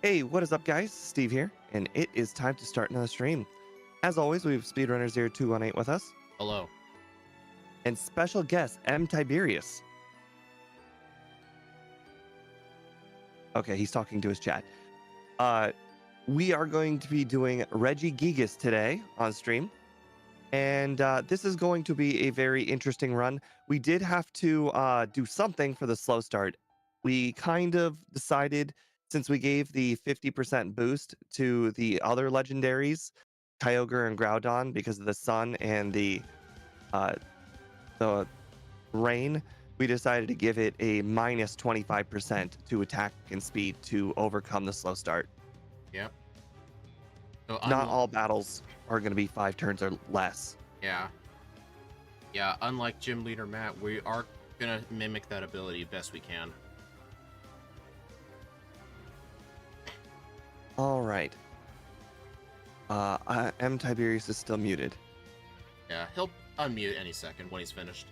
Hey, what is up, guys? Steve here, and it is time to start another stream. As always, we have Speedrunner0218 with us, Hello. and special guest M. Tiberius. Okay, he's talking to his chat. We are going to be doing Regigigas today on stream, and this is going to be a very interesting run. We did have to do something for the slow start. We kind of decided, since we gave the 50% boost to the other legendaries, Kyogre and Groudon, because of the sun and uh, the rain, we decided to give it a minus 25% to attack and speed to overcome the slow start. Yep. So Not all battles are going to be 5 turns or less. Yeah. Yeah, unlike Gym Leader Matt, we are going to mimic that ability best we can. All right. M. Tiberius is still muted. Yeah, he'll unmute any second when he's finished.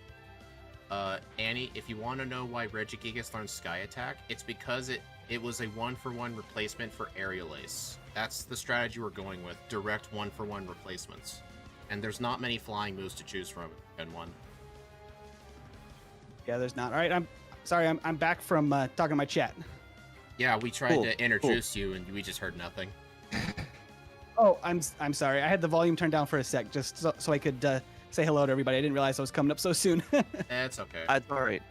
Annie, if you want to know why Regigigas learned Sky Attack, it's because it was a 1-for-1 replacement for Aerial Ace. That's the strategy we're going with, direct 1-for-1 replacements. And there's not many flying moves to choose from in one. Yeah, there's not. All right, I'm sorry, I'm back from talking to my chat. Yeah, we tried to introduce you and we just heard nothing. Oh, I'm sorry. I had the volume turned down for a sec, just so I could say hello to everybody. I didn't realize I was coming up so soon. That's okay. That's all right.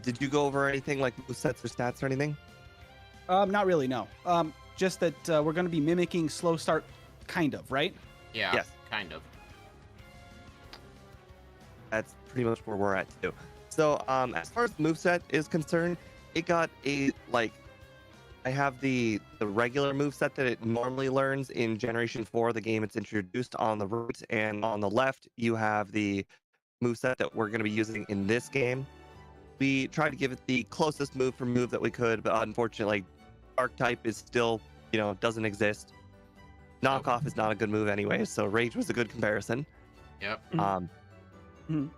Did you go over anything like movesets or stats or anything? Not really, no. Just that we're going to be mimicking slow start, kind of, right? Yeah, Yes. kind of. That's pretty much where we're at too. So, as far as the moveset is concerned, it got I have the regular moveset that it normally learns in Generation 4, the game it's introduced on the right, and on the left, you have the moveset that we're going to be using in this game. We tried to give it the closest move for move that we could, but unfortunately, Dark type is still, doesn't exist. Knockoff is not a good move anyway, so Rage was a good comparison. Yep. Mhm.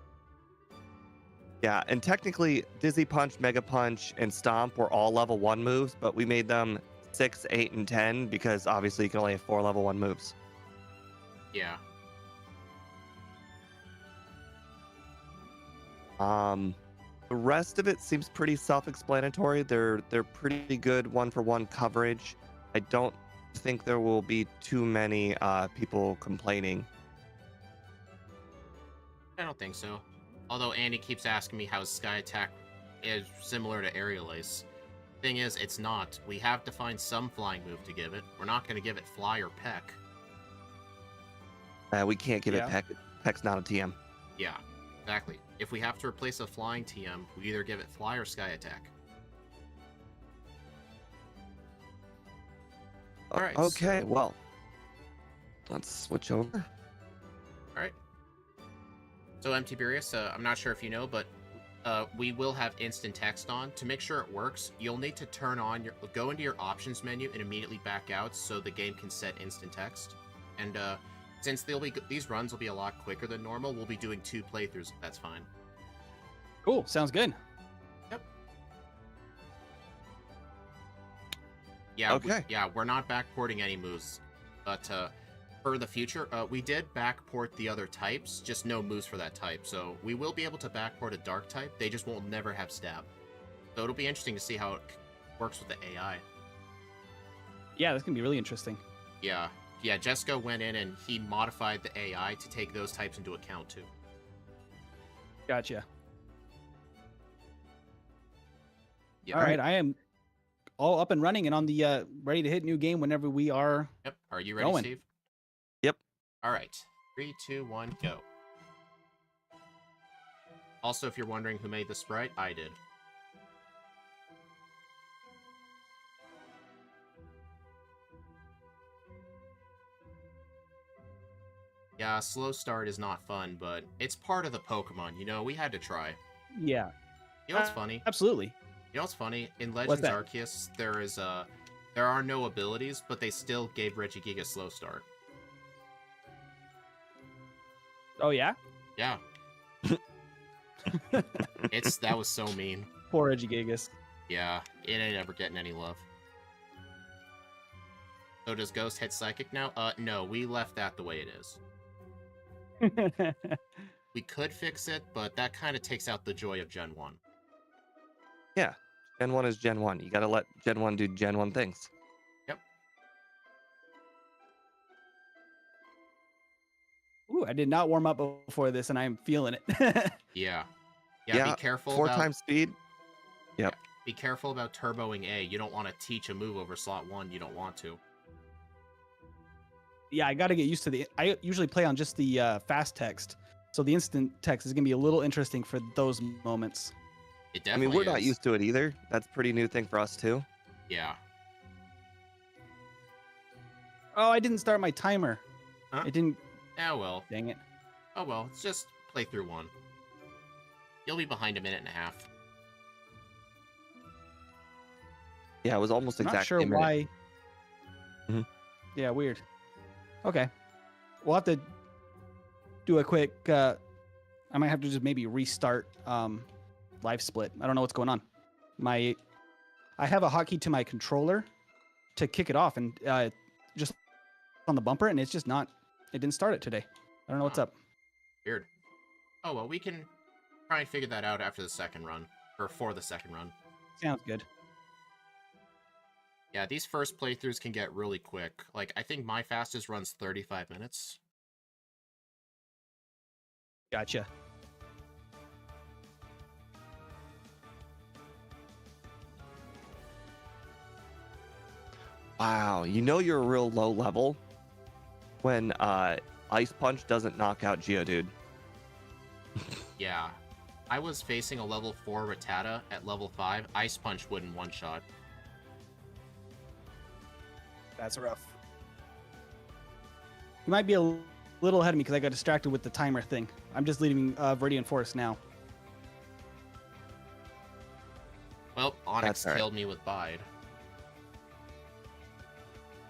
Yeah, and technically, Dizzy Punch, Mega Punch, and Stomp were all level 1 moves, but we made them 6, 8, and 10 because obviously you can only have 4 level 1 moves. Yeah. The rest of it seems pretty self-explanatory. They're pretty good 1-for-1 coverage. I don't think there will be too many people complaining. I don't think so. Although Andy keeps asking me how Sky Attack is similar to Aerial Ace. Thing is, it's not. We have to find some flying move to give it. We're not going to give it Fly or Peck. We can't give it Yeah. Peck. Peck's not a TM. Yeah, exactly. If we have to replace a flying TM, we either give it Fly or Sky Attack. Alright. Okay, well, let's switch over. Alright. So, Tiberius, I'm not sure if you know, but we will have instant text on. To make sure it works, you'll need to go into your options menu and immediately back out so the game can set instant text. And since these runs will be a lot quicker than normal, we'll be doing 2 playthroughs. That's fine. Cool, sounds good. Yep. Yeah. Okay. We're not backporting any moves, but for the future, we did backport the other types, just no moves for that type. So we will be able to backport a dark type. They just won't never have stab. So it'll be interesting to see how it works with the AI. Yeah, that's gonna be really interesting. Yeah. Yeah, Jesco went in and he modified the AI to take those types into account too. Gotcha. Yeah. All right, I am all up and running and on the ready to hit new game whenever we are. Yep. Are you ready, Going. Steve? Yep. All right. 3, 2, 1, go. Also, if you're wondering who made the sprite, I did. Yeah, slow start is not fun, but it's part of the Pokemon. We had to try. Yeah, You know what's funny? absolutely. You know what's funny? In What's Legends that? Arceus, there are no abilities, but they still gave Regigigas slow start. Oh yeah, Yeah. That was so mean. poor Regigigas. Yeah, it ain't ever getting any love. So does Ghost hit Psychic now? No, we left that the way it is. We could fix it, but that kind of takes out the joy of Gen 1. Yeah, Gen 1 is Gen 1. You gotta let Gen 1 do Gen 1 things. Yep. Ooh, I did not warm up before this, and I'm feeling it. Yeah. Yeah, Be careful 4 about... times speed. Yep. Yeah, be careful about turboing A. You don't want to teach a move over slot 1. You don't want to. Yeah, I got to get used to the. I usually play on just the fast text, so the instant text is gonna be a little interesting for those moments. It I definitely mean, we're not is. used to it either. That's a pretty new thing for us too. Yeah. Oh, I didn't start my timer. Huh? It didn't. Oh, well. Dang it. Oh, well. It's just play through 1. You'll be behind a minute and a half. Yeah, it was almost I'm exactly not sure a minute. why. Mhm. Yeah, weird. Okay, we'll have to do a quick. I might have to just maybe restart live split. I don't know what's going on. I have a hotkey to my controller to kick it off, and just on the bumper, and it's just not. It didn't start it today. I don't know what's Huh. up. Weird. Oh, well, we can try and figure that out after the second run. Or for the second run. Sounds good. Yeah, these first playthroughs can get really quick. Like, I think my fastest runs 35 minutes. Gotcha. Wow, you know you're a real low level when Ice Punch doesn't knock out Geodude. Yeah. I was facing a level 4 Rattata at level 5. Ice Punch wouldn't one-shot. That's rough. You might be a little ahead of me because I got distracted with the timer thing. I'm just leading Viridian Forest now. Well, Onyx That's all right. killed me with Bide.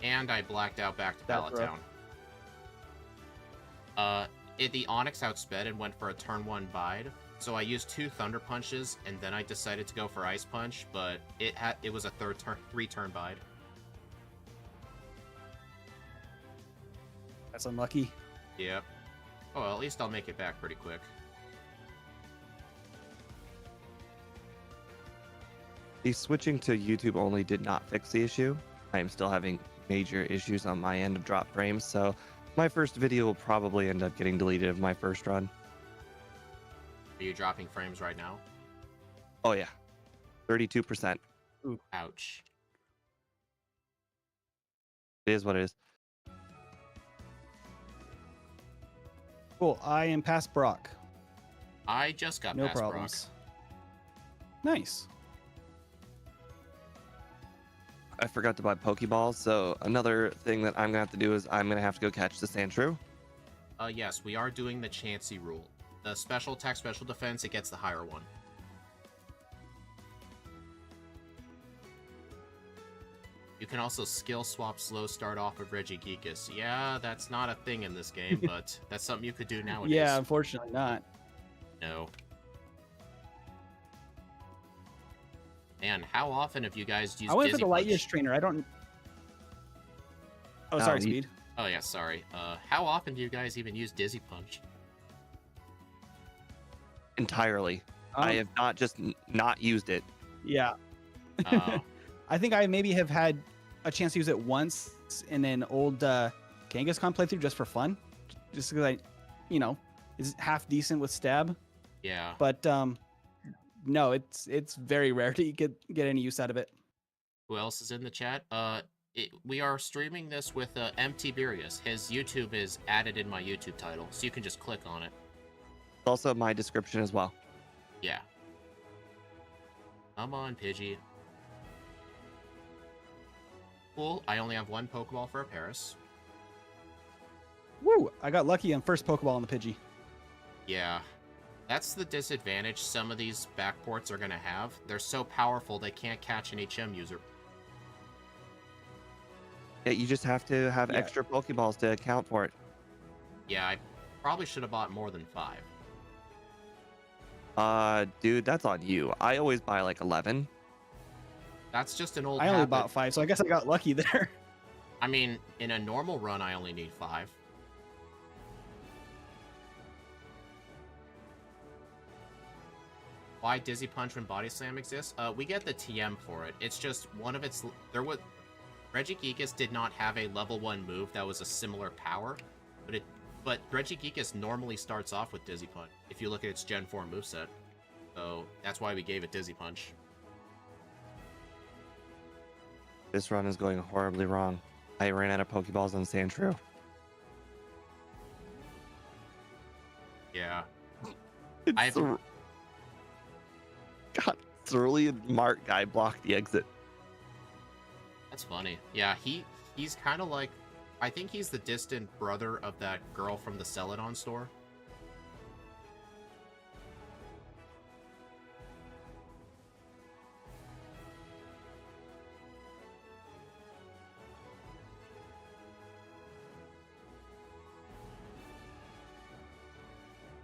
And I blacked out back to That's rough. Pallet Town. The Onyx outsped and went for a turn 1 Bide. So I used 2 Thunder Punches, and then I decided to go for Ice Punch, but it was a 3-turn Bide. That's unlucky. Yep. Oh, well, at least I'll make it back pretty quick. The switching to YouTube only did not fix the issue. I am still having major issues on my end of drop frames, so my first video will probably end up getting deleted of my first run. Are you dropping frames right now? Oh yeah, 32%. Ouch. It is what it is. Cool. I am past Brock. I just got No past problems. Nice. I forgot to buy pokeballs, so another thing that I'm gonna have to do is I'm gonna have to go catch the Sandshrew. Brock. Yes, we are doing the Chansey rule. The special attack, special defense, it gets the higher one. You can also skill swap slow start off of Regigigas. Yeah, that's not a thing in this game, but that's something you could do nowadays. Yeah, unfortunately not. No. Man, how often have you guys used I went for Dizzy the Light Punch? Years trainer. I don't. Oh, No, sorry, he- Speed. Oh yeah, sorry. How often do you guys even use Dizzy Punch? Entirely. I have not just not used it. Yeah. Oh, I think I maybe have had a chance to use it once in an old Kangaskhan playthrough just for fun, just because I, is half decent with stab. yeah. But no, it's very rare to get any use out of it. Who else is in the chat? We are streaming this with MT Burius. His YouTube is added in my YouTube title, so you can just click on it. It's also my description as well. Yeah. Come on, Pidgey. Cool. I only have 1 Pokeball for a Paris. Woo! I got lucky on first Pokeball on the Pidgey. Yeah. That's the disadvantage some of these backports are going to have. They're so powerful they can't catch an HM user. Yeah, you just have to have Yeah. extra Pokeballs to account for it. Yeah, I probably should have bought more than 5. Dude, that's on you. I always buy like 11. That's just an old I only habit. bought 5, so I guess I got lucky there. I mean, in a normal run, I only need 5. Why Dizzy Punch and Body Slam exists? We get the TM for it. It's just one of its... Regigigas did not have a level 1 move that was a similar power, but Regigigas normally starts off with Dizzy Punch, if you look at its Gen 4 moveset. So that's why we gave it Dizzy Punch. This run is going horribly wrong. I ran out of Pokeballs on Sandshrew. Yeah. It's God, Cerulean Mark guy blocked the exit. That's funny. Yeah, he's kind of like... I think he's the distant brother of that girl from the Celadon store.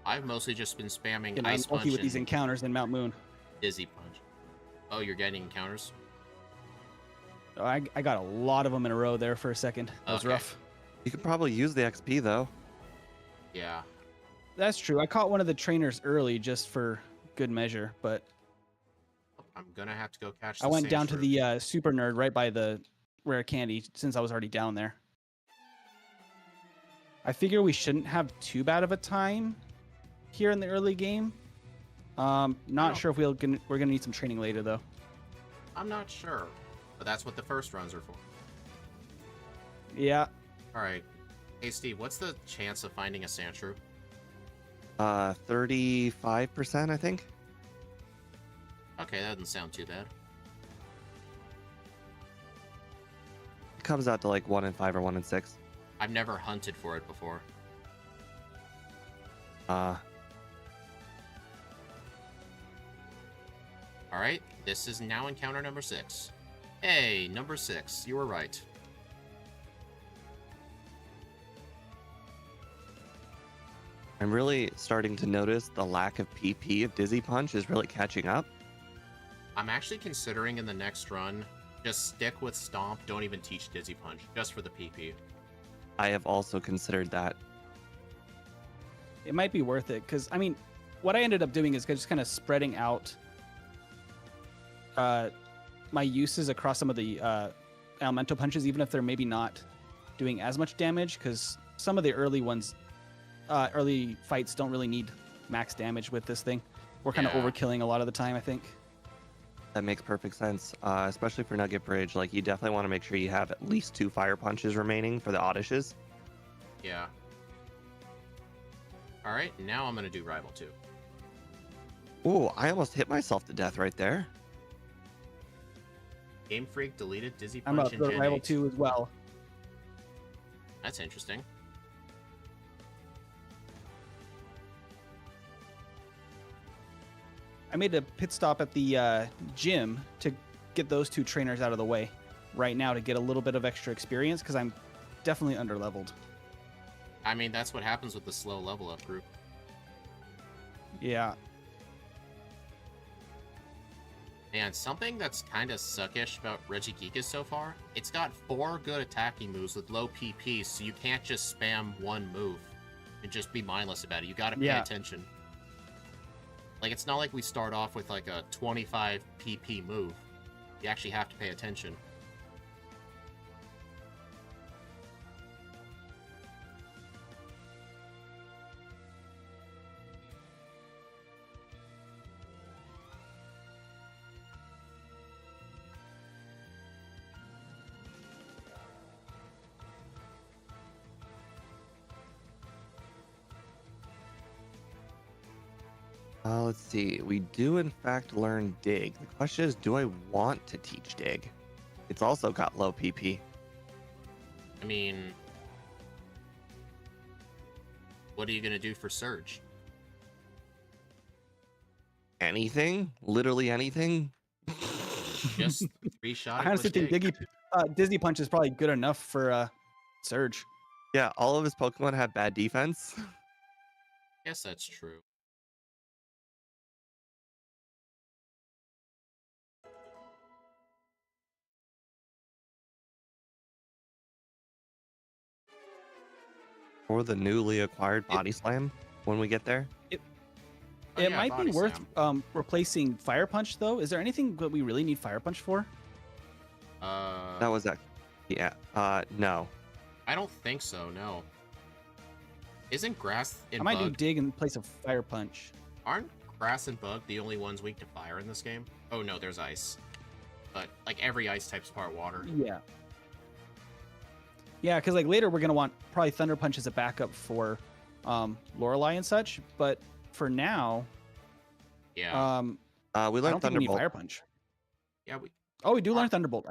I've mostly just been spamming Getting Ice unlucky Punch with these and encounters in Mount Moon. Dizzy Punch. Oh, you're getting encounters? Oh, I got a lot of them in a row there for a second. That was Okay. rough. You could probably use the XP though. Yeah. That's true. I caught one of the trainers early just for good measure, but I'm gonna have to go catch I the went down to Sandshrew. the super nerd right by the rare candy since I was already down there. I figure we shouldn't have too bad of a time here in the early game. Not sure if we're gonna need some training later though. I'm not sure, but that's what the first runs are for. Yeah, All right. Hey, Steve, what's the chance of finding a Sandshrew? 35%, I think. Okay, that doesn't sound too bad. It comes out to like 1 in 5 or 1 in 6. I've never hunted for it before. Uh, All right, this is now encounter number 6. Hey, number 6, you were right. I'm really starting to notice the lack of PP of Dizzy Punch is really catching up. I'm actually considering in the next run, just stick with Stomp, don't even teach Dizzy Punch, just for the PP. I have also considered that. it might be worth it because I mean, what I ended up doing is just kind of spreading out my uses across some of the elemental punches, even if they're maybe not doing as much damage, because some of the early ones, early fights don't really need max damage with this thing. We're kind of Yeah. overkilling a lot of the time, I think. That makes perfect sense, especially for Nugget Bridge. Like, you definitely want to make sure you have at least 2 fire punches remaining for the Oddishes. Yeah. All right, now I'm going to do Rival 2. Ooh, I almost hit myself to death right there. Game Freak deleted Dizzy I'm about Punch to in go to Gen Rival 8. 2 as well. That's interesting. I made a pit stop at the gym to get those 2 trainers out of the way right now to get a little bit of extra experience because I'm definitely underleveled. I mean, that's what happens with the slow level up group. Yeah. And something that's kind of suckish about Regigigas so far, it's got 4 good attacking moves with low PP, so you can't just spam one move and just be mindless about it. You gotta pay attention. Like, it's not like we start off with like a 25 PP move. You actually have to pay attention. Let's see. We do, in fact, learn Dig. The question is, do I want to teach Dig? It's also got low PP. I mean, what are you gonna do for Surge? Anything? Literally anything? Just 3-shot I honestly think Disney Punch is probably good enough for Surge. Yeah, all of his Pokemon have bad defense. Guess that's true. for the newly acquired Body Slam when we get there. Oh, It yeah, might be Body worth Slam. replacing Fire Punch, though. Is there anything that we really need Fire Punch for? That was that. Yeah. No. I don't think so. No. Isn't grass I and might do bug? Dig in place of Fire Punch. Aren't grass and bug the only ones weak to fire in this game? Oh no, there's ice. But like every ice type's part water. Yeah. Yeah, because like later we're gonna want probably Thunder Punch as a backup for Lorelei and such. But for now, Yeah. We I learned don't think we need Thunderbolt. Fire Punch. Yeah. Oh, we do learn Thunderbolt.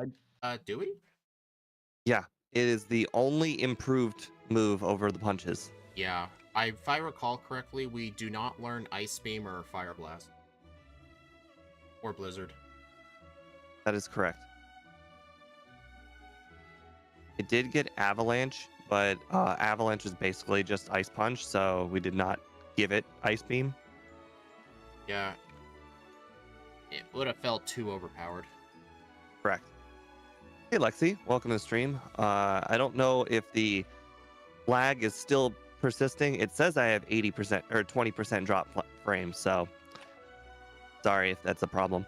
Do we? Yeah, it is the only improved move over the punches. Yeah. If I recall correctly, we do not learn Ice Beam or Fire Blast. Or Blizzard. That is correct. It did get Avalanche, but Avalanche is basically just Ice Punch, so we did not give it Ice Beam. Yeah. It would have felt too overpowered. Correct. Hey, Lexi, welcome to the stream. I don't know if the lag is still persisting. It says I have 80% or 20% drop frames, so sorry if that's a problem.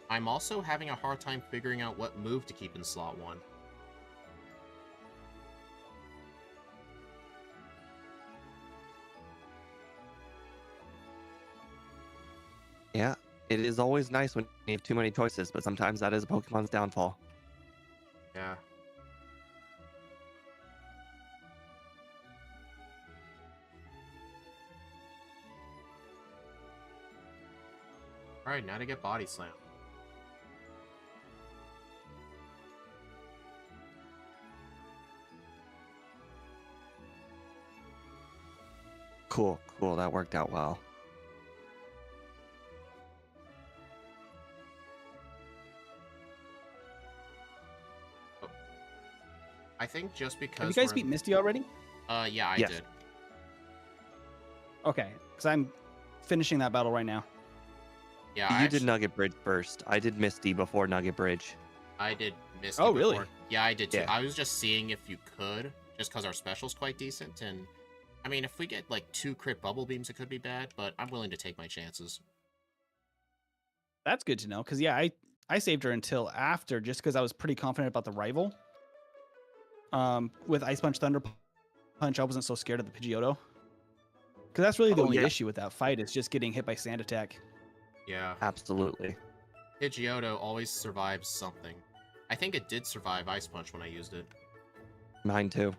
I'm also having a hard time figuring out what move to keep in slot 1. Yeah, it is always nice when you have too many choices, but sometimes that is a Pokemon's downfall. Yeah. Alright, now to get Body Slam. Cool, cool. That worked out well. I think just because Have you guys we're beat in- Misty already? Yeah, I Yes. did. Okay, because I'm finishing that battle right now. Yeah, You did Nugget Bridge first. I did Misty before Nugget Bridge. I did Misty Oh, really? before. Yeah, I did too. Yeah. I was just seeing if you could, just because our special's quite decent. And I mean, if we get like 2 crit bubble beams, it could be bad, but I'm willing to take my chances. That's good to know, because yeah, I saved her until after, just because I was pretty confident about the rival. With Ice Punch, Thunder Punch, I wasn't so scared of the Pidgeotto. Because that's really the Oh, only yeah. issue with that fight, is just getting hit by Sand Attack. Yeah. Absolutely. Pidgeotto always survives something. I think it did survive Ice Punch when I used it. Mine too.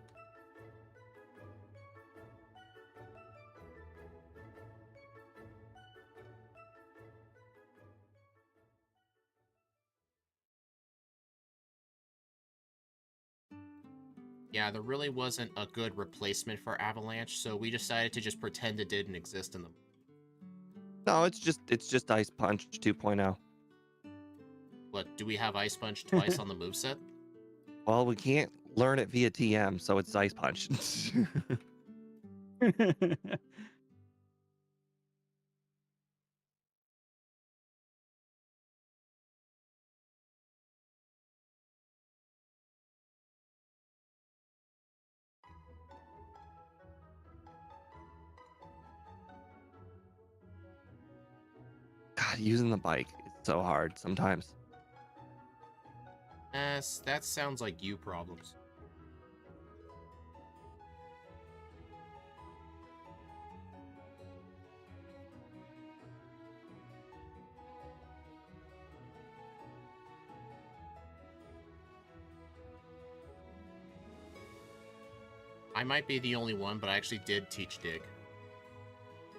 Yeah, there really wasn't a good replacement for Avalanche, so we decided to just pretend it didn't exist in them. No, it's just Ice Punch 2.0. But do we have Ice Punch twice on the moveset? Well, we can't learn it via TM, so it's Ice Punch. God, using the bike is so hard sometimes. That sounds like you problems. I might be the only one, but I actually did teach Dig.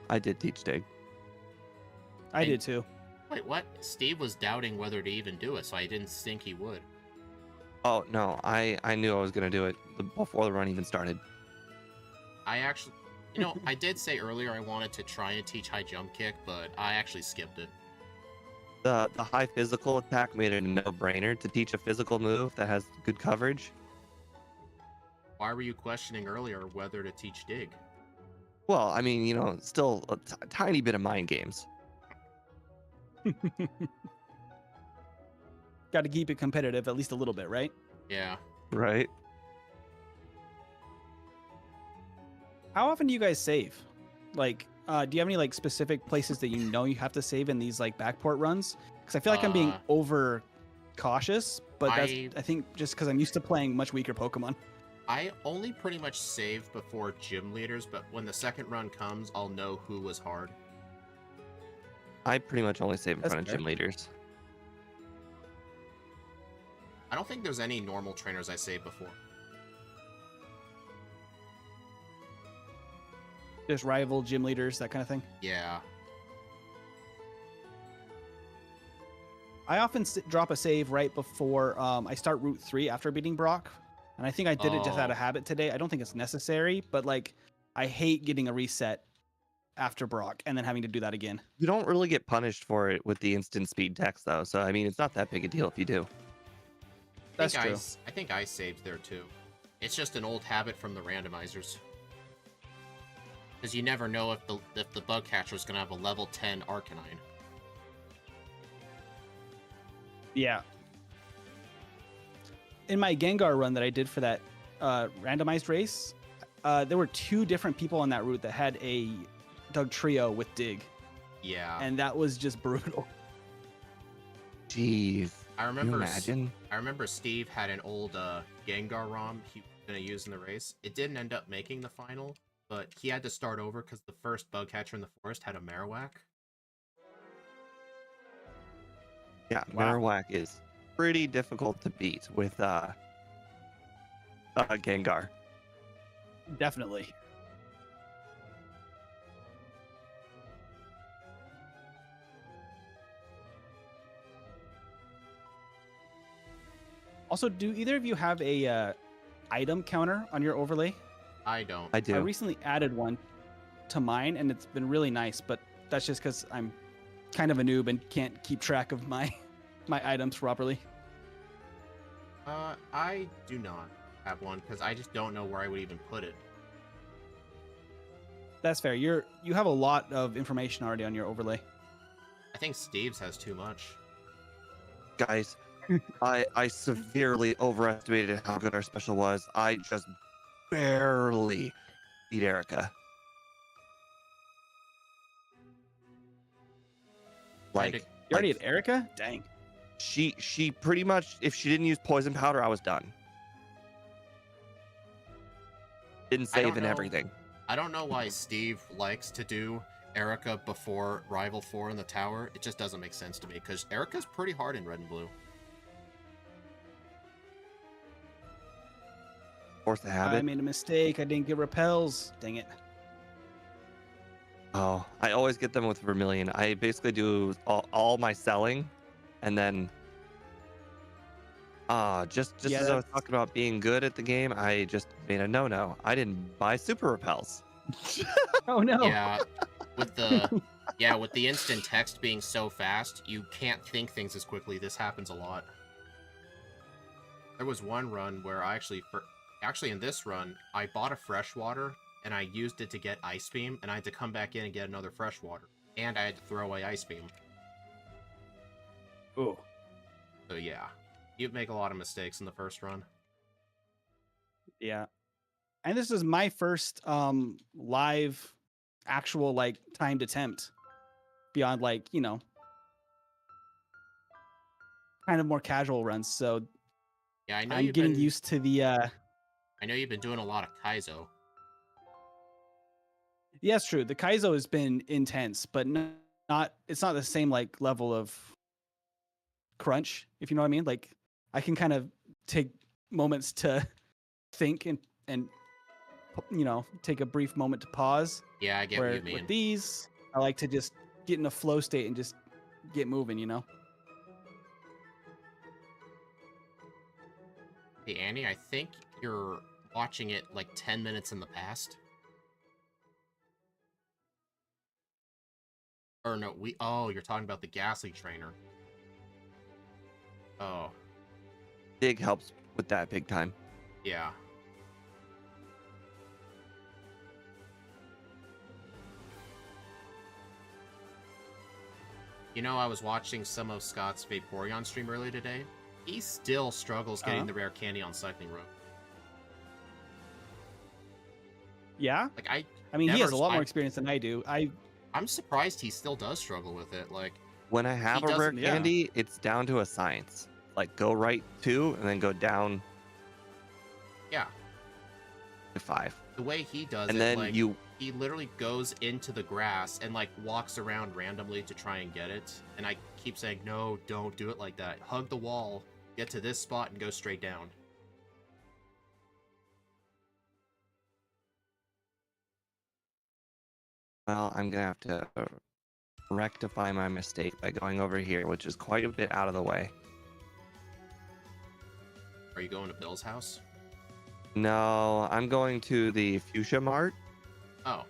I did teach Dig. I did too. Wait, what? Steve was doubting whether to even do it, so I didn't think he would. Oh no, I knew I was gonna do it before the run even started. I actually, I did say earlier I wanted to try and teach high jump kick, but I actually skipped it. The high physical attack made it a no-brainer to teach a physical move that has good coverage. Why were you questioning earlier whether to teach Dig? Well, I mean, still a tiny bit of mind games. Got to keep it competitive, at least a little bit, right? Yeah. Right. How often do you guys save? Like, do you have any like specific places that you know you have to save in these like backport runs? Because I feel like I'm being over cautious, but that's I think just because I'm used to playing much weaker Pokemon. I only pretty much save before gym leaders, but when the second run comes, I'll know who was hard. I pretty much only save in That's front of fair. gym leaders. I don't think there's any normal trainers I save before. Just rival gym leaders, that kind of thing. Yeah. I often drop a save right before I start Route 3 after beating Brock. And I think I did it just out of habit today. I don't think it's necessary, but like I hate getting a reset after Brock and then having to do that again. You don't really get punished for it with the instant speed text though. So I mean, it's not that big a deal if you do. That's true. I think I saved there too. It's just an old habit from the randomizers. Because you never know if the bug catcher is going to have a level 10 Arcanine. Yeah. In my Gengar run that I did for that randomized race, there were 2 different people on that route that had a Doug Trio with Dig. Yeah. And that was just brutal. Jeez. I remember. Can you imagine? I remember Steve had an old Gengar ROM he was going to use in the race. It didn't end up making the final, but he had to start over because the first bug catcher in the forest had a Marowak. Yeah, Wow. Marowak is pretty difficult to beat with Gengar. Definitely. Also, do either of you have a item counter on your overlay? I don't. I do. I recently added one to mine, and it's been really nice, but that's just because I'm kind of a noob and can't keep track of my items properly. I do not have one because I just don't know where I would even put it. That's fair. You have a lot of information already on your overlay. I think Steve's has too much. Guys, I severely overestimated how good our special was. I just barely beat Erica. Like, You already had Erica? Dang. she pretty much, if she didn't use poison powder, I was done. Didn't I don't save and know. everything. I don't know why Steve likes to do Erica before Rival 4 in the tower. It just doesn't make sense to me because Erica's pretty hard in red and blue. Force the I habit. made a mistake. I didn't get repels. Dang it. Oh, I always get them with Vermilion. I basically do all my selling, and then just Yeah, as I was talking about being good at the game, I just made a no-no. I didn't buy super repels. Oh no. Yeah, with the instant text being so fast, you can't think things as quickly. This happens a lot. There was one run where I actually in this run, I bought a freshwater and I used it to get Ice Beam, and I had to come back in and get another freshwater, and I had to throw away Ice Beam. Ooh. So yeah, you make a lot of mistakes in the first run. Yeah. And this is my first live actual like timed attempt beyond like, kind of more casual runs. So Yeah, I know I'm getting used to the I know you've been doing a lot of Kaizo. yeah, it's true. The Kaizo has been intense, but it's not the same like level of crunch, if you know what I mean. Like I can kind of take moments to think and take a brief moment to pause. Yeah, I get what you mean. With these, I like to just get in a flow state and just get moving, Hey, Annie, I think you're watching it like 10 minutes in the past. Or no, you're talking about the Ghastly trainer. Oh, Dig helps with that big time. yeah. I was watching some of Scott's Vaporeon stream earlier today. He still struggles getting the rare candy on Cycling Road. Yeah. Like I mean, he has never a lot more I- experience than I do. I'm surprised he still does struggle with it. Like, When I have a rare doesn't- yeah. candy, it's down to a science. Like go right 2 and then go down yeah, to 5. the way he does And it, then like you he literally goes into the grass and like walks around randomly to try and get it. And I keep saying, no, don't do it like that. Hug the wall, get to this spot, and go straight down. well, I'm gonna have to rectify my mistake by going over here, which is quite a bit out of the way. Are you going to Bill's house? No, I'm going to the Fuchsia Mart. Oh.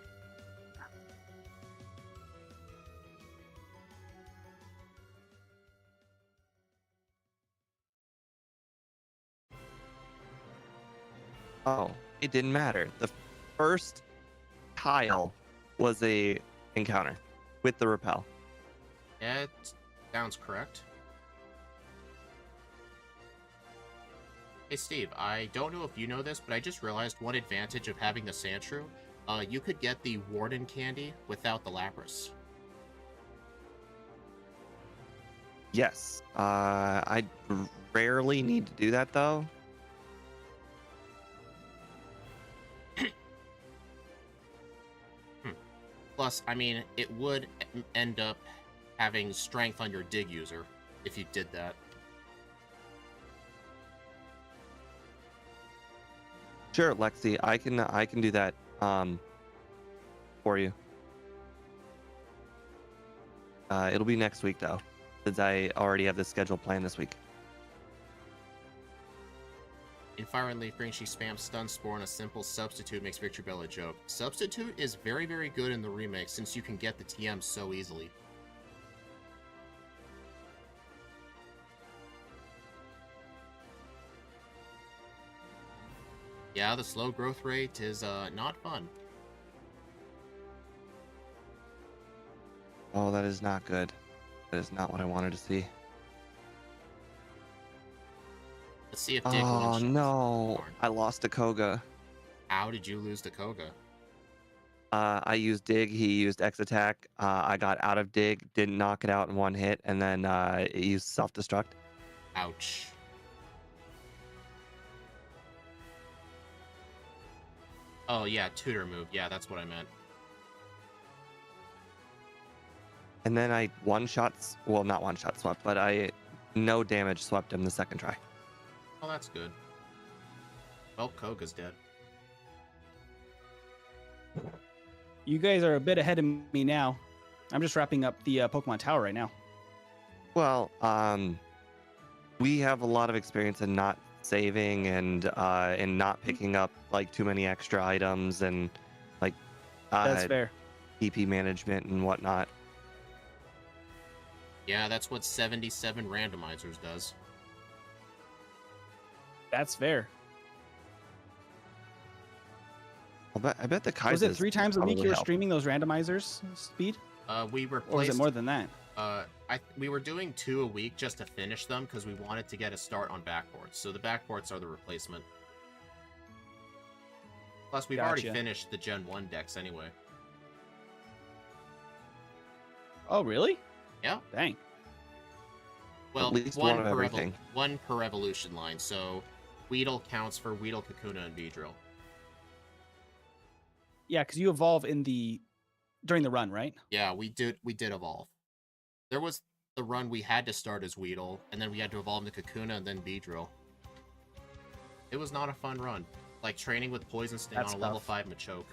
Oh, it didn't matter. The first tile was a encounter with the repel. Yeah, it sounds correct. Hey Steve, I don't know if you know this, but I just realized one advantage of having the Sandshrew. You could get the Warden candy without the Lapras. Yes, I rarely need to do that though. Plus, I mean, it would end up having strength on your dig user if you did that. Sure, Lexi, I can do that for you. It'll be next week though, since I already have the schedule planned this week. In Fire and Leaf Green, she spams Stun Spore and a simple Substitute makes Victory Bell a joke. Substitute is very, very good in the remake since you can get the TM so easily. Yeah, the slow growth rate is not fun. Oh, that is not good. That is not what I wanted to see. Let's see if Dig Oh one-shots. no, Darn. I lost to Koga. How did you lose to Koga? I used dig, he used X attack. I got out of dig, didn't knock it out in one hit, and then it used self destruct. Ouch. Oh yeah, tutor move. Yeah, that's what I meant. And then I well, not one shot swept, but I no damage swept him the second try. Oh, that's good. Well, Koga's dead. You guys are a bit ahead of me now. I'm just wrapping up the Pokemon Tower right now. Well, we have a lot of experience in not saving and not picking up like too many extra items and like That's fair. TP management and whatnot. Yeah, that's what 77 randomizers does. That's fair. I bet the Kaizas Was it 3 times a week probably you were help. streaming those randomizers, Speed? We replaced. Or was it more than that? We were doing 2 a week just to finish them because we wanted to get a start on backports. So the backports are the replacement. Plus, we've already Gotcha. finished the Gen 1 decks anyway. Oh, really? Yeah. Dang. Well, At least one of everything. one per evolution line. So Weedle counts for Weedle, Kakuna, and Beedrill. Yeah, because you evolve during the run, right? Yeah, we did evolve. There was the run we had to start as Weedle, and then we had to evolve into Kakuna and then Beedrill. It was not a fun run. Like training with Poison Sting That's on a level tough. 5 Machoke.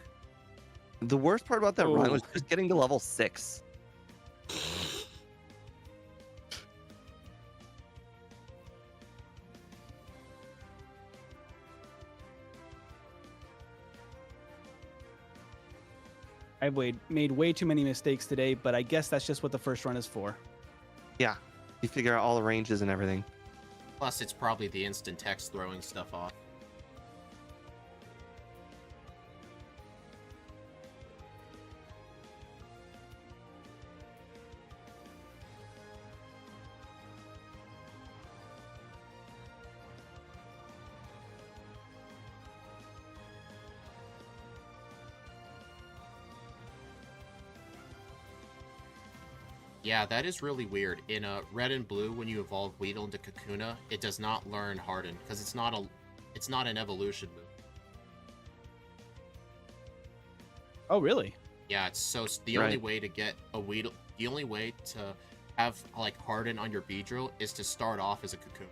The worst part about that run was Ooh. just getting to level 6. I've made way too many mistakes today, but I guess that's just what the first run is for. Yeah, you figure out all the ranges and everything. Plus, it's probably the instant text throwing stuff off. Yeah, that is really weird. In Red and Blue, when you evolve Weedle into Kakuna, it does not learn Harden because it's not an evolution move. Oh, really? Yeah, it's so the Right. only way to get a Weedle, the only way to have like Harden on your Beedrill is to start off as a Cocoon.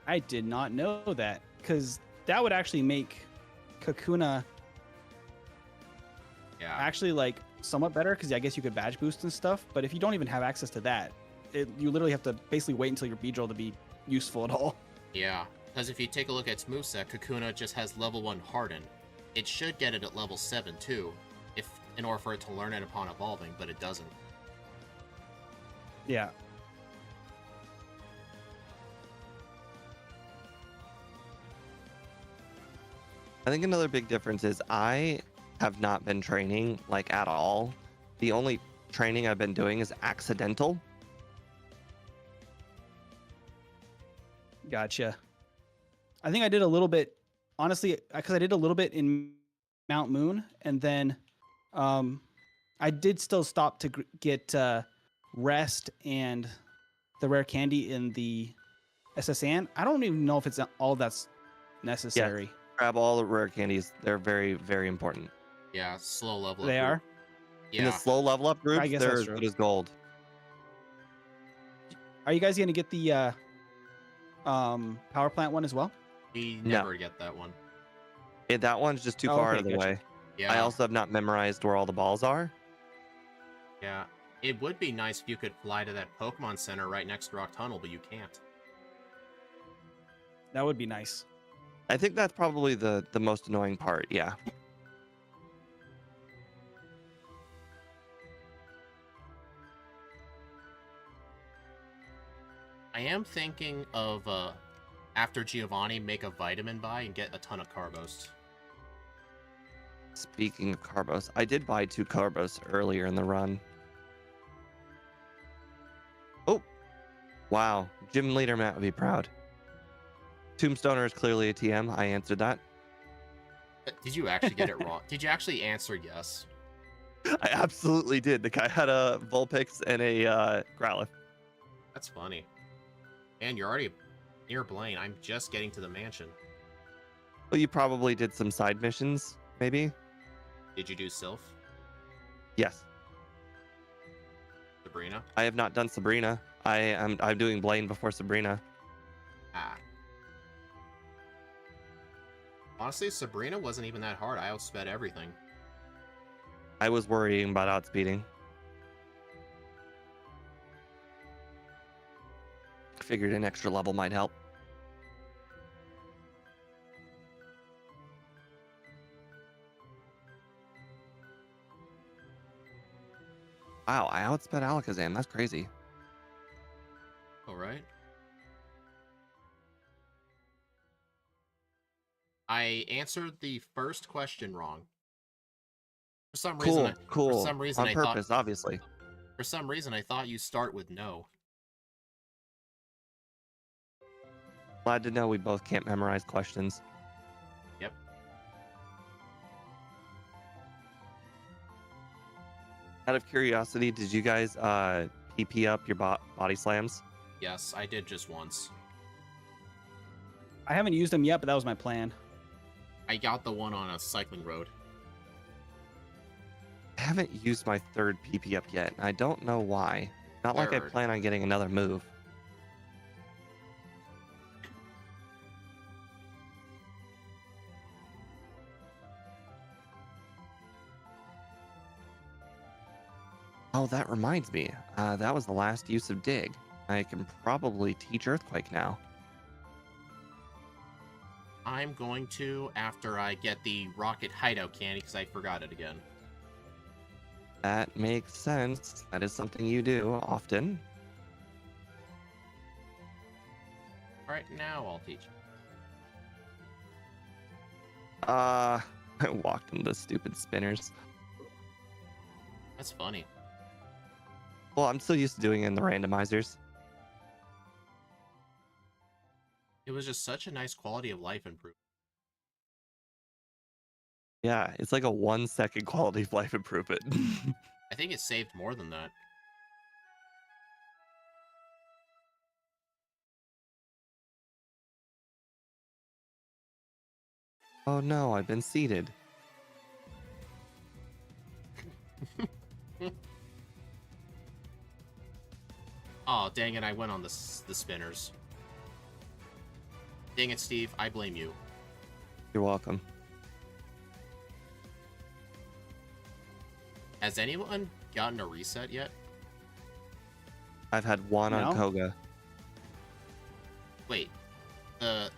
I did not know that, because that would actually make Kakuna Yeah, actually like somewhat better, because I guess you could badge boost and stuff. But if you don't even have access to that, you literally have to basically wait until your Beedrill to be useful at all. yeah. Because if you take a look at its moveset, Kakuna just has level 1 Harden. It should get it at level 7 too, if in order for it to learn it upon evolving, but it doesn't. Yeah. I think another big difference is I have not been training like at all. The only training I've been doing is accidental. Gotcha. I think I did a little bit, honestly, because I did a little bit in Mount Moon, and then I did still stop to get rest and the rare candy in the SSN. I don't even know if it's all that's necessary. Grab all the rare candies. They're very, very important. Yeah, slow level up They group. are? In the Yeah, slow level up groups, guess they're that's as true. good as gold. Are you guys going to get the power plant one as well? we No. never get that one. That one's just too Oh, far okay, out of the gotcha. way. Yeah, I also have not memorized where all the balls are. yeah. It would be nice if you could fly to that Pokemon Center right next to Rock Tunnel, but you can't. That would be nice. I think that's probably the most annoying part. Yeah. I am thinking of, after Giovanni, make a vitamin buy and get a ton of Carbos. Speaking of Carbos, I did buy 2 Carbos earlier in the run. Oh, wow. Gym leader Matt would be proud. Tombstoner is clearly a TM. I answered that. Did you actually get it wrong? Did you actually answer yes? I absolutely did. The guy had a Vulpix and a Growlithe. That's funny. Man, you're already near Blaine. I'm just getting to the mansion. Well, you probably did some side missions, maybe? Did you do Sylph? Yes. Sabrina? I have not done Sabrina. I'm doing Blaine before Sabrina. Ah. Honestly, Sabrina wasn't even that hard. I outsped everything. I was worrying about outspeeding. Figured an extra level might help. Wow, I outsped Alakazam. That's crazy. Alright. I answered the first question wrong. For some reason, Cool. For some reason, On purpose, obviously. For some reason, I thought you start with no. Glad to know we both can't memorize questions. Yep. Out of curiosity, did you guys PP up your body slams? Yes, I did just once. I haven't used them yet, but that was my plan. I got the one on a cycling road. I haven't used my third PP up yet, and I don't know why. Not like I Third. plan on getting another move. Oh, that reminds me. That was the last use of Dig. I can probably teach Earthquake now. I'm going to after I get the Rocket Hideout candy because I forgot it again. That makes sense. That is something you do often. Alright, now I'll teach. I walked into the stupid spinners. That's funny. Well, I'm still used to doing it in the randomizers. It was just such a nice quality of life improvement. Yeah, it's like a 1 second quality of life improvement. I think it saved more than that. Oh no, I've been seated. Oh, dang it, I went on the spinners. Dang it, Steve, I blame you. You're welcome. Has anyone gotten a reset yet? I've had one on No? Koga. Wait, the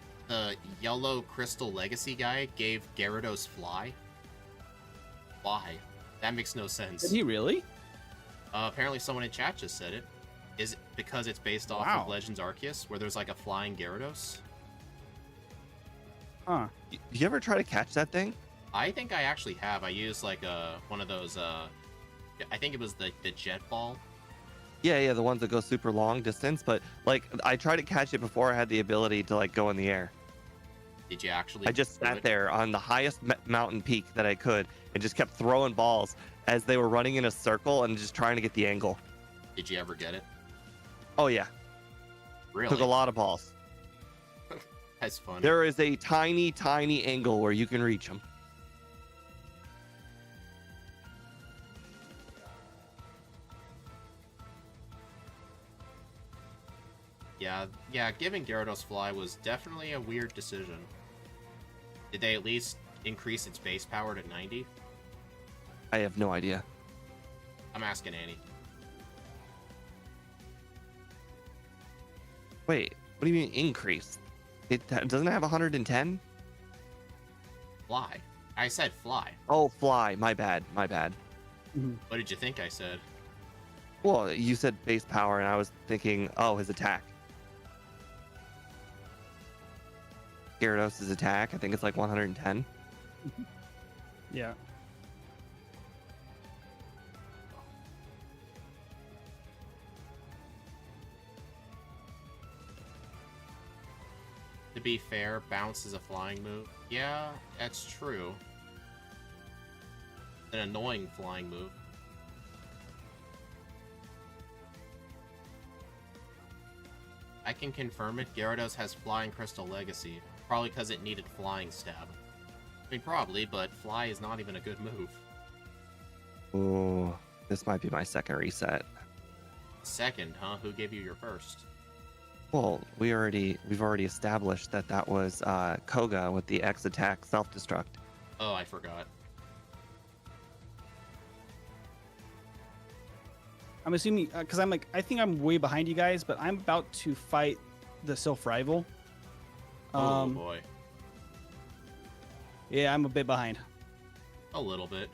yellow crystal legacy guy gave Gyarados fly? Why? That makes no sense. Did he really? Apparently someone in chat just said it. Is it because it's based off Wow. of Legends Arceus, where there's like a flying Gyarados? Huh. Did you ever try to catch that thing? I think I actually have. I used like one of those I think it was the jet ball. Yeah, the ones that go super long distance. But like, I tried to catch it before I had the ability to like go in the air. Did you actually? I just do sat it? there on the highest mountain peak that I could and just kept throwing balls as they were running in a circle and just trying to get the angle. Did you ever get it? Oh yeah, Really? took a lot of balls. That's funny. There is a tiny, tiny angle where you can reach them. Yeah, giving Gyarados fly was definitely a weird decision. Did they at least increase its base power to 90? I have no idea. I'm asking Annie. Wait, what do you mean increase? It doesn't have 110? Fly. I said fly. Oh, fly. My bad. My bad. What did you think I said? Well, you said base power, and I was thinking, oh, his attack. Gyarados' attack, I think it's like 110. Yeah. To be fair, bounce is a flying move. Yeah, that's true. An annoying flying move. I can confirm it. Gyarados has Flying Crystal Legacy. Probably because it needed Flying Stab. I mean, probably, but Fly is not even a good move. Ooh, this might be my second reset. Second, huh? Who gave you your first? Well, we've already established that was Koga with the X attack self-destruct. Oh, I forgot. I'm assuming because I think I'm way behind you guys, but I'm about to fight the Sylph rival. Oh boy. Yeah, I'm a bit behind. A little bit.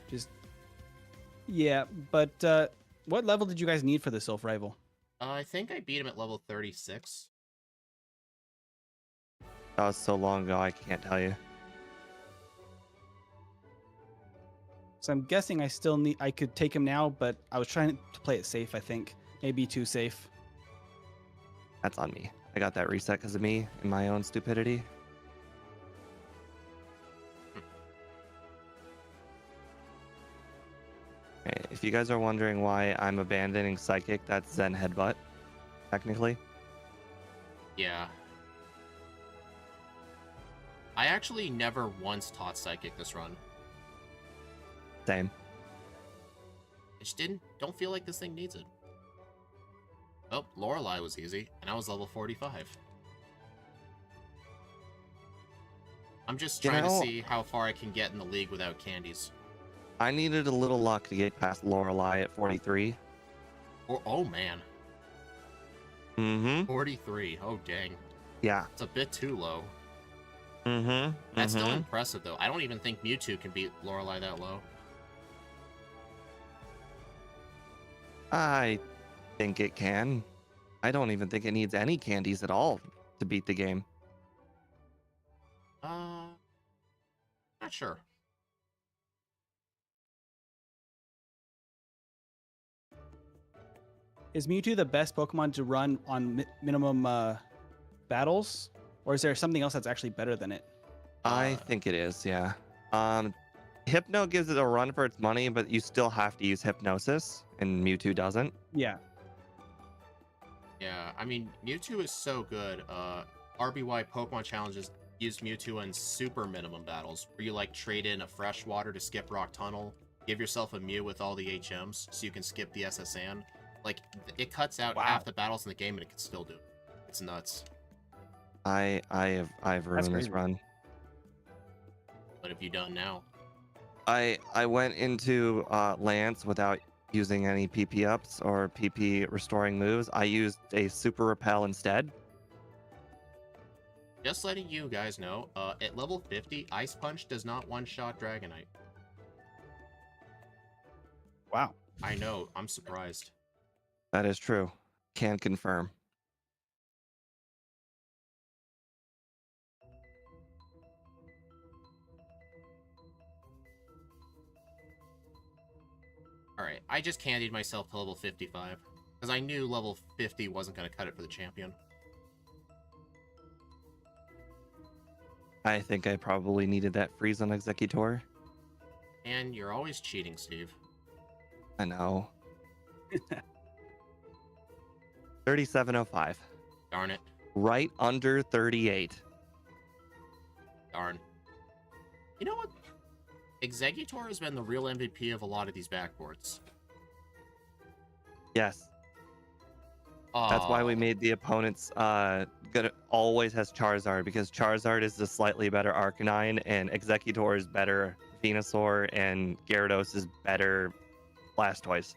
Yeah, but what level did you guys need for the Sylph rival? I think I beat him at level 36. That was so long ago, I can't tell you. So I'm guessing I could take him now, but I was trying to play it safe, I think. Maybe too safe. That's on me. I got that reset because of me and my own stupidity. Okay, if you guys are wondering why I'm abandoning Psychic, that's Zen Headbutt, technically. Yeah. I actually never once taught Psychic this run. Same. I just don't feel like this thing needs it. Oh, Lorelei was easy, and I was level 45. I'm just trying to see how far I can get in the league without candies. I needed a little luck to get past Lorelei at 43. Oh man. Mm-hmm. 43. Oh dang. Yeah. It's a bit too low. Mm-hmm. That's still impressive though. I don't even think Mewtwo can beat Lorelei that low. I think it can. I don't even think it needs any candies at all to beat the game. Not sure. Is Mewtwo the best Pokemon to run on minimum battles? Or is there something else that's actually better than it? I think it is, yeah. Hypno gives it a run for its money, but you still have to use Hypnosis, and Mewtwo doesn't. Yeah. Yeah, I mean, Mewtwo is so good. RBY Pokemon challenges use Mewtwo in super minimum battles, where you like trade in a freshwater to skip Rock Tunnel, give yourself a Mew with all the HMs so you can skip the SSN. Like, it cuts out half the battles in the game and it can still do it. It's nuts. I've ruined this run. What have you done now? I went into Lance without using any PP ups or PP restoring moves. I used a Super Repel instead. Just letting you guys know, at level 50, Ice Punch does not one-shot Dragonite. Wow. I know, I'm surprised. That is true. Can confirm. Alright, I just candied myself to level 55, because I knew level 50 wasn't going to cut it for the champion. I think I probably needed that freeze on Executor. And you're always cheating, Steve. I know. 3705. Darn it. Right under 38. Darn. You know what? Executor has been the real MVP of a lot of these backports. Yes. That's why we made the opponents gonna always has Charizard, because Charizard is the slightly better Arcanine and Executor is better Venusaur and Gyarados is better Blastoise.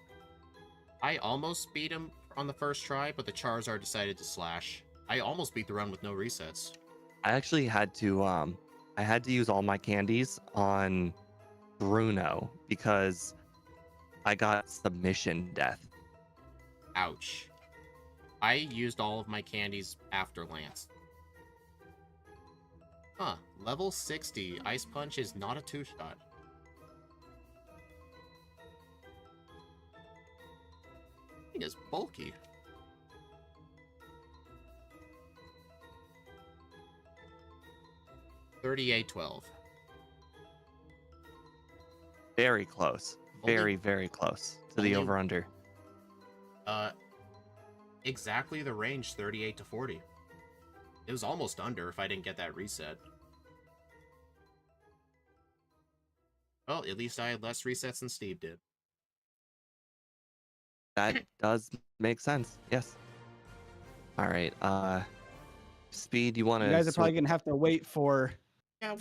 I almost beat him on the first try, but the Charizard decided to slash. I almost beat the run with no resets. I actually had to use all my candies on Bruno because I got submission death. Ouch. I used all of my candies after Lance. Huh. Level 60. Ice Punch is not a two-shot. It is bulky. $38.12. Very close. Very, very close to the over-under. Exactly the range, 38 to 40. It was almost under if I didn't get that reset. Well, at least I had less resets than Steve did. That does make sense. Yes. All right. Speed, you want to? You guys are probably gonna have to wait for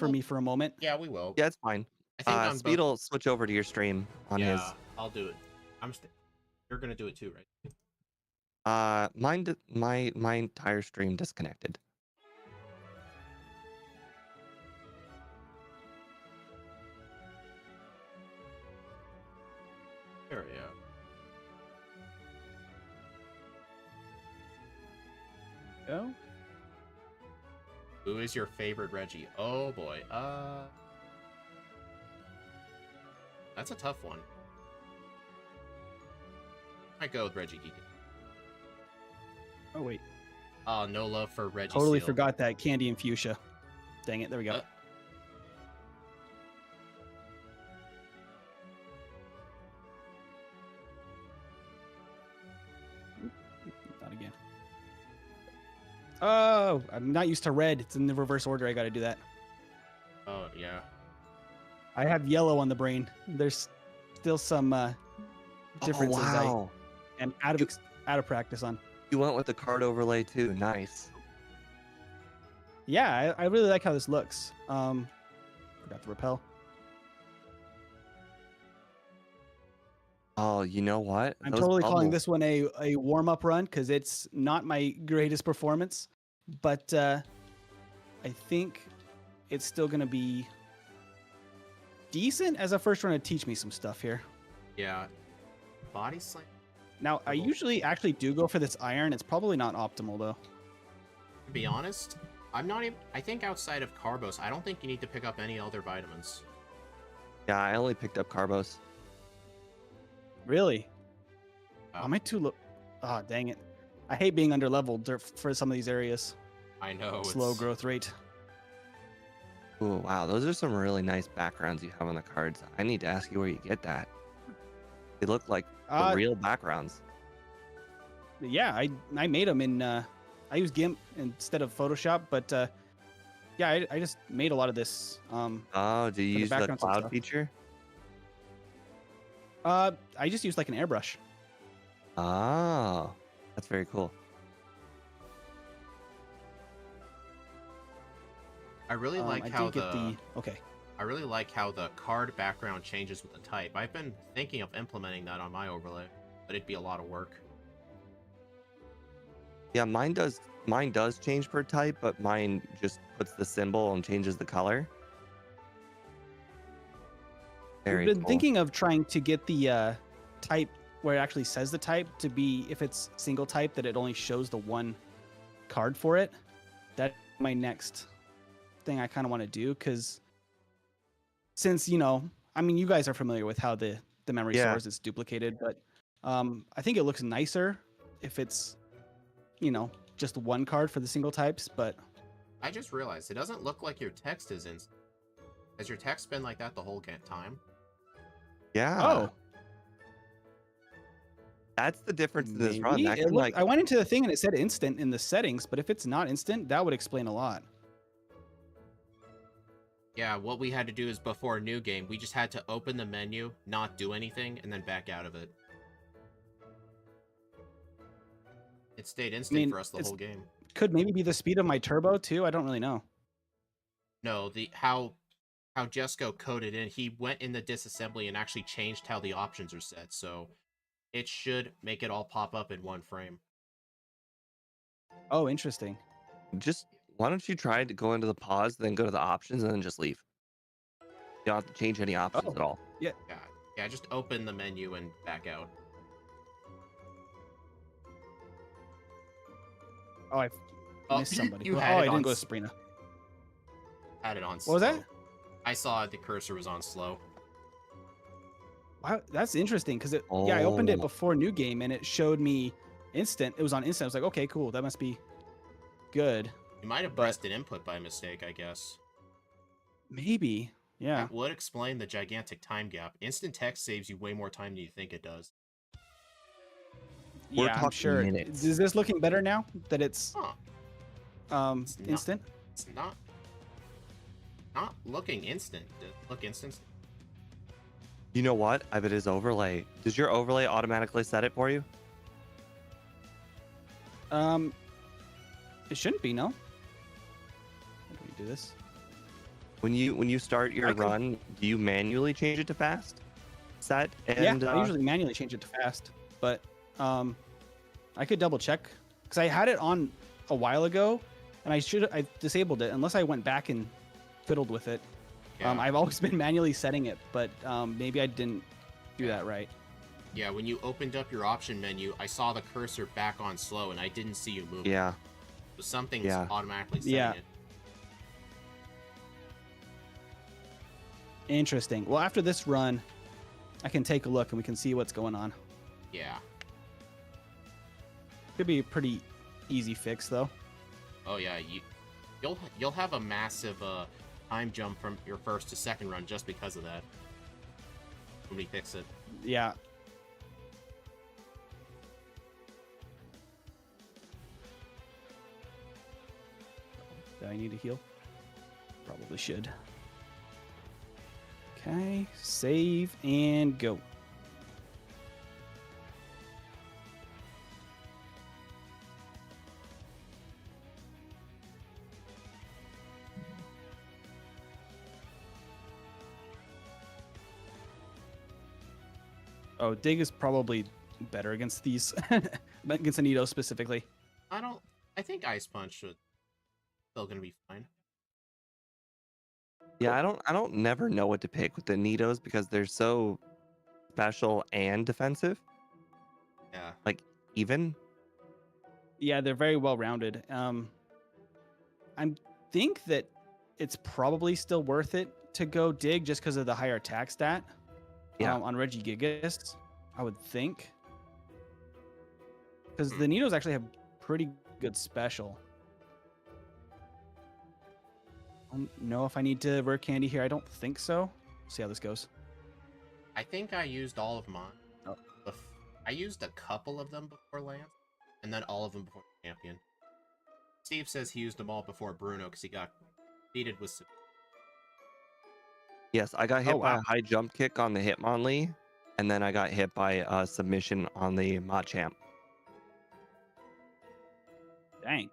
me for a moment. Yeah, we will. Yeah, it's fine. I think Speed will switch over to your stream on his. I'll do it. You're gonna do it too, right? My entire stream disconnected. There we go. Oh. Who is your favorite Reggie? Oh boy. That's a tough one. I go with Regigigas. Oh wait. Oh, no love for Reggie. Totally Seal. forgot that candy and fuchsia. Dang it! There we go. Not again. Oh, I'm not used to red. It's in the reverse order. I got to do that. Oh yeah. I have yellow on the brain. There's still some differences. Oh, wow. I am out of practice on. You went with the card overlay too. Nice. Yeah, I really like how this looks. Forgot to repel. Oh, you know what? I'm totally calling this one a warm-up run because it's not my greatest performance, but I think it's still going to be decent as a first run to teach me some stuff here. Yeah. Body slam. Now, I usually actually do go for this iron. It's probably not optimal, though. To be honest, I'm not even... I think outside of Carbos, I don't think you need to pick up any other vitamins. Yeah, I only picked up Carbos. Really? Am I too low? Ah, dang it. I hate being under-leveled for some of these areas. I know. Slow growth rate. Ooh, wow, those are some really nice backgrounds you have on the cards. I need to ask you where you get that. They look like the Uh, real backgrounds. yeah, I made them in. I use GIMP instead of Photoshop, but yeah, I just made a lot of this Oh, do you for the use the backgrounds and cloud stuff. feature? I just use like an airbrush. Oh, that's very cool. I really like I how did get the okay. I really like how the card background changes with the type. I've been thinking of implementing that on my overlay, but it'd be a lot of work. Yeah, mine does. Mine does change per type, but mine just puts the symbol and changes the color. We've Very been cool. thinking of trying to get the type where it actually says the type to be, if it's single type, that it only shows the one card for it. That's my next thing I kind of want to do, because since, I mean, you guys are familiar with how the memory Yeah. stores is duplicated, but I think it looks nicer if it's, just one card for the single types, but I just realized it doesn't look like your text is in. Has your text been like that the whole time? Yeah. oh, That's the difference in this run. maybe That it can looked. like, I went into the thing and it said instant in the settings, but if it's not instant, that would explain a lot. Yeah, what we had to do is before new game, we just had to open the menu, not do anything, and then back out of it. It stayed instant for us the whole game. Could maybe be the speed of my turbo too. I don't really know. No, the how Jesco coded in, he went in the disassembly and actually changed how the options are set, so it should make it all pop up in one frame. Oh, interesting. just why don't you try to go into the pause, then go to the options, and then just leave. You don't have to change any options Oh. at all. Yeah. Yeah, just open the menu and back out. Oh, I Oh, missed somebody. you Oh, had I it didn't on go to Sabrina. Had it on What slow. was that? I saw the cursor was on slow. Wow, that's interesting because I opened it Oh. before new game and it showed me instant. It was on instant. I was like, okay, cool. That must be good. You might have But- pressed an input by mistake, I guess. Maybe. Yeah. That would explain the gigantic time gap. Instant text saves you way more time than you think it does. We're Yeah, I'm talking sure. minutes. Is this looking better now that it's Huh. It's not- instant? It's not looking instant. Does it look instant? You know what? I bet his overlay. Does your overlay automatically set it for you? It shouldn't be, no. How do we do this? When you start your I can- run, do you manually change it to fast set? And I usually manually change it to fast, but I could double check because I had it on a while ago, and I disabled it unless I went back and fiddled with it. Yeah. I've always been manually setting it, but maybe I didn't do that right. Yeah, when you opened up your option menu, I saw the cursor back on slow, and I didn't see you move. yeah. So something's Yeah. automatically setting Yeah. it. Interesting. Well, after this run, I can take a look and we can see what's going on. Yeah. Could be a pretty easy fix though. Oh yeah, you'll have a massive time jump from your first to second run just because of that. When we fix it. Yeah. Do I need to heal? Probably should. Okay, save and go. Oh, Dig is probably better against these, against Anito specifically. I think Ice Punch is still gonna be fine. Yeah, I don't never know what to pick with the Nidos because they're so special and defensive. Yeah. Like even. Yeah, they're very well rounded. I think that it's probably still worth it to go Dig just because of the higher attack stat. Yeah. On Regigigas, I would think. Because the Nidos actually have pretty good special. I don't know if I need to rare candy here. I don't think so. See how this goes. I think I used all of mine. Oh. I used a couple of them before Lance, and then all of them before the champion. Steve says he used them all before Bruno because he got defeated with. Yes, I got hit Oh, by wow. a high jump kick on the Hitmonlee, and then I got hit by a submission on the Machamp. Dang.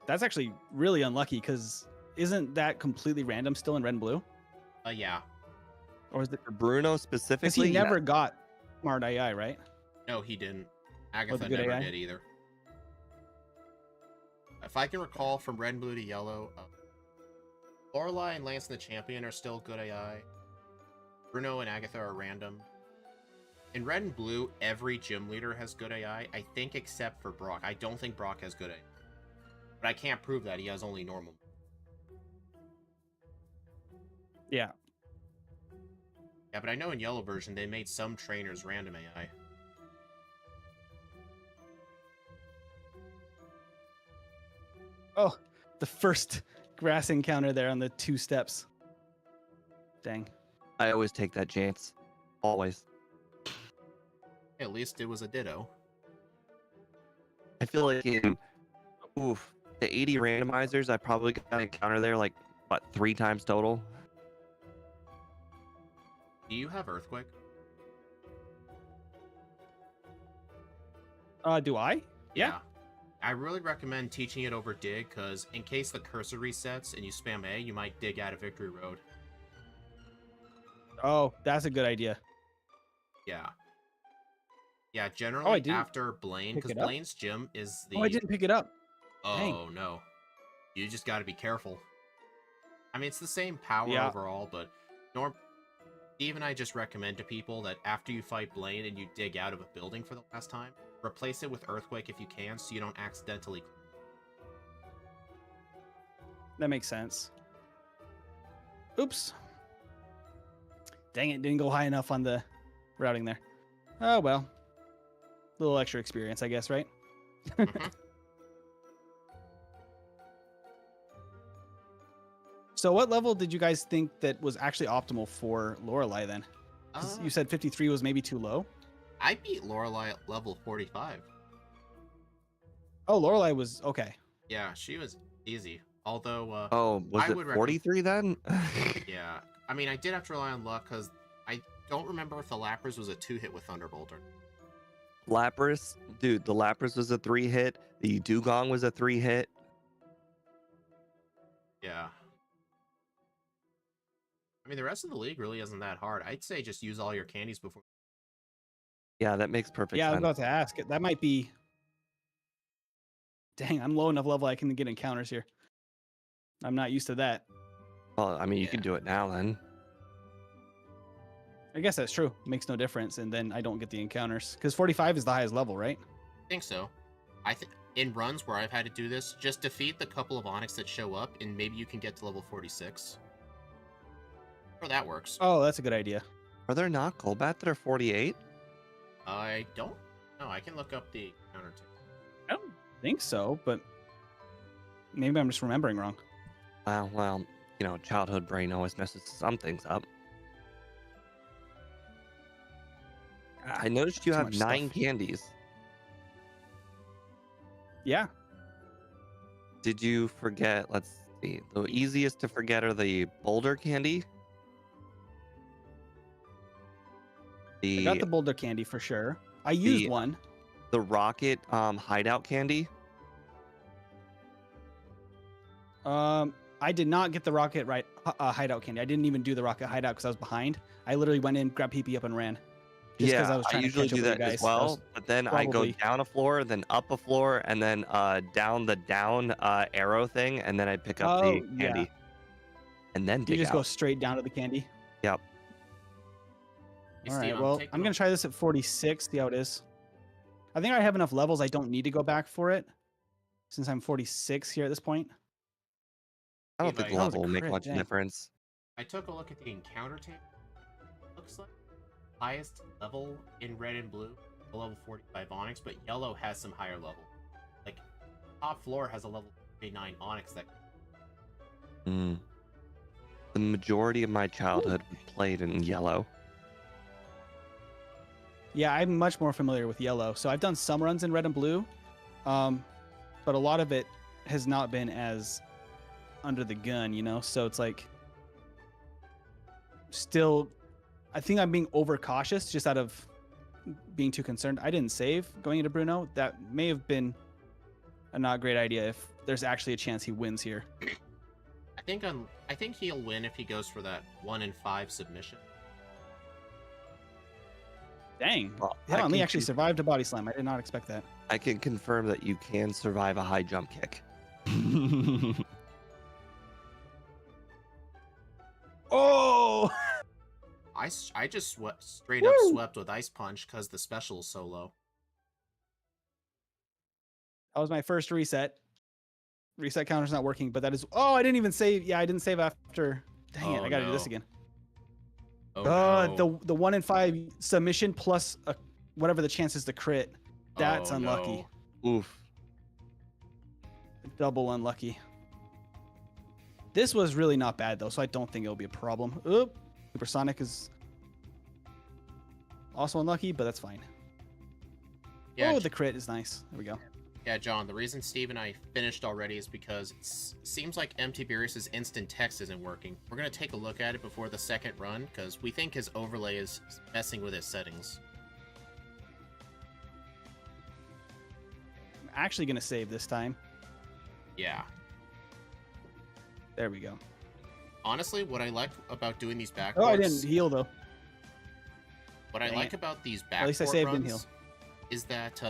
That's actually really unlucky because isn't that completely random still in red and blue? Yeah. Or is it For Bruno because specifically, he never got smart AI, right? No, he didn't. Or Agatha the good never AI? did either. If I can recall from red and blue to yellow, Lorelei and Lance and the Champion are still good AI. Bruno and Agatha are random. In red and blue, every gym leader has good AI, I think except for Brock. I don't think Brock has good AI. But I can't prove that. He has only normal. Yeah. Yeah, but I know in yellow version, they made some trainers random AI. Oh, the first grass encounter there on the 2 steps. Dang. I always take that chance. Always. At least it was a Ditto. I feel like in the 80 randomizers, I probably got an encounter there like, what, 3 times total? Do you have Earthquake? Do I? Yeah. I really recommend teaching it over Dig, because in case the cursor resets and you spam A, you might dig out of Victory Road. Oh, that's a good idea. Yeah. Yeah, generally didn't after Blaine, pick because it up? Blaine's gym is the... Oh, I didn't pick it up. Oh, Dang. no. You just gotta be careful. I mean, it's the same power Yeah. overall, but Steve and I just recommend to people that after you fight Blaine and you dig out of a building for the last time, replace it with Earthquake if you can, so you don't accidentally... That makes sense. Oops. Dang it, didn't go high enough on the routing there. Oh, well. A little extra experience, I guess, right? Mhm. So what level did you guys think that was actually optimal for Lorelei then? 'Cause you said 53 was maybe too low. I beat Lorelei at level 45. Oh, Lorelei was okay. Yeah, she was easy. Although, Oh, was I it would 43 then? yeah. I mean, I did have to rely on luck, because I don't remember if the Lapras was a 2-hit with Thunderbolt or... Lapras, dude, the Lapras was a 3-hit. The Dugong was a 3-hit. Yeah. I mean, the rest of the league really isn't that hard. I'd say just use all your candies before... Yeah, that makes perfect Yeah, I was sense. about to ask. That might be... Dang, I'm low enough level I can get encounters here. I'm not used to that. Well, I mean, you Yeah. can do it now then. I guess that's true. Makes no difference, and then I don't get the encounters. Because 45 is the highest level, right? I think so. I think in runs where I've had to do this, just defeat the couple of Onyx that show up, and maybe you can get to level 46. Or that works. Oh, that's a good idea. Are there not Golbat that are 48? I don't know. I can look up the counter too. I don't think so, but maybe I'm just remembering wrong. Well, you know, childhood brain always messes some things up. I noticed you too have much 9 stuff. candies. Yeah. Did you forget? Let's see. The easiest to forget are the boulder candy. I got the boulder candy for sure. I used one. The rocket hideout candy. I did not get the rocket hideout candy. I didn't even do the rocket hideout because I was behind. I literally went in, grabbed PP up, and ran. Just because I was trying to usually catch up do with that you as guys. well. But then I go probably- down a floor, then up a floor, and then down the down arrow thing, and then I pick up the Oh, yeah. candy. And then You dig just out. go straight down to the candy. Yep. Hey, All Steve, right. Well, taking I'm a- gonna try this at 46. See how it is. I think I have enough levels. I don't need to go back for it, since I'm 46 here at this point. I don't Hey, think buddy. That was a level will make crit, much dang. difference. I took a look at the encounter table. Looks like highest level in red and blue, a level 45 Onyx, but yellow has some higher level. Like top floor has a level 49 Onyx that. Mm. the majority of my childhood played in yellow. Yeah, I'm much more familiar with yellow. So I've done some runs in red and blue, but a lot of it has not been as under the gun, you know? So it's like still, I think I'm being overcautious just out of being too concerned. I didn't save going into Bruno. That may have been a not great idea if there's actually a chance he wins here. I think he'll win if he goes for that 1 in 5 submission. Dang. Well, Yeah, Lee actually survived a body slam. I did not expect that. I can confirm that you can survive a high jump kick. Oh! I just straight up swept with Ice Punch because the special is so low. That was my first reset. Reset counter's not working, but that is... Oh, I didn't even save. Yeah, I didn't save after. Dang it, I gotta do this again. Oh, no. The 1 in 5 submission plus whatever the chance is to crit. That's Oh, unlucky. no. Oof. Double unlucky. This was really not bad, though, so I don't think it'll be a problem. Oop. Supersonic is also unlucky, but that's fine. Yeah, Oh, the crit is nice. There we go. Yeah, John, the reason Steve and I finished already is because it seems like MTBerus's instant text isn't working. We're going to take a look at it before the second run, because we think his overlay is messing with his settings. I'm actually going to save this time. Yeah. There we go. Honestly, what I like about doing these backports... Oh, I didn't heal, though. What I like about these At least I backport saved and runs is that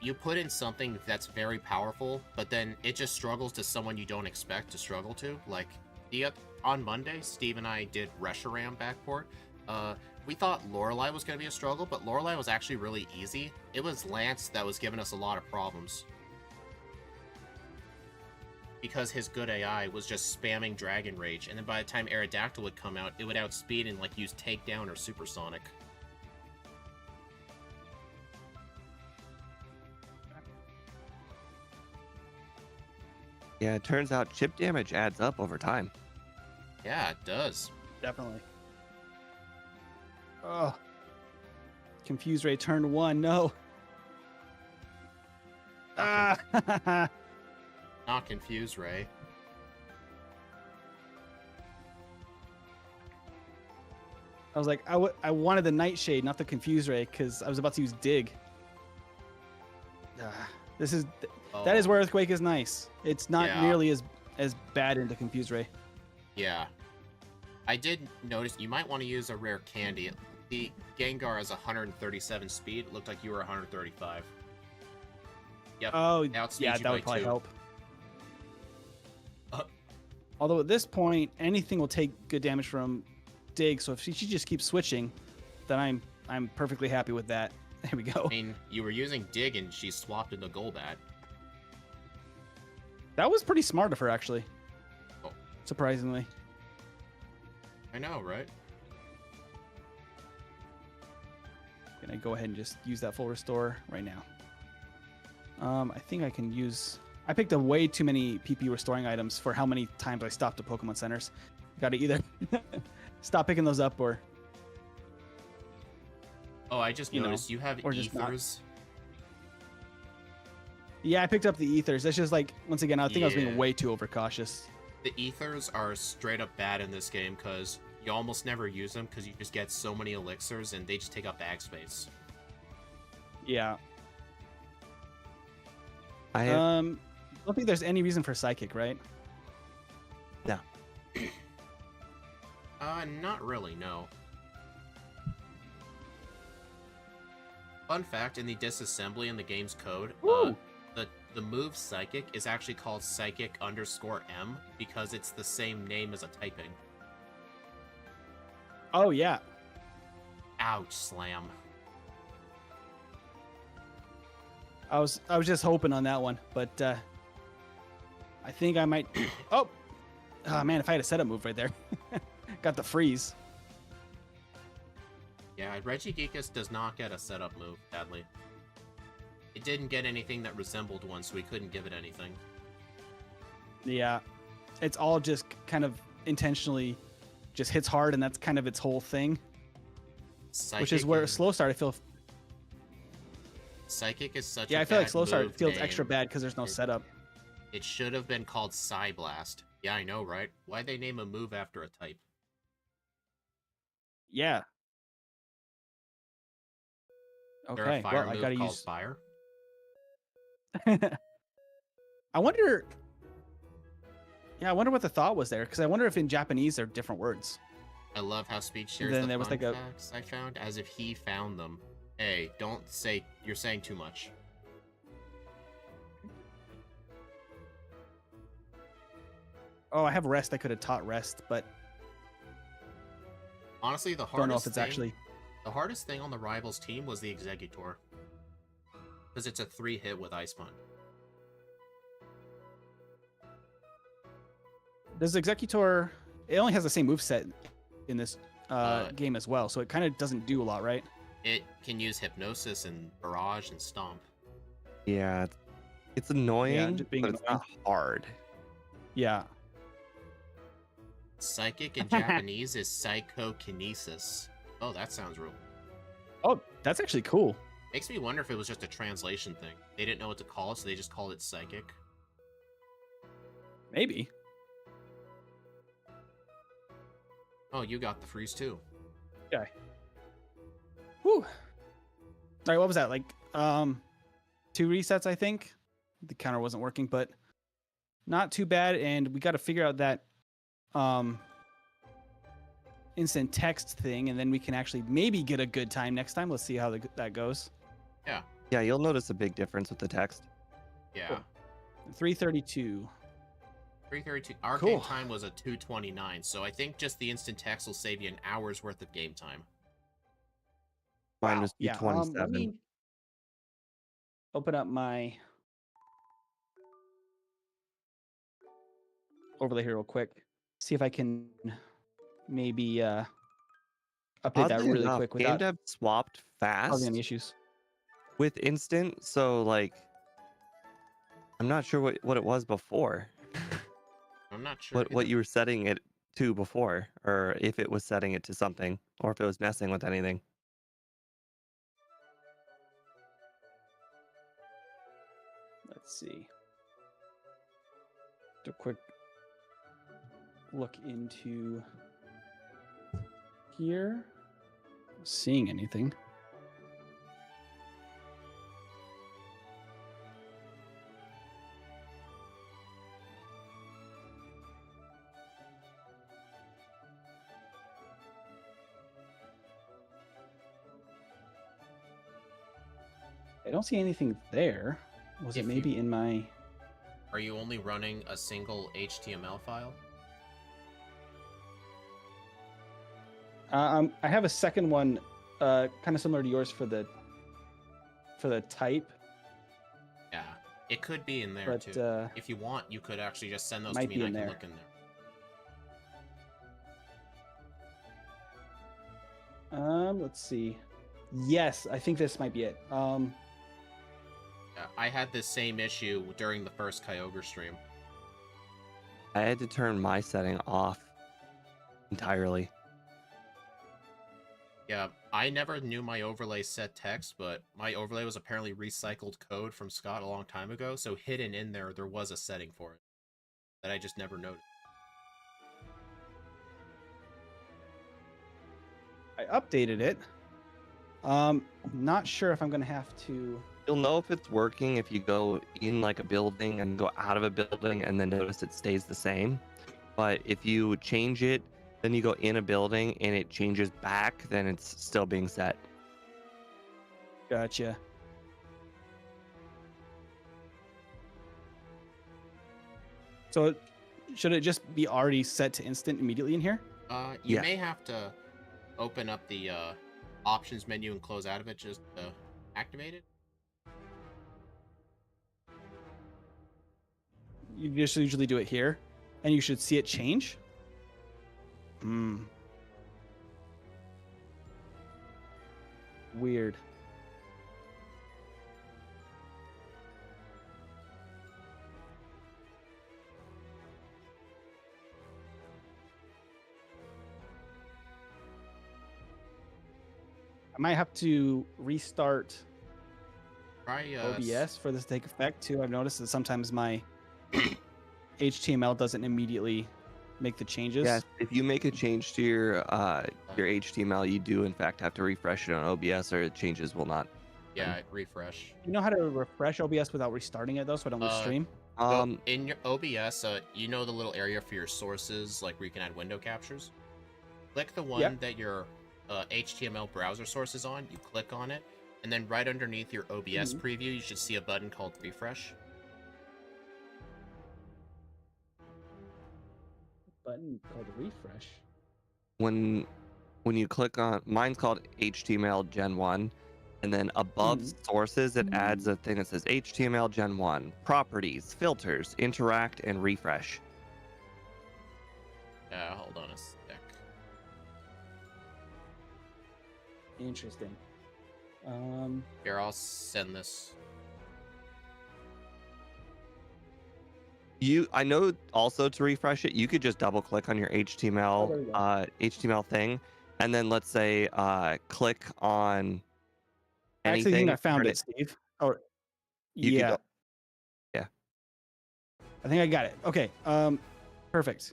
you put in something that's very powerful, but then it just struggles to someone you don't expect to struggle to. Like on Monday, Steve and I did Reshiram backport. We thought Lorelei was going to be a struggle, but Lorelei was actually really easy. It was Lance that was giving us a lot of problems. Because his good AI was just spamming Dragon Rage, and then by the time Aerodactyl would come out, it would outspeed and like use Takedown or Supersonic. Yeah, it turns out chip damage adds up over time. Yeah, it does. Definitely. Oh. Confuse Ray turn 1. No. Ah. Not confused, Ray. I was like, I wanted the Nightshade, not the Confuse Ray, because I was about to use Dig. This is that is where Earthquake is nice. It's not nearly as bad into Confuse Ray. Yeah. I did notice you might want to use a rare candy. The Gengar has 137 speed. It looked like you were 135. Yep. Oh, outspeeds yeah, you that would by probably 2. help. Although at this point, anything will take good damage from Dig. So if she just keeps switching, then I'm perfectly happy with that. There we go. I mean, you were using Dig and she swapped into Golbat. That was pretty smart of her, actually. Oh. Surprisingly. I know, right? Gonna go ahead and just use that full restore right now. I think I can use... I picked up way too many PP restoring items for how many times I stopped at Pokemon Centers. Gotta either stop picking those up or... Oh, I just noticed you have Ethers. Yeah, I picked up the Ethers. That's just like, once again, I think I was being way too overcautious. The Ethers are straight up bad in this game because you almost never use them because you just get so many elixirs and they just take up bag space. Yeah. I don't think there's any reason for Psychic, right? No. Not really, no. Fun fact, in the disassembly in the game's code, the move Psychic is actually called Psychic_M because it's the same name as a typing. Oh, yeah. Ouch, Slam. I was just hoping on that one, but I think I might... Oh! Oh, man, if I had a setup move right there. Got the freeze. Yeah, Regigigas does not get a setup move, sadly. It didn't get anything that resembled one, so we couldn't give it anything. Yeah. It's all just kind of intentionally just hits hard, and that's kind of its whole thing. Psychic Which is where slow start, I feel. Psychic is such. Yeah, a I feel like bad slow start move feels name. extra bad because there's no setup. It should have been called Psy Blast. Yeah, I know, right? Why'd they name a move after a type? Yeah. Is there a Okay. fire Well, I move gotta called use. Fire? I wonder. Yeah, I wonder what the thought was there, because I wonder if in Japanese they're different words. I love how Speech shares then the there was fun like a- facts I found as if he found them. Hey, don't say you're saying too much. Oh, I have rest. I could have taught rest, but Honestly, the don't know hardest if it's thing, actually. the hardest thing on the Rivals team was the Executor. Because it's a 3-hit with Ice Punch. Does Executor? It only has the same moveset in this game as well, so it kind of doesn't do a lot, right? It can use Hypnosis and Barrage and Stomp. Yeah, it's annoying, just being but it's not hard. Yeah. Psychic in Japanese is Psychokinesis. Oh, that sounds real. Oh, that's actually cool. Makes me wonder if it was just a translation thing. They didn't know what to call it, so they just called it Psychic. Maybe. Oh, you got the freeze too. Okay. Whew. All right, what was that? Like 2 resets, I think. The counter wasn't working, but not too bad. And we got to figure out that instant text thing, and then we can actually maybe get a good time next time. Let's see how that goes. Yeah. Yeah, you'll notice a big difference with the text. Yeah. Cool. 332. 332. Our Cool. game time was a 229, so I think just the instant text will save you an hour's worth of game time. Mine was Yeah. 27. Let me open up my overlay here real quick. See if I can maybe update that Oddly really enough, quick game without dev swapped fast causing any issues. with instant, so like I'm not sure what it was before. I'm not sure. What either. you were setting it to before, or if it was setting it to something, or if it was messing with anything. Let's see. Just a quick look into here. Not seeing anything. I don't see anything there. Was If it you- maybe in my... Are you only running a single HTML file? I have a second one, kind of similar to yours for the type, Yeah. It could be in there but too. If you want, you could actually just send those to might me be and I in can there. look in there. Let's see. Yes, I think this might be it. Yeah, I had this same issue during the first Kyogre stream. I had to turn my setting off entirely. Yeah, I never knew my overlay set text, but my overlay was apparently recycled code from Scott a long time ago, so hidden in there was a setting for it that I just never noticed. I updated it. Not sure if I'm gonna have to. You'll know if it's working if you go in like a building and go out of a building and then notice it stays the same. But if you change it, then you go in a building and it changes back, then it's still being set. Gotcha. So should it just be already set to instant immediately in here? You Yeah. may have to open up the options menu and close out of it just to activate it. You just usually do it here, and you should see it change. Hmm. Weird. I might have to restart Try OBS for this to take effect too. I've noticed that sometimes my HTML doesn't immediately make the changes. Yes, if you make a change to your HTML, you do in fact have to refresh it on OBS, or the changes will not. Yeah, refresh. You know how to refresh OBS without restarting it though, so I don't lose stream? Go in your OBS, you know the little area for your sources, like where you can add window captures? Click the one that your HTML browser source is on, you click on it, and then right underneath your OBS preview, you should see a button called refresh. Button called refresh. When you click on, mine's called HTML Gen 1, and then above sources it adds a thing that says HTML Gen 1 properties, filters, interact, and refresh. Hold on a sec. Interesting. Here, I'll send this. I know also to refresh it, you could just double click on your HTML HTML thing, and then let's say click on anything. Actually, I think I found it, Steve. Oh, yeah. Yeah. I think I got it. Okay. Perfect.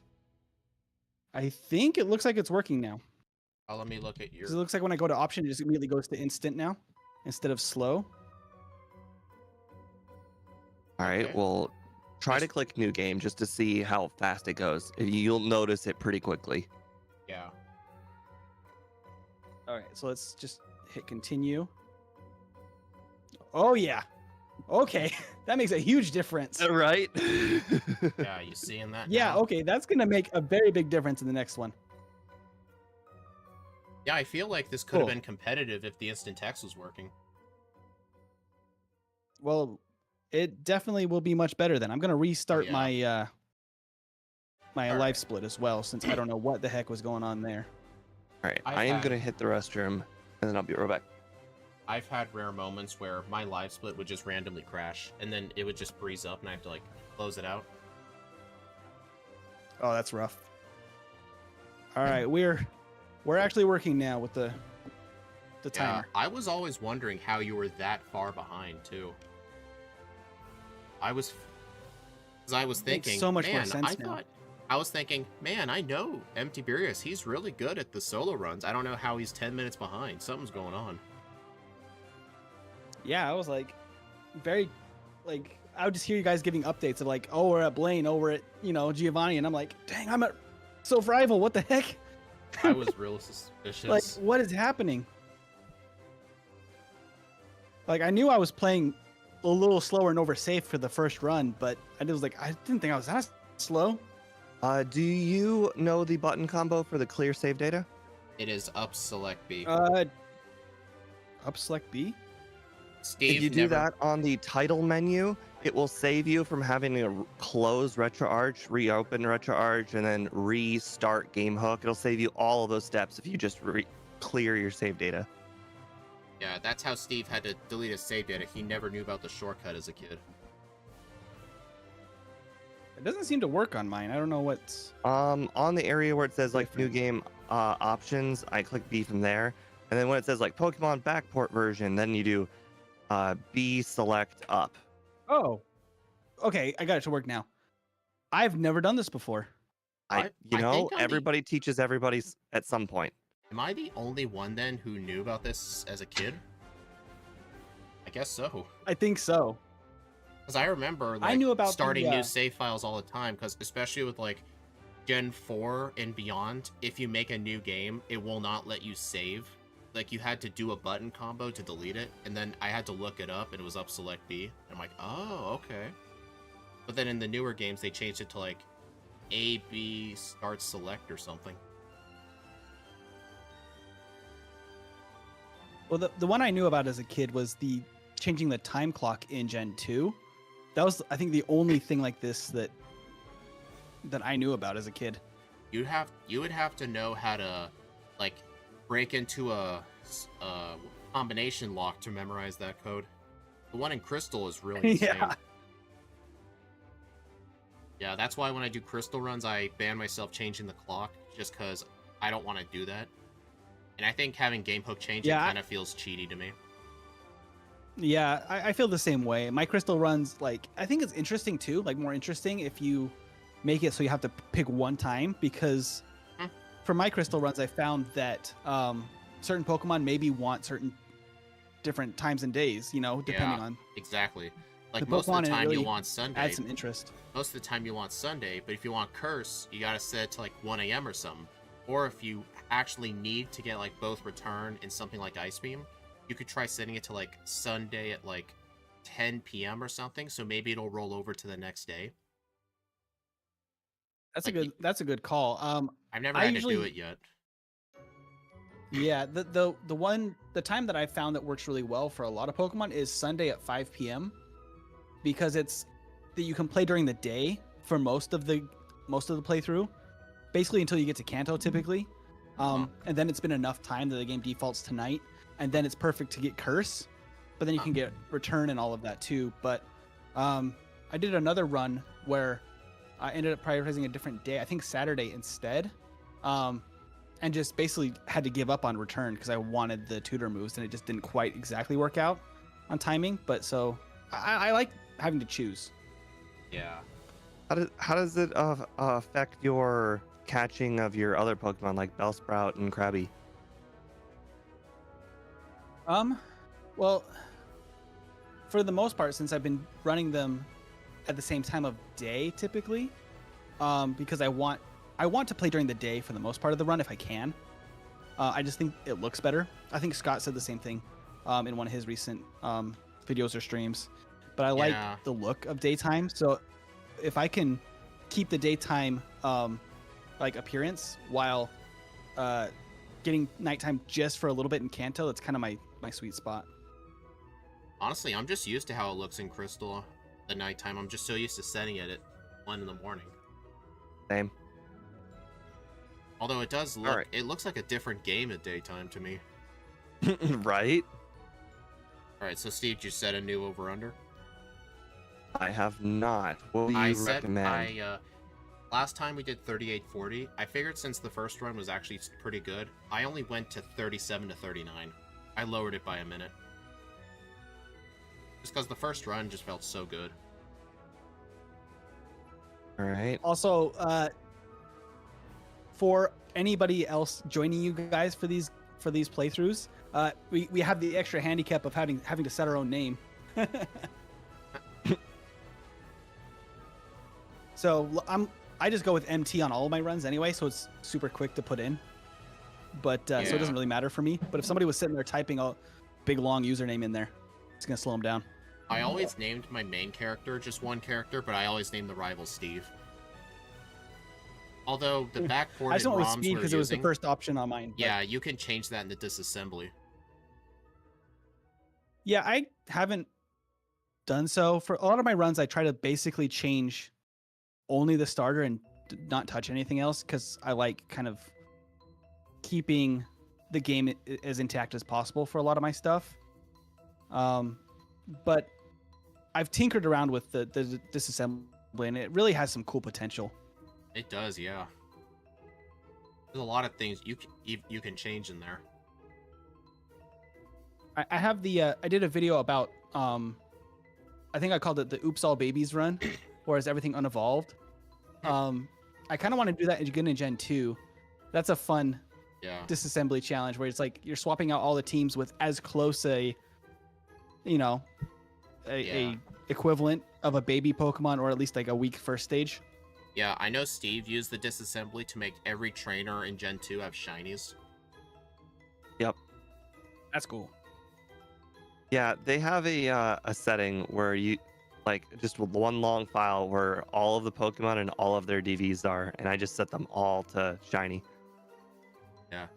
I think it looks like it's working now. Let me look at your. It looks like when I go to option, it just immediately goes to instant now instead of slow. All right. Well, try to click new game just to see how fast it goes. You'll notice it pretty quickly. Yeah. All right. So let's just hit continue. Oh yeah. Okay. That makes a huge difference. Right? Yeah, you seeing that? Yeah. now? Okay. That's gonna make a very big difference in the next one. Yeah, I feel like this could have been competitive if the instant text was working. Well, it definitely will be much better then. I'm gonna restart my my life split as well, since I don't know what the heck was going on there. All right, I am gonna hit the restroom, and then I'll be right back. I've had rare moments where my live split would just randomly crash, and then it would just freeze up, and I have to like close it out. Oh, that's rough. All right, we're actually working now with the timer. I was always wondering how you were that far behind too. I was thinking, makes so much man, more sense now. I was thinking, man, I know Empty Tiberius. He's really good at the solo runs. I don't know how he's 10 minutes behind. Something's going on. Yeah, I was like, I would just hear you guys giving updates of like, oh, we're at Blaine, oh, we're at, Giovanni, and I'm like, dang, I'm at Soph Rival, what the heck? I was real suspicious. Like, what is happening? Like, I knew I was playing a little slower and over safe for the first run, but I didn't think I was that slow. Do you know the button combo for the clear save data? It is up select B. Up select B? Steve, if you do that on the title menu, it will save you from having to close RetroArch, reopen RetroArch, and then restart GameHook. It'll save you all of those steps if you just clear your save data. Yeah, that's how Steve had to delete his save data. He never knew about the shortcut as a kid. It doesn't seem to work on mine. I don't know what's... On the area where it says like new game options, I click B from there. And then when it says like Pokemon Backport version, then you do B select up. Oh, okay. I got it to work now. I've never done this before. Everybody teaches everybody at some point. Am I the only one then who knew about this as a kid? I guess so. I think so. Because I remember I knew about starting new save files all the time, because especially with like Gen 4 and beyond, if you make a new game, it will not let you save. Like, you had to do a button combo to delete it, and then I had to look it up, and it was up select B. And I'm like, oh, okay. But then in the newer games, they changed it to like A, B, start select or something. Well, the one I knew about as a kid was the changing the time clock in Gen 2. That was, I think, the only thing like this that I knew about as a kid. You would have to know how to like break into a combination lock to memorize that code. The one in Crystal is really insane. Yeah, that's why when I do Crystal runs, I ban myself changing the clock, just because I don't want to do that. And I think having game hook changing Yeah, kind of feels cheaty to me. Yeah, I feel the same way. My crystal runs, like, I think it's interesting too, like more interesting if you make it so you have to pick one time, because Hmm. for my crystal runs, I found that certain Pokemon maybe want certain different times and days, depending Yeah, on exactly. the Like most of Pokemon, the and it time really you'll want Sunday. adds some interest. Most of the time you want Sunday, but if you want Curse, you gotta set it to like 1 a.m. or something. Or if you actually need to get like both Return and something like Ice Beam, you could try setting it to like Sunday at like 10 p.m. or something. So maybe it'll roll over to the next day. Like That's a good call. I've never I had usually to do it yet. Yeah, the time that I found that works really well for a lot of Pokemon is Sunday at 5 p.m. because it's that you can play during the day for most of the playthrough, basically until you get to Kanto typically, and then it's been enough time that the game defaults to night, and then it's perfect to get Curse, but then you can get Return and all of that too. But I did another run where I ended up prioritizing a different day, I think Saturday instead. And just basically had to give up on Return because I wanted the tutor moves, and it just didn't quite exactly work out on timing. But so I like having to choose. Yeah. How does it affect your catching of your other Pokemon like Bellsprout and Krabby? Well, for the most part, since I've been running them at the same time of day typically, because I want to play during the day for the most part of the run if I can. I just think it looks better. I think Scott said the same thing in one of his recent videos or streams. But I like the look of daytime. So if I can keep the daytime like appearance while getting nighttime just for a little bit in Kanto, that's kind of my sweet spot. Honestly, I'm just used to how it looks in Crystal at nighttime. I'm just so used to setting it at 1 in the morning. Same. Although it does look, it looks like a different game at daytime to me. Right? Alright, so Steve, you set a new over-under? I have not. What do you recommend? Last time we did 38-40. I figured since the first run was actually pretty good, I only went to 37 to 39. I lowered it by a minute. Just because the first run just felt so good. All right. Also, for anybody else joining you guys for these playthroughs, we have the extra handicap of having to set our own name. So I just go with MT on all of my runs anyway, so it's super quick to put in. But so it doesn't really matter for me. But if somebody was sitting there typing a big long username in there, it's gonna slow them down. I always named my main character just one character, but I always named the rival Steve. Although the backported I just went with ROMs Speed because it was the first option on mine. Yeah, you can change that in the disassembly. Yeah, I haven't done so. For a lot of my runs, I try to basically change only the starter and not touch anything else because I like kind of keeping the game as intact as possible for a lot of my stuff. But I've tinkered around with the disassembly, and it really has some cool potential. It does, yeah. There's a lot of things you can change in there. I have the I did a video about I think I called it the Oops All Babies run, or is everything unevolved? I kind of want to do that again in Gen 2. That's a fun disassembly challenge where it's like you're swapping out all the teams with as close a equivalent of a baby Pokemon, or at least like a weak first stage. Yeah, I know Steve used the disassembly to make every trainer in Gen 2 have shinies. Yep. That's cool. Yeah, they have a setting where you like just one long file where all of the Pokemon and all of their DVs are, and I just set them all to shiny. Yeah.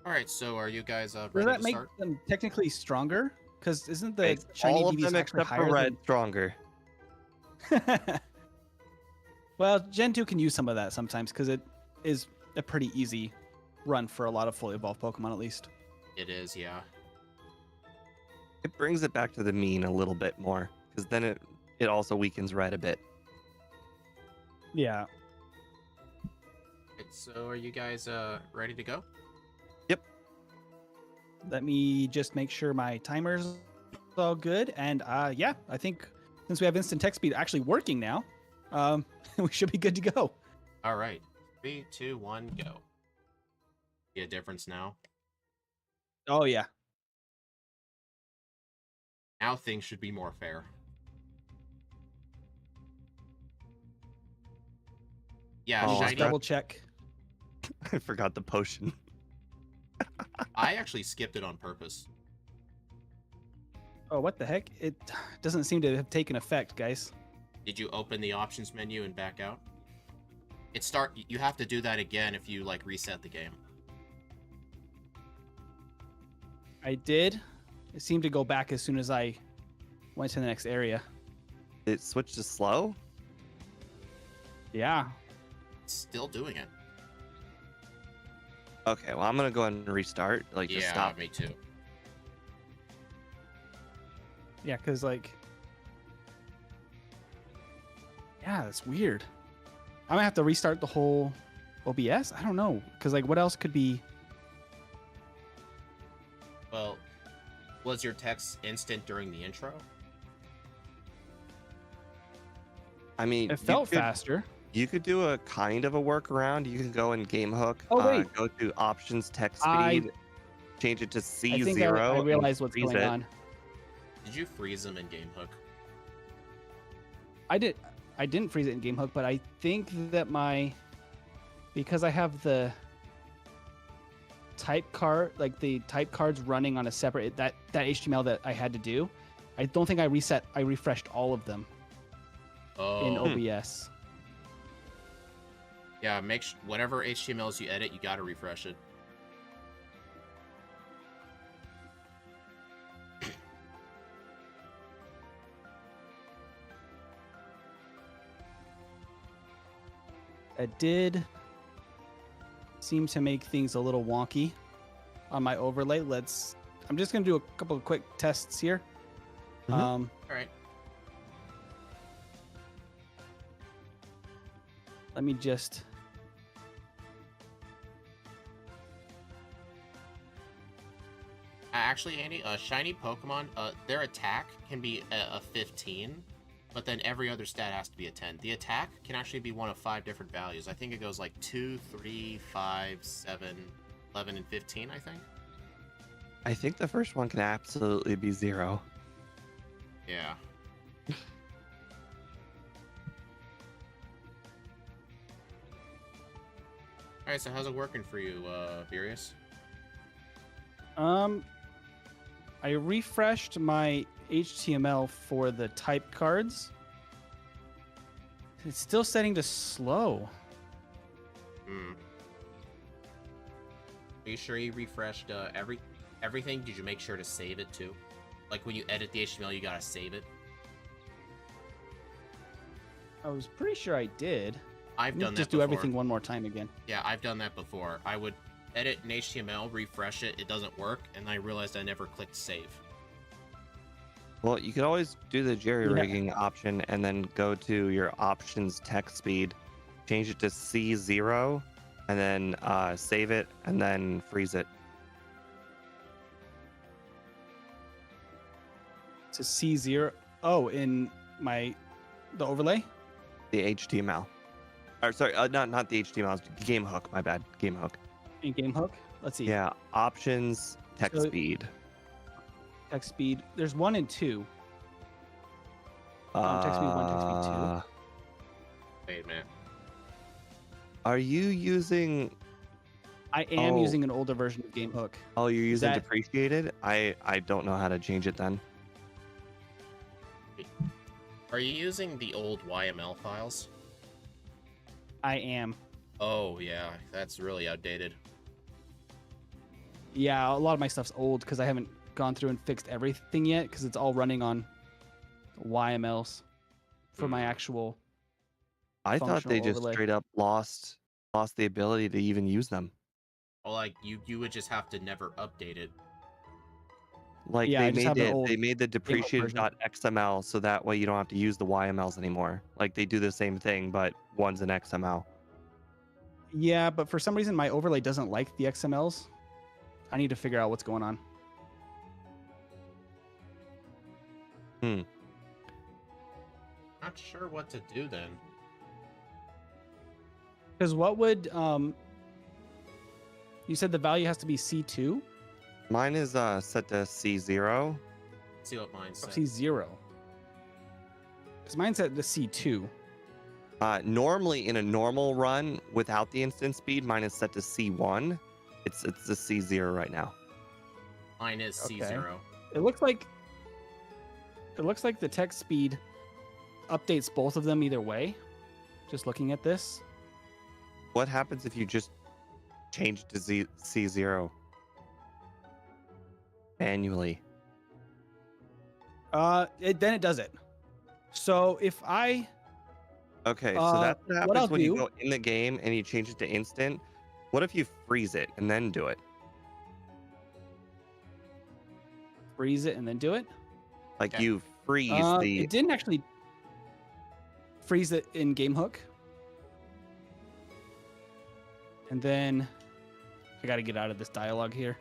All right, so are you guys Does ready that to make start? them technically stronger? Because isn't the shiny all of DVs them actually except for higher red stronger. Well, Gen 2 can use some of that sometimes because it is a pretty easy run for a lot of fully evolved Pokemon, at least. It is, yeah. It brings it back to the mean a little bit more, because then it also weakens red a bit. Yeah. Right, so are you guys ready to go? Yep. Let me just make sure my timer's all good. And yeah, I think since we have instant text speed actually working now, we should be good to go. All right. 3, 2, 1, go. See a difference now? Oh yeah. Now things should be more fair. Yeah, Oh, shiny. Double check. I forgot the potion. I actually skipped it on purpose. Oh, what the heck? It doesn't seem to have taken effect, guys. Did you open the options menu and back out? You have to do that again if you like reset the game. I did. It seemed to go back as soon as I went to the next area. It switched to slow? Yeah. It's still doing it. Okay, well, I'm going to go ahead and restart. Like, just Yeah, stop. me too. Yeah, because, like... Yeah, that's weird. I'm going to have to restart the whole OBS? I don't know. Because, like, what else could be... Well, was your text instant during the intro? I mean, It felt faster. You could do a kind of a workaround. You can go in game hook. Oh, wait. Go to options text I- speed. Change it to I C0. think I and realize what's freeze going it. on. Did you freeze them in game hook? I didn't freeze it in game hook, but I think that because I have the type card, like the type cards running on a separate that HTML that I had to do, I don't think I refreshed all of them in Oh, OBS. yeah. Whatever HTMLs you edit, you gotta refresh it. It did seem to make things a little wonky on my overlay. I'm just gonna do a couple of quick tests here. Mhm. All right. Let me just. Actually, Andy, shiny Pokemon, their attack can be a 15, but then every other stat has to be a 10. The attack can actually be one of 5 different values. I think it goes like 2, 3, 5, 7, 11, and 15, I think. I think the first one can absolutely be 0. Yeah. Alright, so how's it working for you, Furious? I refreshed my HTML for the type cards. It's still setting to slow. Hmm. Are you sure you refreshed everything? Did you make sure to save it too? Like when you edit the HTML, you gotta save it. I was pretty sure I did. I've Let me done that just do before. everything one more time again. Yeah, I've done that before. I would edit an HTML, refresh it, it doesn't work, and I realized I never clicked save. Well, you could always do the jerry rigging option and then go to your options text speed, change it to C0, and then save it and then freeze it. To C0. Oh, in the overlay? The HTML. Or sorry, not the HTML. Game hook. My bad. Game hook. In game hook? Let's see. Yeah. Options text So- speed. Text speed. There's 1 and 2. Text speed 1, text speed 2. Wait a minute. Are you using? I am Oh. using an older version of game hook. Oh, you're using that- depreciated. I don't know how to change it then. Are you using the old YML files? I am. Oh, yeah, that's really outdated. Yeah, a lot of my stuff's old because I haven't gone through and fixed everything yet because it's all running on YMLs for my actual. I thought they Functional just overlay. straight up lost the ability to even use them. Well, like, you would just have to never update it. Like Yeah, I they just have made an it, old they made the depreciated.xml so that way you don't have to use the YMLs anymore. Like they do the same thing, but one's an XML. Yeah, but for some reason my overlay doesn't like the XMLs. I need to figure out what's going on. Hmm. Not sure what to do then. Because what would you said the value has to be C2? Mine is set to C0. Let's see what mine says. C0. Because mine's set to C2. Normally in a normal run without the instant speed, mine is set to C1. It's the C0 right now. Mine is Okay. C0. It looks like the text speed updates both of them either way. Just looking at this. What happens if you just change to C0 manually? Then it does it. So if I Okay, so that's what what happens I'll when you do- go in the game and you change it to instant. What if you freeze it and then do it? freeze it and then do it, Like Okay. you freeze the. it didn't actually freeze it in game hook. And then I got to get out of this dialogue here.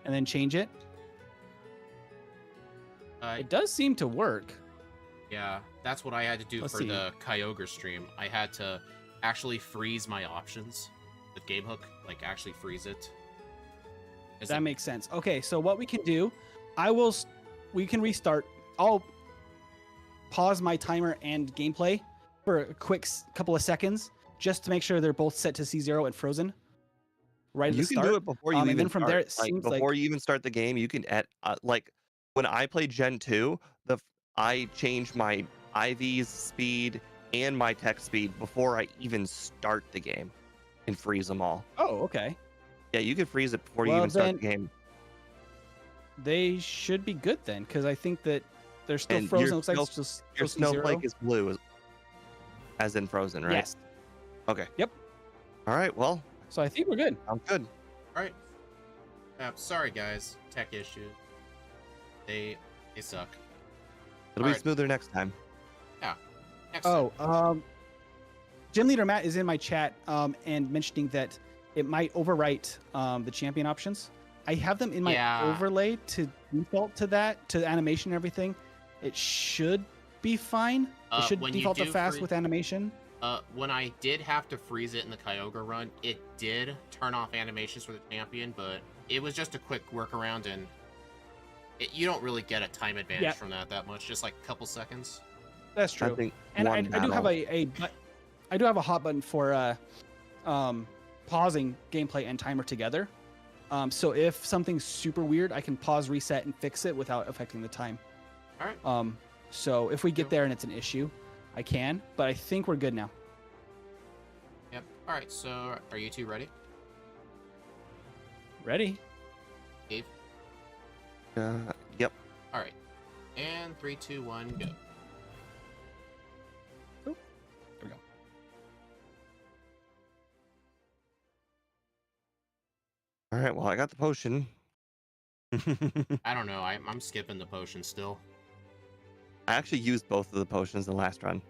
And then change it. It does seem to work. Yeah, that's what I had to do Let's for see. the Kyogre stream. I had to actually freeze my options with game hook, like actually freeze it. Is That it- makes sense. Okay, so what we can do, we can restart. I'll pause my timer and gameplay for a quick couple of seconds just to make sure they're both set to C0 and frozen. Right at You the can start. do it before you and even then from start. there, it Like seems before like you even start the game, you can add like when I played Gen 2, I changed my IV's speed and my tech speed before I even start the game and freeze them all. oh, okay. Yeah, you can freeze it before you Well, even start the then- game. They should be good then, because I think that they're still And frozen. your Looks like it's just Your still snowflake C0. is blue, as in frozen, right? Yes. Okay. Yep. All right. Well, So I think we're good. I'm good. All right. Sorry, guys. Tech issues. They suck. It'll be Alright. smoother next time. Next time. Oh, Gym Leader Matt is in my chat and mentioning that it might overwrite the champion options. I have them in my Yeah. overlay to default to that, to animation and everything. It should be fine. It should When you default to do fast free- with animation. When I did have to freeze it in the Kyogre run, it did turn off animations for the champion, but it was just a quick workaround, and you don't really get a time advantage Yeah. from that much, just like a couple seconds. That's I true. think And I one do have battle- I do have a hot button for pausing gameplay and timer together. So if something's super weird, I can pause, reset, and fix it without affecting the time. All right. So if we get Cool. there and it's an issue, I can. But I think we're good now. Yep. All right. So, are you two ready? Ready? Dave. Yep. All right. And 3, 2, 1, go. There we go. All right. Well, I got the potion. I I don't know. I'm skipping the potion still. actually used both of the potions in the last run.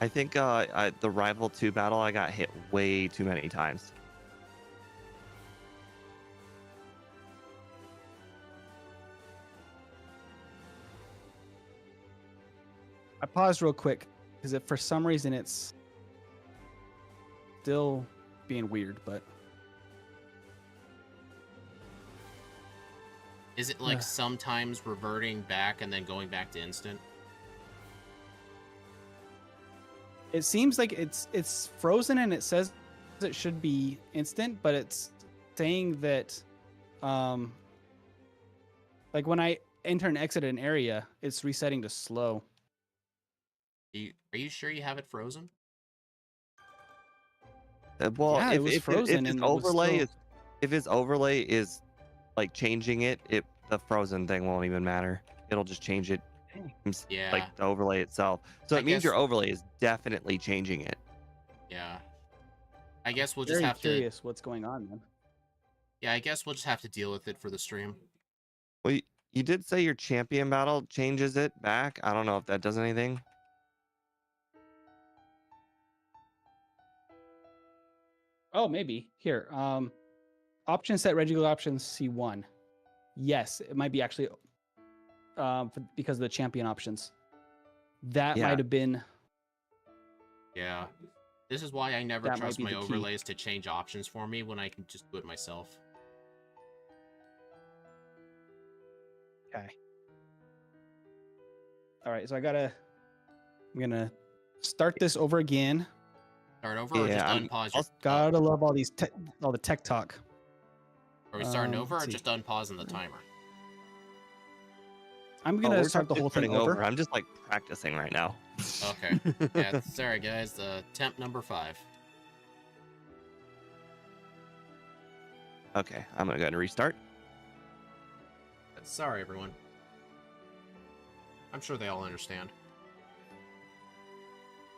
I think the Rival 2 battle, I got hit way too many times. I paused real quick because if for some reason it's still being weird, but Is it like Ugh. sometimes reverting back and then going back to instant? it seems like it's frozen and it says it should be instant, but it's saying that like when I enter and exit an area, it's resetting to slow. Are you sure you have it frozen? Well, Yeah, it was if frozen his and it was overlay still- is if his overlay is like changing it, the frozen thing won't even matter. It'll just change it. Yeah. Like the overlay itself. So I it means your guess- overlay is definitely changing it. Yeah. I guess we'll just Very have curious what's going on, man. to. Yeah, I guess we'll just have to deal with it for the stream. Well, you did say your champion battle changes it back. I don't know if that does anything. Oh, maybe here. Option set Regigigas options C1. Yes, it might be actually because of the champion options. That Yeah. might have been. Yeah. This is why I never That might trust be my the key. overlays to change options for me when I can just do it myself. Okay. All right, so I'm gonna start this over again. Start over or just unpause your... Gotta love all the tech talk. Are we starting over or let's see. just unpausing the timer? I'm gonna we're start the totally whole thing starting over. I'm just like practicing right now. Okay. Yeah, sorry guys, temp number 5. Okay, I'm gonna go ahead and restart. Sorry everyone. I'm sure they all understand.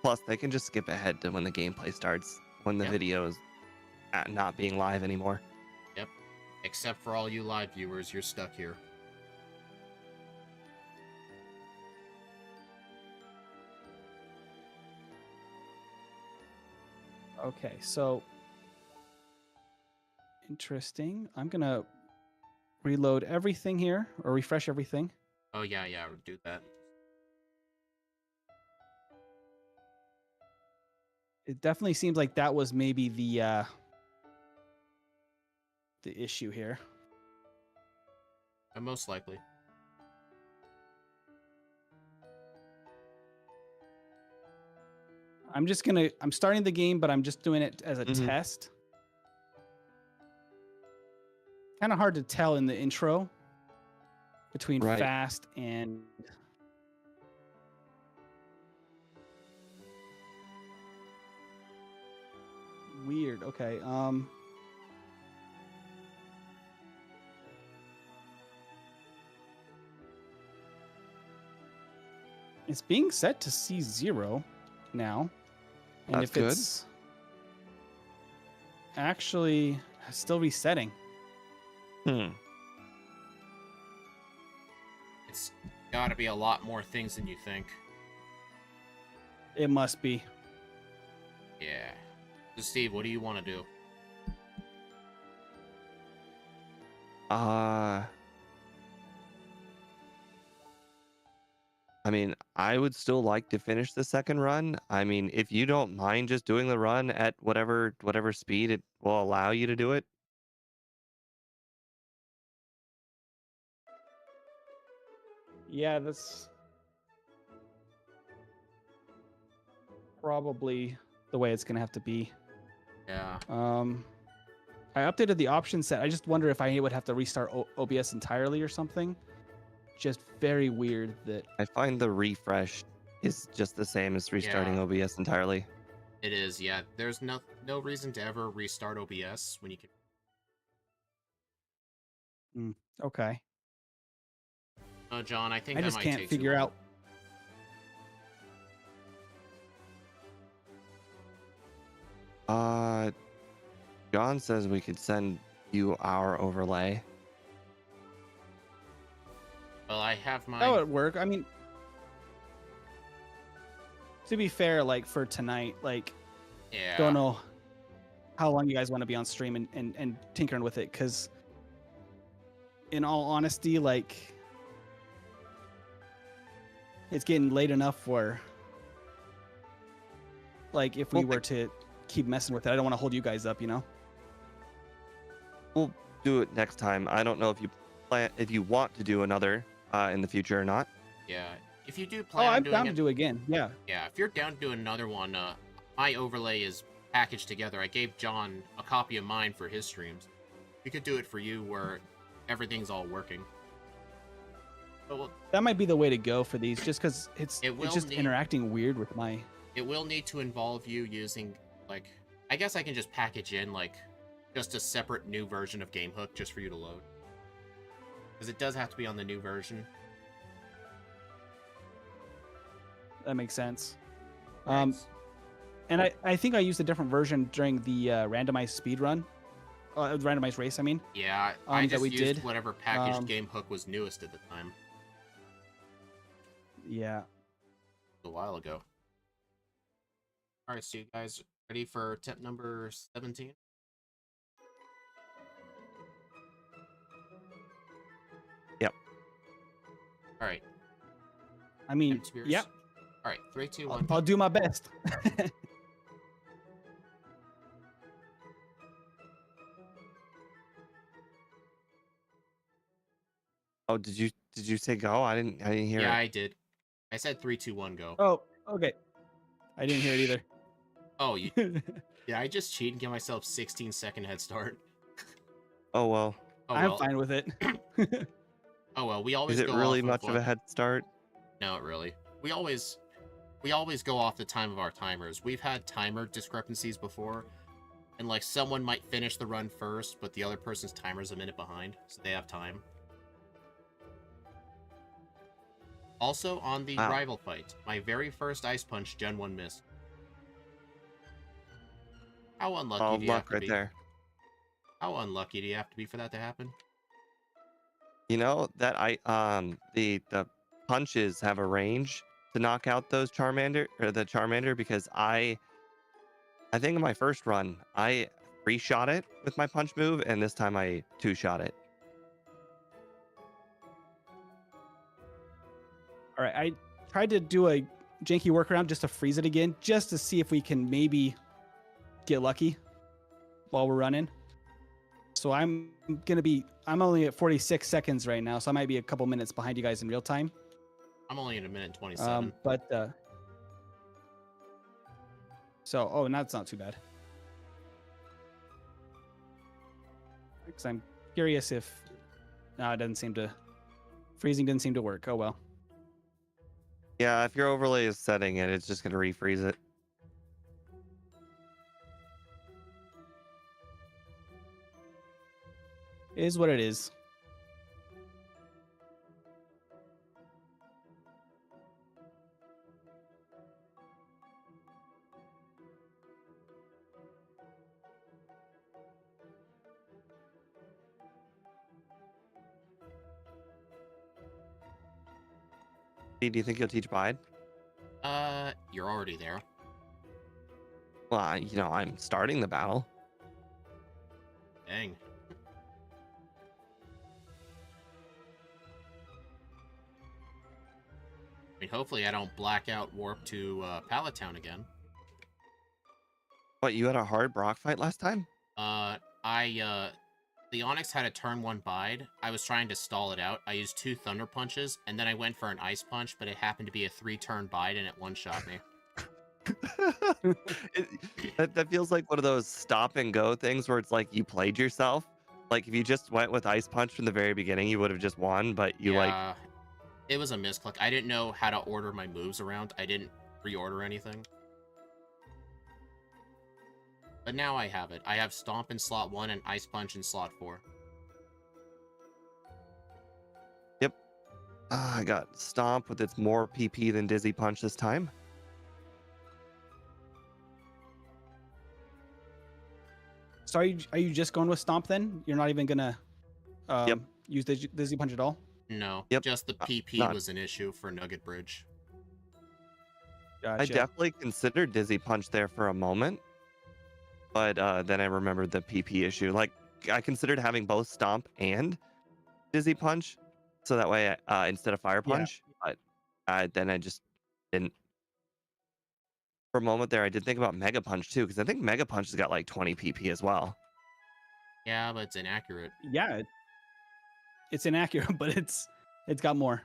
Plus, they can just skip ahead to when the gameplay starts, when the Yep. video is not being live anymore. Yep. Except for all you live viewers, you're stuck here. Okay, so interesting. I'm gonna reload everything here or refresh everything. Oh yeah, do that. It definitely seems like that was maybe the issue here. Most likely. I'm starting the game, but I'm just doing it as a test. Kind of hard to tell in the intro between fast and weird. Okay. It's being set to C0 now. And That's if it's actually still resetting. It's gotta be a lot more things than you think. It must be. Yeah. So Steve, what do you want to do? I mean, I would still like to finish the second run. I mean, if you don't mind just doing the run at whatever speed it will allow you to do it. Yeah, that's probably the way it's gonna have to be. Yeah. I updated the option set. I just wonder if I would have to restart OBS entirely or something. Just very weird that I find the refresh is just the same as restarting OBS entirely. It is, yeah. There's no reason to ever restart OBS when you can. Okay. Oh, John, I think I just might can't take figure out. John says we could send you our overlay. Well, I have my... That would work. I mean, to be fair, like for tonight, like, don't know how long you guys want to be on stream and tinkering with it, because in all honesty, like, it's getting late enough where, like, if we were to keep messing with it, I don't want to hold you guys up, you know? We'll do it next time. I don't know if you want to do another in the future or not. Yeah. If you do plan I'm down to do it again. Yeah. Yeah, if you're down to do another one, my overlay is packaged together. I gave John a copy of mine for his streams. We could do it for you where everything's all working. But that might be the way to go for these, just because it's just interacting weird with my... It will need to involve you using, like... I guess I can just package in, like, just a separate new version of GameHook just for you to load. Because it does have to be on the new version. That makes sense. Nice. And I think I used a different version during the randomized speedrun. Randomized race, I mean. Yeah, I just used whatever packaged GameHook was newest at the time. Yeah. A while ago. Alright, so you guys ready for tip number 17? All right. I mean, Empty beers. yep. All right. 3, 2, 1. I'll do my best. Oh, did you say go? I didn't hear Yeah, it. I did. I said 3, 2, 1, go. Oh, okay. I didn't hear it either. Oh, yeah. I just cheat and give myself 16-second head start. Oh well. Oh I'm well. fine with it. Oh well. We always Is it go really off much of of a head start? No, really. We always go off the time of our timers. We've had timer discrepancies before, and like someone might finish the run first, but the other person's timer's a minute behind, so they have time. Also, on the Wow. rival fight, my very first Ice Punch Gen 1 missed. How unlucky Oh, do you have luck to right be? there. How unlucky do you have to be for that to happen? You know that the punches have a range to knock out those Charmander because I think in my first run I 3-shot it with my punch move and this time I 2-shot it. All right, I tried to do a janky workaround just to freeze it again, just to see if we can maybe get lucky while we're running. So I'm only at 46 seconds right now, so I might be a couple minutes behind you guys in real time. I'm only in a minute and 27. So that's not too bad. Because I'm curious if no, it doesn't seem to freezing didn't seem to work. Oh well. Yeah, if your overlay is setting it, it's just gonna refreeze it. It is what it is. Do you think you'll teach Bide? You're already there. Well, I'm starting the battle. Dang. I mean, hopefully I don't black out warp to Pallet Town again. What, you had a hard Brock fight last time? The Onyx had a turn 1 bide. I was trying to stall it out. I used 2 Thunder Punches, and then I went for an Ice Punch, but it happened to be a 3-turn bide, and it one-shot me. That feels like one of those stop and go things where it's like you played yourself. Like if you just went with Ice Punch from the very beginning, you would have just won, but Yeah, it was a misclick. I didn't know how to order my moves around. I didn't reorder anything. But now I have it. I have Stomp in slot 1 and Ice Punch in slot 4. Yep. I got Stomp with its more PP than Dizzy Punch this time. So are you just going with Stomp then? You're not even gonna Yep. use Dizzy Punch at all? No, Yep. just the PP Not- was an issue for Nugget Bridge. Gotcha. I definitely considered Dizzy Punch there for a moment, but then I remembered the PP issue. Like I considered having both Stomp and Dizzy Punch, so that way instead of Fire Yeah. Punch, but then I just didn't. For a moment there, I did think about Mega Punch too, because I think Mega Punch has got like 20 PP as well. Yeah, but it's inaccurate. Yeah, it's inaccurate, but it's got more.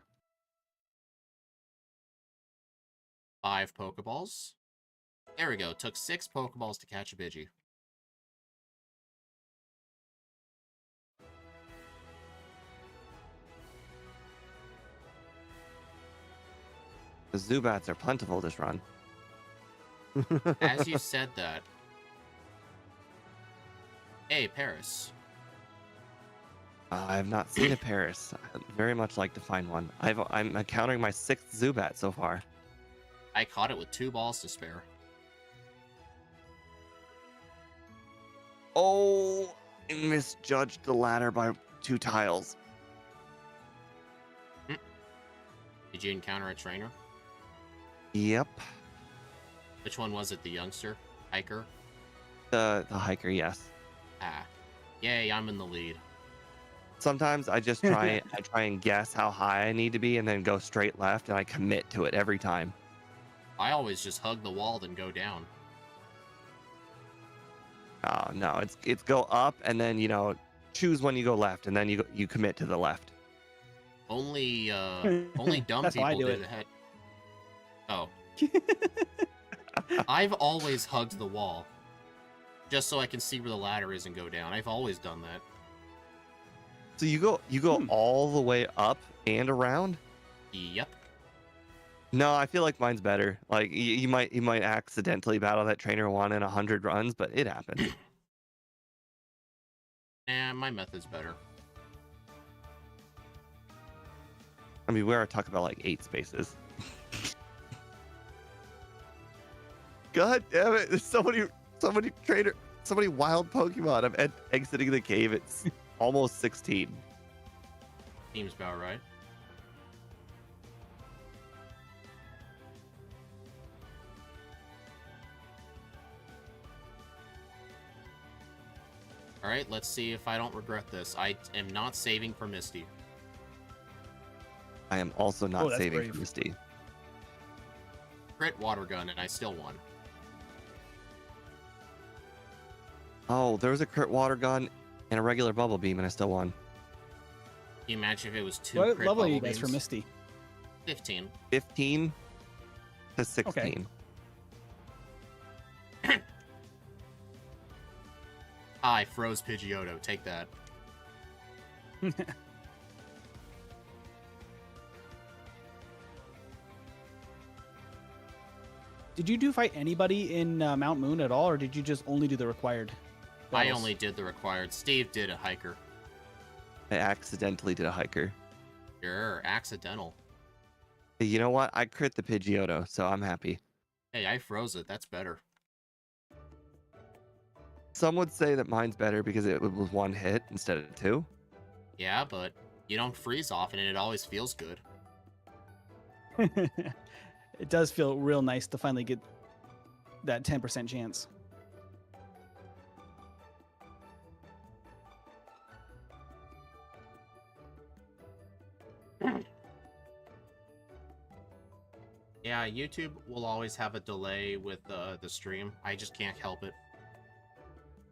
5 Pokeballs. There we go. Took 6 Pokeballs to catch a Pidgey. The Zubats are plentiful this run. As you said that. Hey, Paris. I have not seen a Paris. I'd very much like to find one. I'm encountering my 6th Zubat so far. I caught it with 2 balls to spare. Oh, I misjudged the ladder by 2 tiles. Did you encounter a trainer? Yep. Which one was it? The youngster? Hiker? The hiker, yes. Ah. Yay, I'm in the lead. Sometimes I just try and guess how high I need to be and then go straight left and I commit to it every time. I always just hug the wall then go down. Oh no, it's go up and then choose when you go left and then you commit to the left. Only dumb That's how I people do do it. that. Oh. I've always hugged the wall. Just so I can see where the ladder is and go down. I've always done that. So you go all the way up and around? Yep. No, I feel like mine's better. Like you might accidentally battle that trainer one in 100 runs, but it happens. My method's better. I mean, we are talking about like 8 spaces. God damn it! There's somebody wild Pokemon. I'm exiting the cave. It's almost 16. Seems about right. Alright, let's see if I don't regret this. I am not saving for Misty. I am also not that's saving brave. for Misty. Crit water gun, and I still won. Oh, there was a crit water gun and a regular bubble beam, and I still won. Can you imagine if it was 2 What crit level are bubble you guys for beams? Misty? 15. 15 to 16. I froze Pidgeotto. Take that. Did you fight anybody in Mount Moon at all, or did you just only do the required? I battles? only did the required. Steve did a hiker. I accidentally did a hiker. Sure, accidental. Hey, you know what? I crit the Pidgeotto, so I'm happy. Hey, I froze it. That's better. Some would say that mine's better because it was 1 hit instead of 2. Yeah, but you don't freeze often, and it always feels good. It does feel real nice to finally get that 10% chance. Yeah, YouTube will always have a delay with the stream. I just can't help it.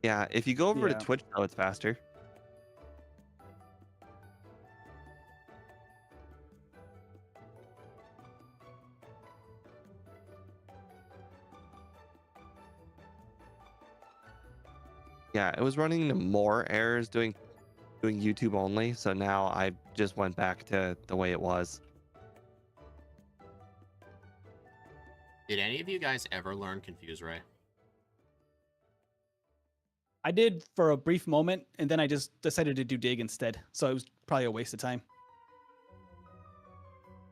Yeah, if you go over to Yeah. Twitch, though, it's faster. Yeah, it was running into more errors doing YouTube only, so now I just went back to the way it was. Did any of you guys ever learn Confuse Ray? I did for a brief moment, and then I just decided to do dig instead. So it was probably a waste of time.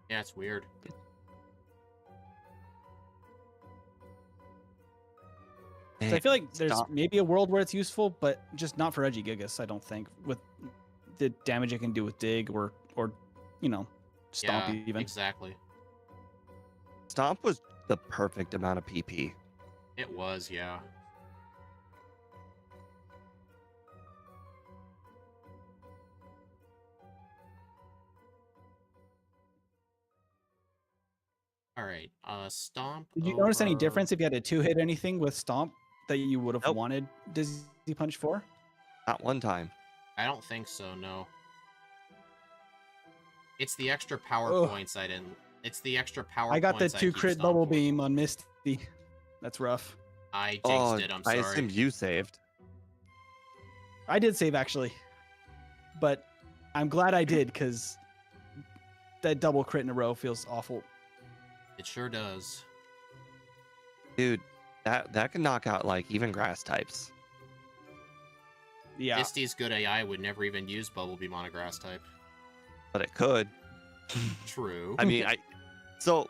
Yeah, it's weird. So I feel like there's Stop. maybe a world where it's useful, but just not for Regigigas, I don't think, with the damage it can do with dig or stomp Yeah, even. exactly. Stomp was the perfect amount of PP. It was, yeah. All right, stomp. Did you notice any over- difference if you had a 2-hit anything with stomp that you would have Nope. wanted Dizzy Punch for? Not one time. I don't think so. No. It's the extra power Ugh. points I didn't. It's the extra power. I got the points 2 keep crit Stomp bubble for. beam on Misty. That's rough. I jinxed Oh, it. I'm I sorry. assumed you saved. I did save actually, but I'm glad I did because that double crit in a row feels awful. It sure does. Dude, that can knock out like even grass types. Yeah. Misty's good AI would never even use Bubble Beam on a grass type. But it could. True. I mean, so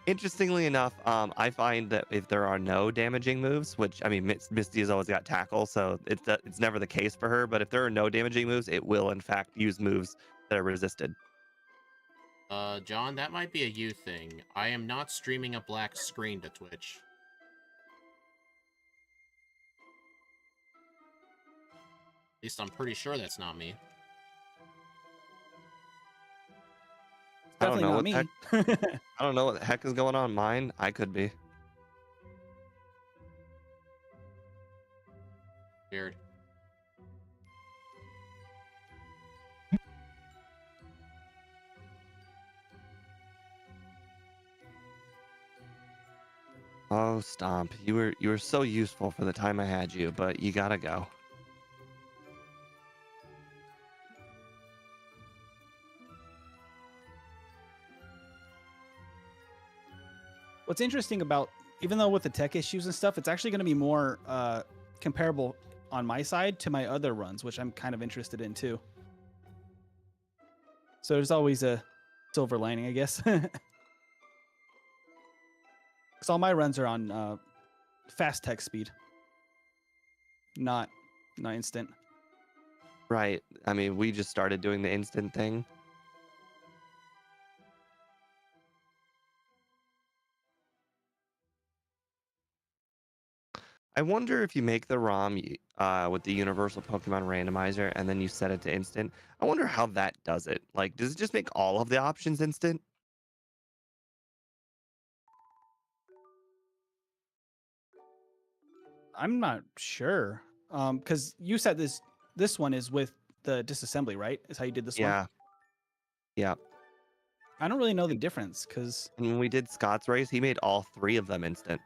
interestingly enough, I find that if there are no damaging moves, which I mean, Misty has always got tackle, so it's never the case for her. But if there are no damaging moves, it will in fact use moves that are resisted. John, that might be a you thing. I am not streaming a black screen to Twitch. At least I'm pretty sure that's not me. don't definitely know not what me. I don't know what the heck is going on. Mine, I could be. Weird. Oh, Stomp, you were so useful for the time I had you, but you gotta go. What's interesting about, even though with the tech issues and stuff, it's actually going to be more comparable on my side to my other runs, which I'm kind of interested in too. So there's always a silver lining, I guess. Because all my runs are on fast tech speed, not instant. Right. I mean, we just started doing the instant thing. I wonder if you make the ROM with the universal Pokemon randomizer and then you set it to instant. I wonder how that does it. Like, does it just make all of the options instant? I'm not sure. Because you said this one is with the disassembly, right? Is how you did this one. Yeah. Yeah. I don't really know the difference because And when we did Scott's race, he made all 3 of them instant.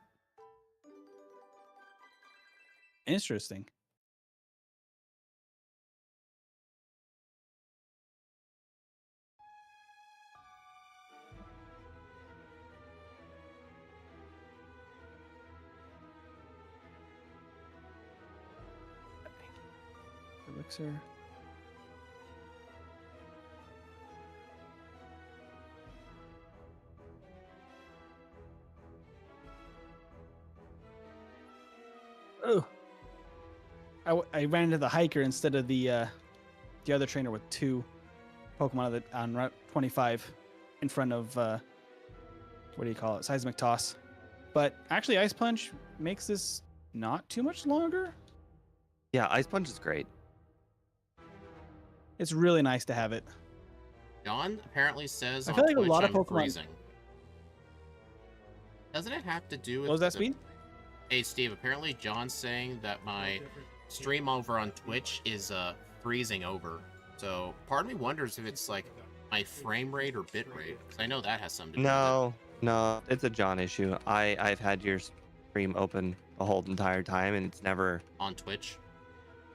interesting. Elixir. Oh, I ran into the hiker instead of the other trainer with 2 Pokemon on Route 25 in front of what do you call it? Seismic Toss. But actually, Ice Punch makes this not too much longer. Yeah, Ice Punch is great. It's really nice to have it. John apparently says I on feel like a Twitch lot of I'm Pokemon- freezing. Doesn't it have to do with What was that the- speed? Hey Steve, apparently John's saying that my stream over on Twitch is freezing over. So part of me wonders if it's like my frame rate or bit rate, because I know that has something to do with it. No, it's a John issue. I've had your stream open the whole entire time, and it's never. On Twitch.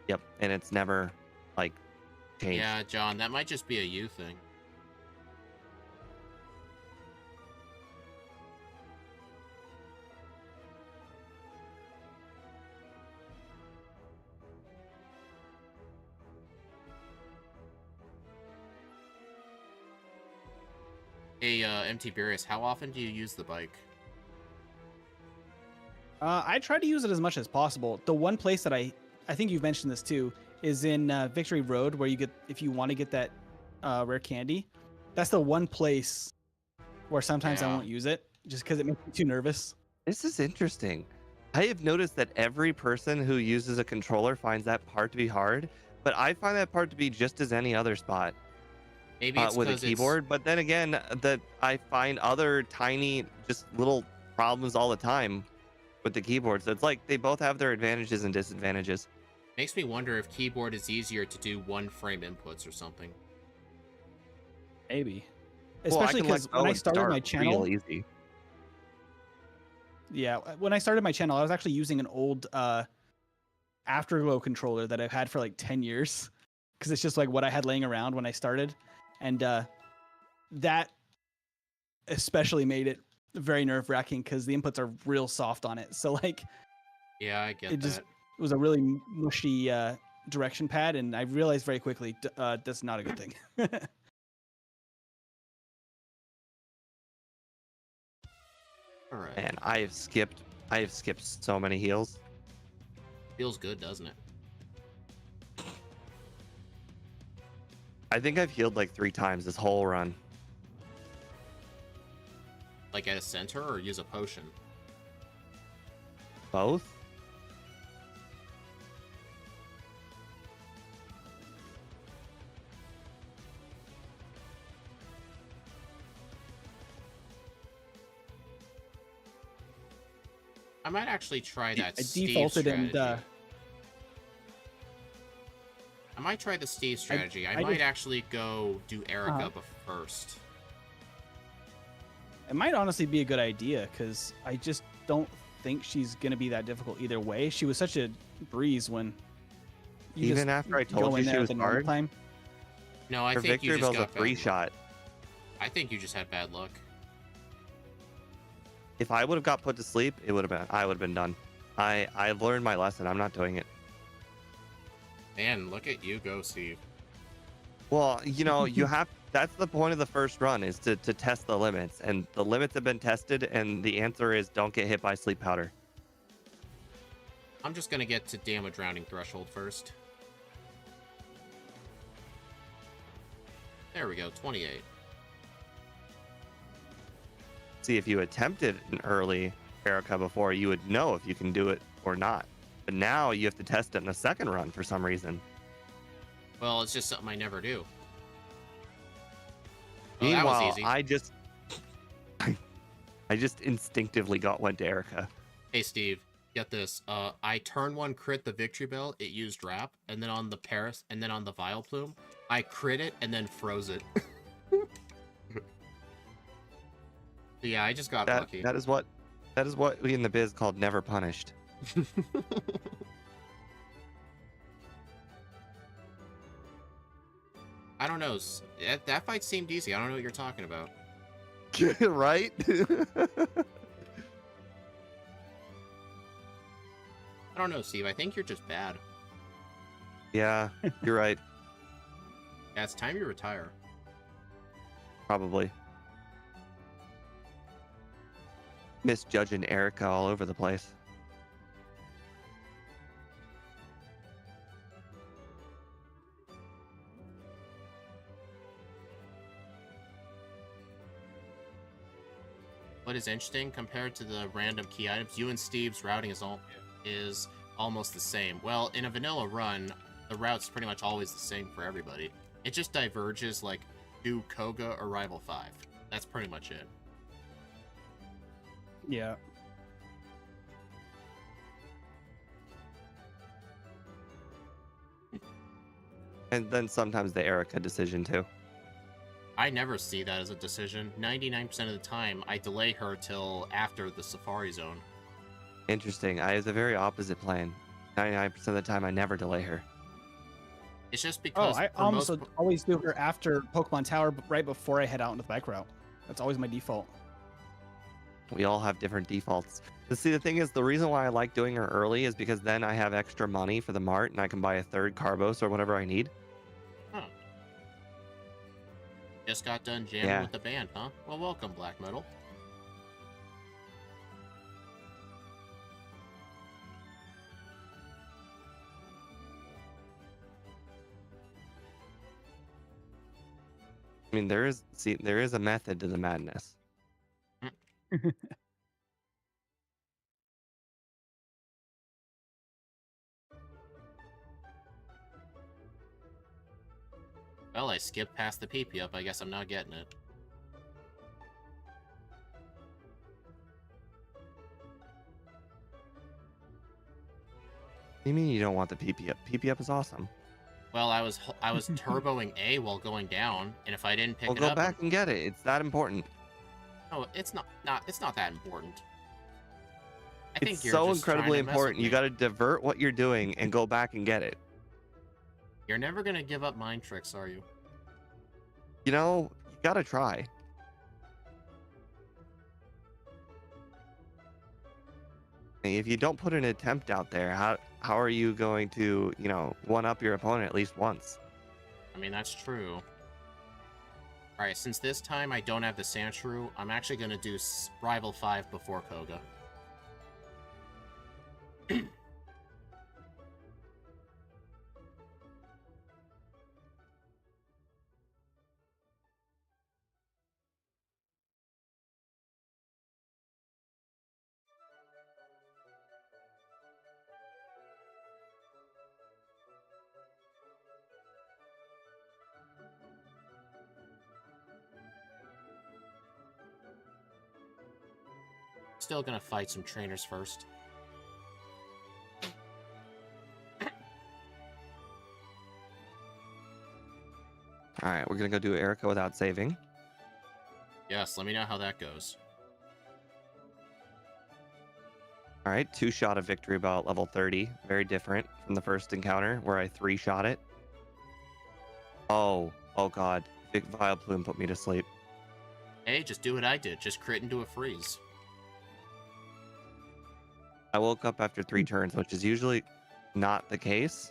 Yep, and it's never like changed. Yeah, John, that might just be a you thing. Hey, MT Beerus, how often do you use the bike? I try to use it as much as possible. The one place that I think you've mentioned this too is in Victory Road, where you get, if you want to get that rare candy. That's the one place where sometimes I Yeah. won't use it just because it makes me too nervous. This is interesting. I have noticed that every person who uses a controller finds that part to be hard, but I find that part to be just as any other spot Maybe it's with a 'cause it's- keyboard. But then again, that I find other tiny, just little problems all the time with the keyboard. So it's like they both have their advantages and disadvantages. Makes me wonder if keyboard is easier to do one frame inputs or something. Maybe, Well, I especially can let because go when I and started start my channel, real easy. yeah, when I started my channel, I was actually using an old Afterglow controller that I've had for like 10 years because it's just like what I had laying around when I started, and that especially made it very nerve-wracking because the inputs are real soft on it. So like Yeah, I get it that. just it was a really mushy direction pad, and I realized very quickly that's not a good thing. All right. And I have skipped so many heals. Feels good, doesn't it? I think I've healed like 3 times this whole run. Like at a center or use a potion? Both? I might actually try that I Steve defaulted strategy. and I might try the Steve strategy. I might did- actually go do Erica first. it might honestly be a good idea because I just don't think she's gonna be that difficult either way. She was such a breeze when you Even just after I go told in you there she at was the normal hard, time. No, I her think you victory just bell's a got free bad luck. shot. I think you just had bad luck. If I would have got put to sleep, I would have been done. I've learned my lesson. I'm not doing it. Man, look at you go, Steve. Well, you know, that's the point of the first run is to test the limits, and the limits have been tested, and the answer is don't get hit by sleep powder. I'm just gonna get to damage rounding threshold first. There we go, 28. See, if you attempted an early Erica before, you would know if you can do it or not. But now you have to test it in the second run for some reason. Well, it's just something I never do. Oh, that Meanwhile, was easy. I just instinctively went to Erica. Hey, Steve, get this. I turn one crit the victory bell, it used wrap, and then on the Paris, and then on the Vile Plume, I crit it and then froze it. Yeah, I just got lucky. That is what we in the biz called never punished. I don't know. That fight seemed easy. I don't know what you're talking about. Right? I don't know, Steve. I think you're just bad. Yeah, you're right. Yeah, it's time you retire. Probably. Misjudging Erica all over the place. What is interesting compared to the random key items, you and Steve's routing is almost the same. Well, in a vanilla run, the route's pretty much always the same for everybody. It just diverges like do Koga or Rival 5. That's pretty much it. Yeah. And then sometimes the Erica decision too. I never see that as a decision. 99% of the time, I delay her till after the Safari Zone. Interesting. I have a very opposite plan. 99% of the time, I never delay her. It's just Oh, because I for almost most... always do her after Pokemon Tower, but right before I head out into the bike route. That's always my default. We all have different defaults. But see, the thing is, the reason why I like doing her early is because then I have extra money for the mart and I can buy a third Carbos or whatever I need. Huh. Just got done jamming with the band, huh? Well, welcome, Black Metal. I mean, there is a method to the madness. Well, I skipped past the PP up. I guess I'm not getting it. What do you mean you don't want the PP up? PP up is awesome. Well, I was turboing A while going down, and if I didn't pick Well, it go up, back and get it. It's that important. no, it's not that important. I think It's you're so just trying incredibly to mess with important. You me. got to divert what you're doing and go back and get it. You're never gonna give up mind tricks, are you? You know, you got to try. If you don't put an attempt out there, how are you going to, one up your opponent at least once? I mean, that's true. Alright, since this time I don't have the Sandshrew, I'm actually gonna do Rival 5 before Koga. Still gonna fight some trainers first. All right, we're gonna go do Erica without saving. Yes, let me know how that goes. All right, 2-shot of victory bell at level 30. Very different from the first encounter where I 3-shot it. Oh God. Big Vile Plume put me to sleep. Hey, just do what I did. Just crit into a freeze. I woke up after 3 turns, which is usually not the case.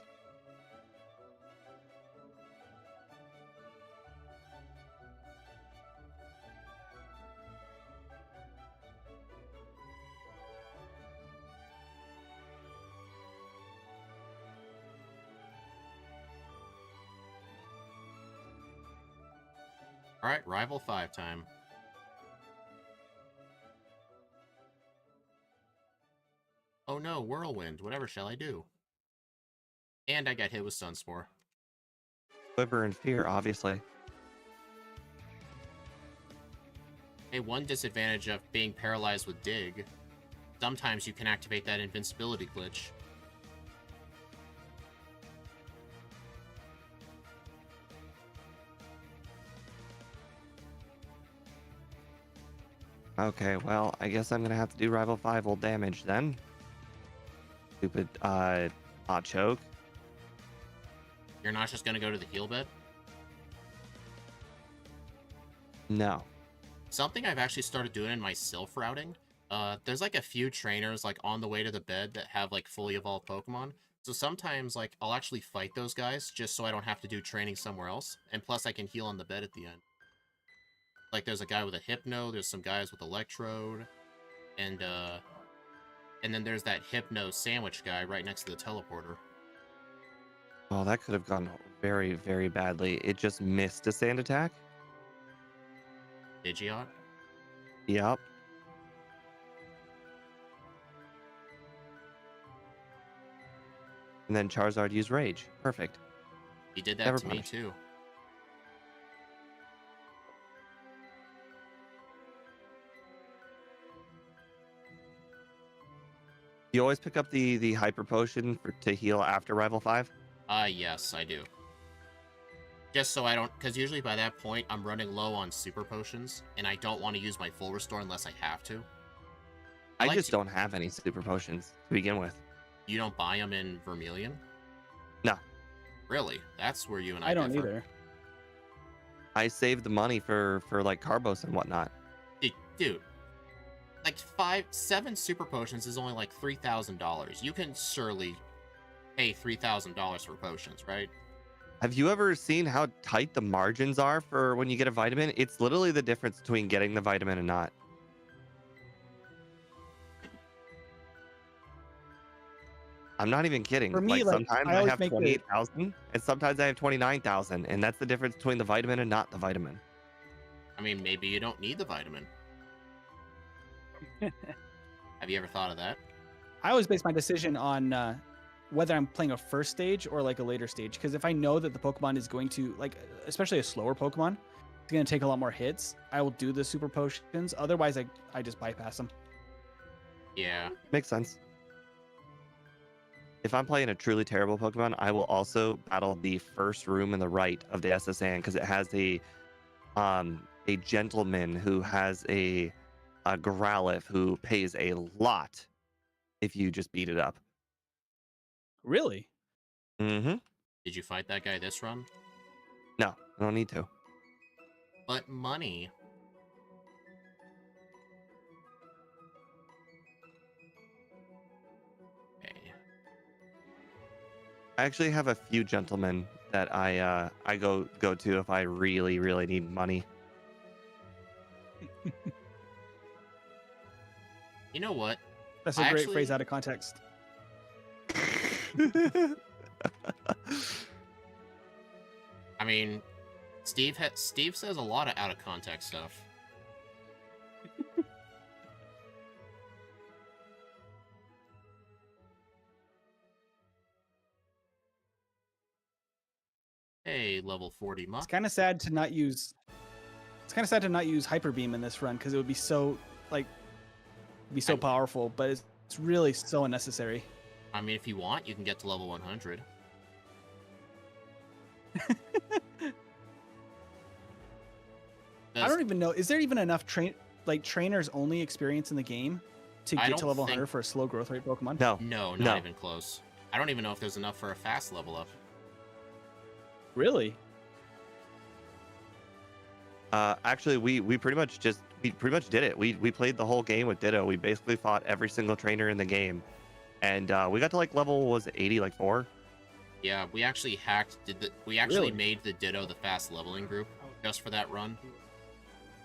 Alright, Rival 5 time. Oh no, Whirlwind. Whatever shall I do? And I got hit with Sunspore. Quiver and Fear, obviously. Hey, one disadvantage of being paralyzed with Dig. Sometimes you can activate that invincibility glitch. Okay, well, I guess I'm gonna have to do Rival 5 ult damage then. Stupid hot choke. You're not just gonna go to the heal bed? No. Something I've actually started doing in my self routing. There's like a few trainers like on the way to the bed that have like fully evolved Pokemon. So sometimes like I'll actually fight those guys just so I don't have to do training somewhere else. And plus I can heal on the bed at the end. Like there's a guy with a Hypno, there's some guys with Electrode, and then there's that Hypno sandwich guy right next to the teleporter. Oh, that could have gone very, very badly. It just missed a sand attack. Pidgeot? Yep. And then Charizard used Rage. Perfect. He did that Never to me punished. too. You always pick up the Hyper Potion to heal after Rival 5? Yes, I do. Just so I don't, because usually by that point, I'm running low on super potions, and I don't want to use my full restore unless I have to. I like just to- don't have any super potions to begin with. You don't buy them in Vermilion? No. Really? That's where you and I I don't differ. either. I saved the money for like Carbos and whatnot. Dude, like 7 super potions is only like $3,000. You can surely pay $3,000 for potions, right? Have you ever seen how tight the margins are for when you get a vitamin? It's literally the difference between getting the vitamin and not. I'm not even kidding. For me, like like, sometimes I I always have make the- 28,000 and sometimes I have 29,000, and that's the difference between the vitamin and not the vitamin. I mean, maybe you don't need the vitamin. Have you ever thought of that? I always base my decision on whether I'm playing a first stage or like a later stage. Because if I know that the Pokemon is going to, like, especially a slower Pokemon, it's going to take a lot more hits, I will do the super potions. Otherwise, I just bypass them. Yeah. Makes sense. If I'm playing a truly terrible Pokemon, I will also battle the first room in the right of the SSN because it has a gentleman who has a Growlithe who pays a lot if you just beat it up. Really? Mm-hmm. Did you fight that guy this run? No, I don't need to. But money. Okay. I actually have a few gentlemen that I go to if I really, really need money. You know what? That's a I great actually- phrase out of context. I mean, Steve says a lot of out of context stuff. Hey, level 40 muck. It's kind of sad to not use. It's kind of sad to not use Hyper Beam in this run because it would be so powerful, but it's really so unnecessary. I mean, if you want, you can get to level 100. I don't even know. Is there even enough trainers only experience in the game to I get to don't level think- 100 for a slow growth rate Pokemon? No. No, not No. even close. I don't even know if there's enough for a fast level up. Really? Actually, we pretty much did it. We played the whole game with Ditto. We basically fought every single trainer in the game, and we got to like level, was it 80, like 4? Yeah, we actually we actually Really? made the Ditto the fast leveling group just for that run.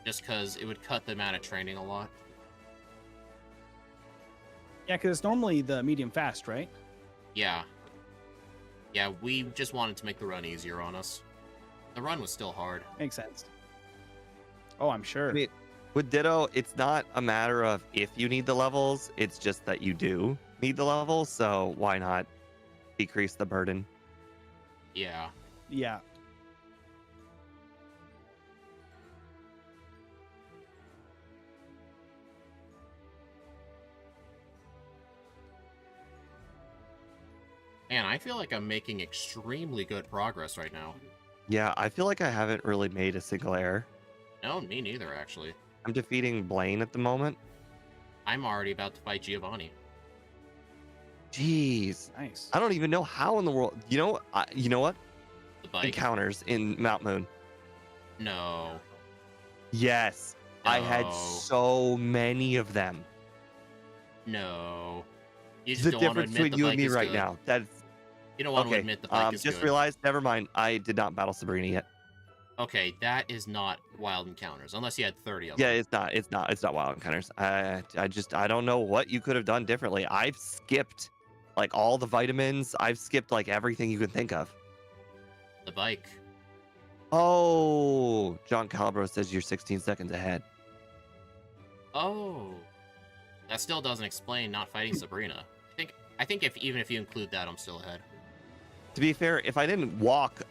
Just because it would cut the amount of training a lot. Yeah, because it's normally the medium fast, right? Yeah. Yeah, we just wanted to make the run easier on us. The run was still hard. Makes sense. Oh, I'm sure. I mean, with Ditto, it's not a matter of if you need the levels, it's just that you do need the levels, so why not decrease the burden? Yeah. Yeah. Man, I feel like I'm making extremely good progress right now. Yeah, I feel like I haven't really made a single error. No, me neither, actually. I'm defeating Blaine at the moment. I'm already about to fight Giovanni. Jeez. Nice. I don't even know how in the world. You know what? The bike? Encounters in Mount Moon. No. Yes. I had No. so many of them. No. You just The don't want to difference admit between the you bike and me is right good. now. That's You don't want to okay. admit the bike is Just good. realized. Never mind. I did not battle Sabrina yet. Okay, that is not wild encounters, unless you had 30 of Yeah, them. it's not wild encounters. I don't know what you could have done differently. I've skipped like all the vitamins. I've skipped like everything you can think of. The bike. Oh, John Calabro says you're 16 seconds ahead. Oh. That still doesn't explain not fighting Sabrina. I think even if you include that, I'm still ahead. To be fair, if I didn't walk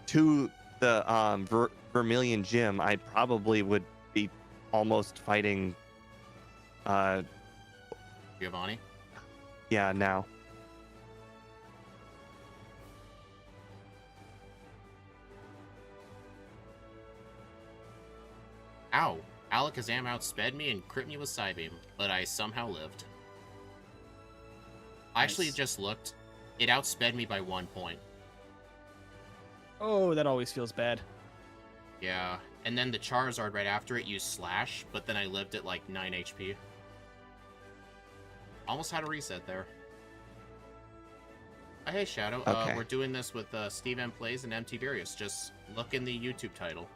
to the Vermilion Gym, I probably would be almost fighting. Giovanni? Yeah, now. Ow. Alakazam outsped me and crit me with Psybeam, but I somehow lived. I actually Nice. just looked. It outsped me by 1 point. Oh, that always feels bad. Yeah. And then the Charizard right after it used Slash, but then I lived at like 9 HP. Almost had a reset there. Hey, Shadow. Okay. We're doing this with Steve M Plays and MT Various. Just look in the YouTube title.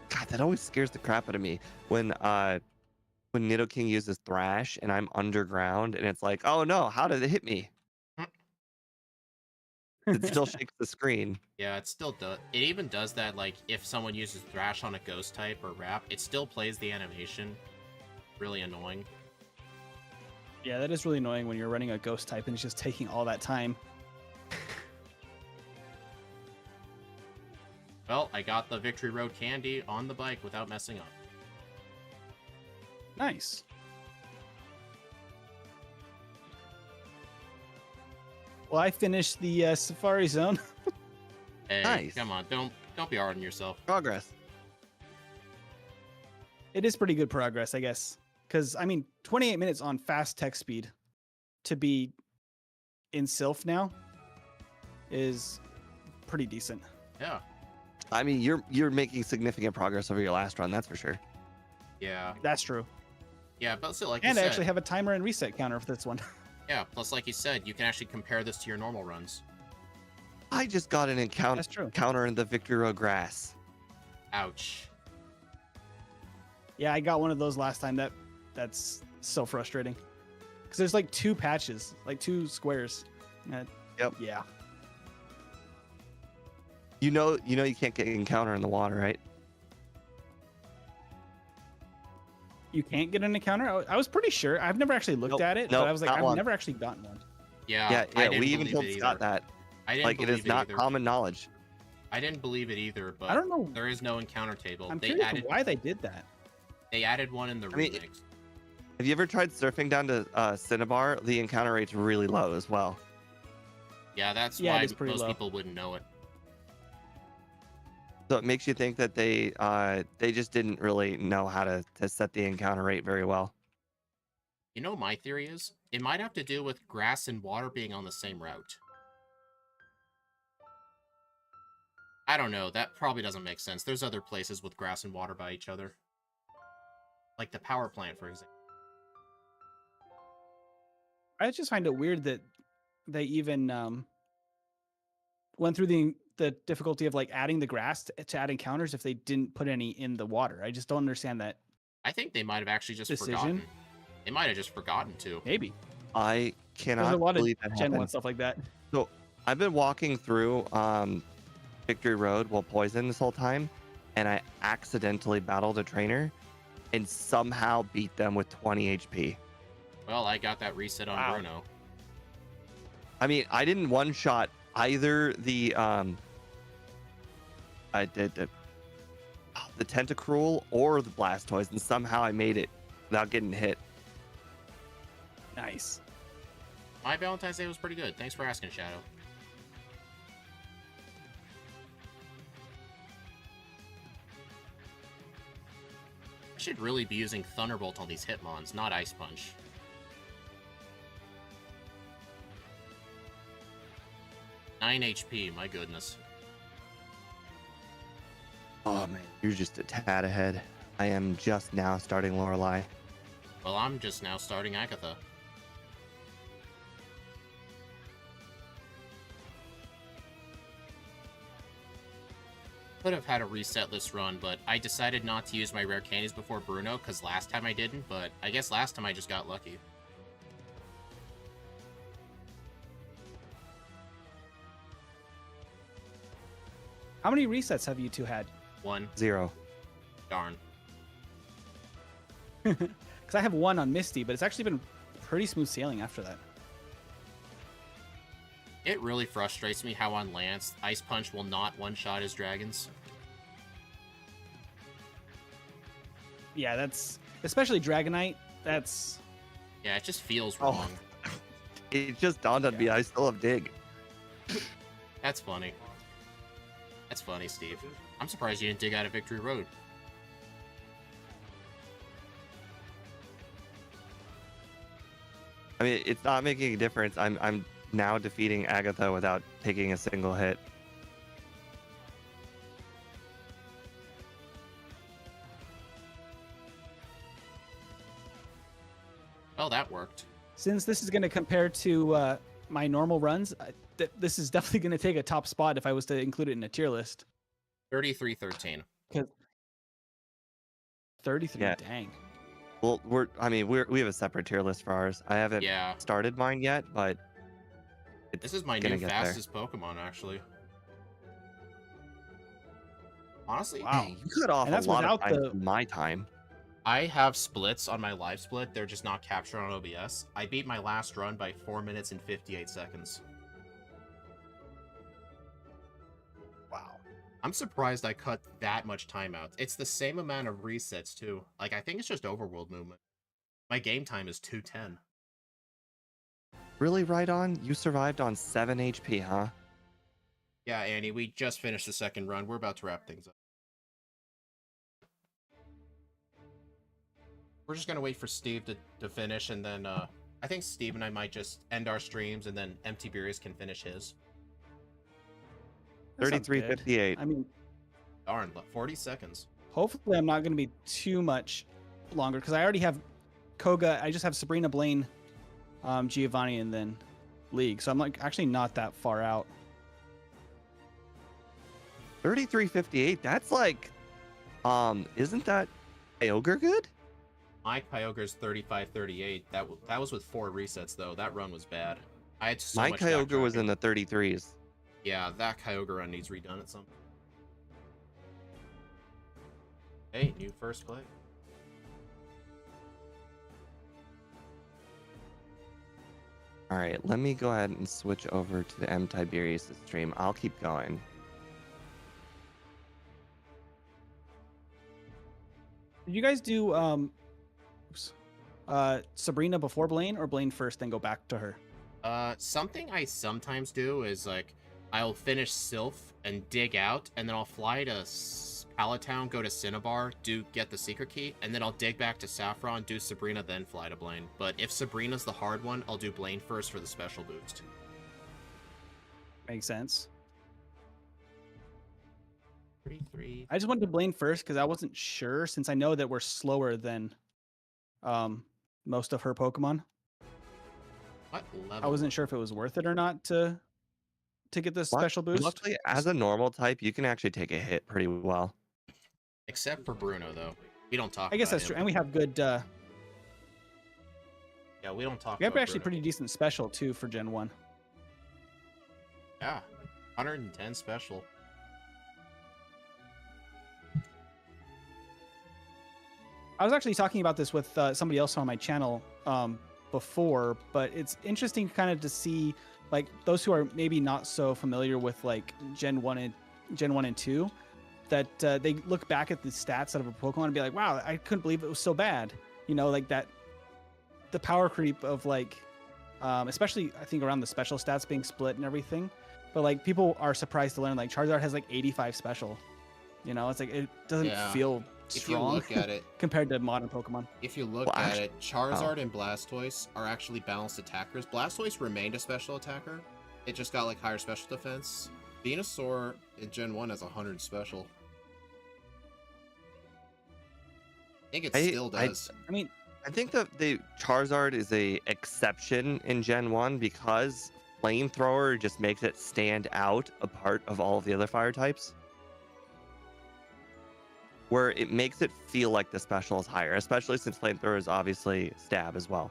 God, that always scares the crap out of me when Nidoking uses Thrash and I'm underground and it's like, oh no, how did it hit me? It still shakes the screen. Yeah, it still does. It even does that, like, if someone uses Thrash on a Ghost type or Wrap, it still plays the animation. Really annoying. Yeah, that is really annoying when you're running a ghost type and it's just taking all that time. Well, I got the Victory Road candy on the bike without messing up. Nice. Well, I finished the Safari Zone. Hey, Nice. come on, don't be hard on yourself. Progress. It is pretty good progress, I guess. Because, I mean, 28 minutes on fast text speed to be in Sylph now is pretty decent. Yeah, I mean, you're making significant progress over your last run, that's for sure. yeah, That's true. yeah. But still, like And you I said, actually have a timer and reset counter for this one. yeah. Plus, like you said, you can actually compare this to your normal runs. I just got an That's true. encounter in the Victory Road grass. Ouch. Yeah, I got one of those last time. That's so frustrating. Because there's like 2 patches, like 2 squares. Yep. Yeah. You know you can't get encounter in the water, right? You can't get an encounter? I was pretty sure. I've never actually looked Nope, at it, nope, but I was like, not I've one. never actually gotten one. Yeah, I Yeah, didn't we even believe told it Scott either. that. I didn't Like, it believe is not either. common knowledge. I didn't believe it either, but I don't know. there is no encounter table. I'm They curious added why they did that. why they added one in the I mean, remakes. Have you ever tried surfing down to Cinnabar? The encounter rate's really low as well. Yeah, that's Yeah, it why is pretty most low. people wouldn't know it. So it makes you think that they just didn't really know how to set the encounter rate very well. You know what my theory is? It might have to do with grass and water being on the same route. I don't know. That probably doesn't make sense. There's other places with grass and water by each other. Like the power plant, for example. I just find it weird that they even went through the difficulty of like adding the grass to add encounters if they didn't put any in the water. I just don't understand that I think they might have actually just decision. forgotten. They might have just forgotten to. Maybe I there's a cannot lot of believe that Gen 1 happened. stuff like that. So I've been walking through Victory Road while poisoned this whole time, and I accidentally battled a trainer and somehow beat them with 20 HP. Well, I got that reset on Wow. Bruno. I mean, I didn't one shot either the I did the Tentacruel or the Blastoise, and somehow I made it without getting hit. Nice. My Valentine's Day was pretty good. Thanks for asking, Shadow. I should really be using Thunderbolt on these Hitmons, not Ice Punch. Nine HP, my goodness. Oh man, you're just a tad ahead. I am just now starting Lorelei. Well, I'm just now starting Agatha. Could have had a reset this run, but I decided not to use my rare candies before Bruno, because last time I didn't, but I guess last time I just got lucky. How many resets have you two had? 1. 0. Darn. Because I have one on Misty, but it's actually been pretty smooth sailing after that. It really frustrates me how on Lance, Ice Punch will not one-shot his dragons. Yeah, that's especially Dragonite. That's Yeah, it just feels Oh. wrong. It just dawned on me I still have Dig. That's funny. That's funny, Steve. I'm surprised you didn't dig out of Victory Road. I mean, it's not making a difference. I'm now defeating Agatha without taking a single hit. Well, that worked. since this is going to compare to my normal runs. This is definitely going to take a top spot if I was to include it in a tier list. 33-13. 33, Yeah. dang. Well, we have a separate tier list for ours. I haven't Yeah, started mine yet, but this is my gonna new get there. fastest Pokemon, actually. Honestly, Wow. Dang, you cut off And a that's lot of without time the- from my time. I have splits on my live split. They're just not captured on OBS. I beat my last run by 4 minutes and 58 seconds. Wow. I'm surprised I cut that much time out. It's the same amount of resets, too. Like, I think it's just overworld movement. My game time is 210. Really, right on? You survived on 7 HP, huh? Yeah, Annie, we just finished the second run. We're about to wrap things up. We're just gonna wait for Steve to finish, and then I think Steve and I might just end our streams, and then MT Beerus can finish his. That sounds good. 33:58. I mean, Darn, 40 seconds. hopefully I'm not going to be too much longer because I already have Koga. I just have Sabrina, Blaine, Giovanni, and then League. So I'm like actually not that far out. 33:58. That's like, isn't that Kyogre good? My Kyogre's 35-38. That was with 4 resets though. That run was bad. I had so My much Kyogre was backtracking. in the 33s. Yeah, that Kyogre run needs redone at some point. Hey, new first play. All right, let me go ahead and switch over to the M Tiberius stream. I'll keep going. Did you guys do oops. Sabrina before Blaine, or Blaine first, then go back to her? Something I sometimes do is like I'll finish Sylph and dig out, and then I'll fly to Palatown, go to Cinnabar, get the secret key, and then I'll dig back to Saffron, do Sabrina, then fly to Blaine. But if Sabrina's the hard one, I'll do Blaine first for the special boost. Makes sense. 33. I just went to Blaine first because I wasn't sure, since I know that we're slower than most of her Pokemon. What level? I wasn't sure if it was worth it or not to get this special boost. Luckily, as a normal type, you can actually take a hit pretty well. Except for Bruno, though. We don't talk. I guess about that's him. true, and we have good. Yeah, we don't talk. We have about actually Bruno. pretty decent special too for Gen 1. Yeah, 110 special. I was actually talking about this with somebody else on my channel before, but it's interesting kind of to see like those who are maybe not so familiar with like Gen 1 and 2, that they look back at the stats out of a Pokemon and be like, wow, I couldn't believe it was so bad. You know, like that, the power creep of like, especially I think around the special stats being split and everything. But like people are surprised to learn like Charizard has like 85 special. You know, it's like it doesn't feel If you strong look at it, compared to modern Pokemon. if you look at it, Charizard and Blastoise are actually balanced attackers. Blastoise remained a special attacker. It just got like higher special defense. Venusaur in Gen 1 has 100 special. I think it still does. I mean, I think that the Charizard is a exception in Gen 1 because Flamethrower just makes it stand out apart of all of the other fire types. Where it makes it feel like the special is higher, especially since Flamethrower is obviously stab as well.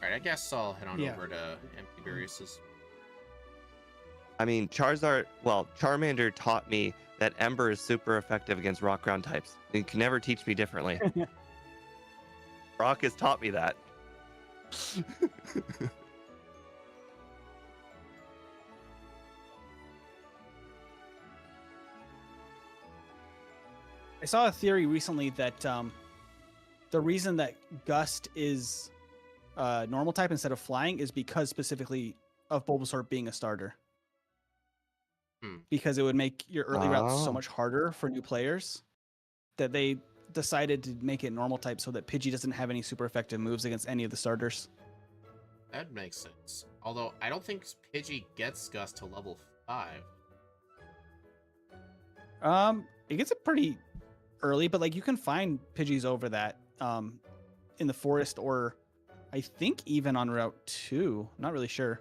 Alright, I guess I'll head on over to Amphibius's. I mean, Charmander taught me that Ember is super effective against rock ground types. You can never teach me differently. Brock has taught me that. I saw a theory recently that the reason that Gust is normal type instead of flying is because specifically of Bulbasaur being a starter. Because it would make your early routes so much harder for new players that they decided to make it normal type so that Pidgey doesn't have any super effective moves against any of the starters. That makes sense. Although I don't think Pidgey gets Gust to level 5. It gets it pretty early, but like you can find Pidgeys over that in the forest, or I think even on Route 2. Not really sure.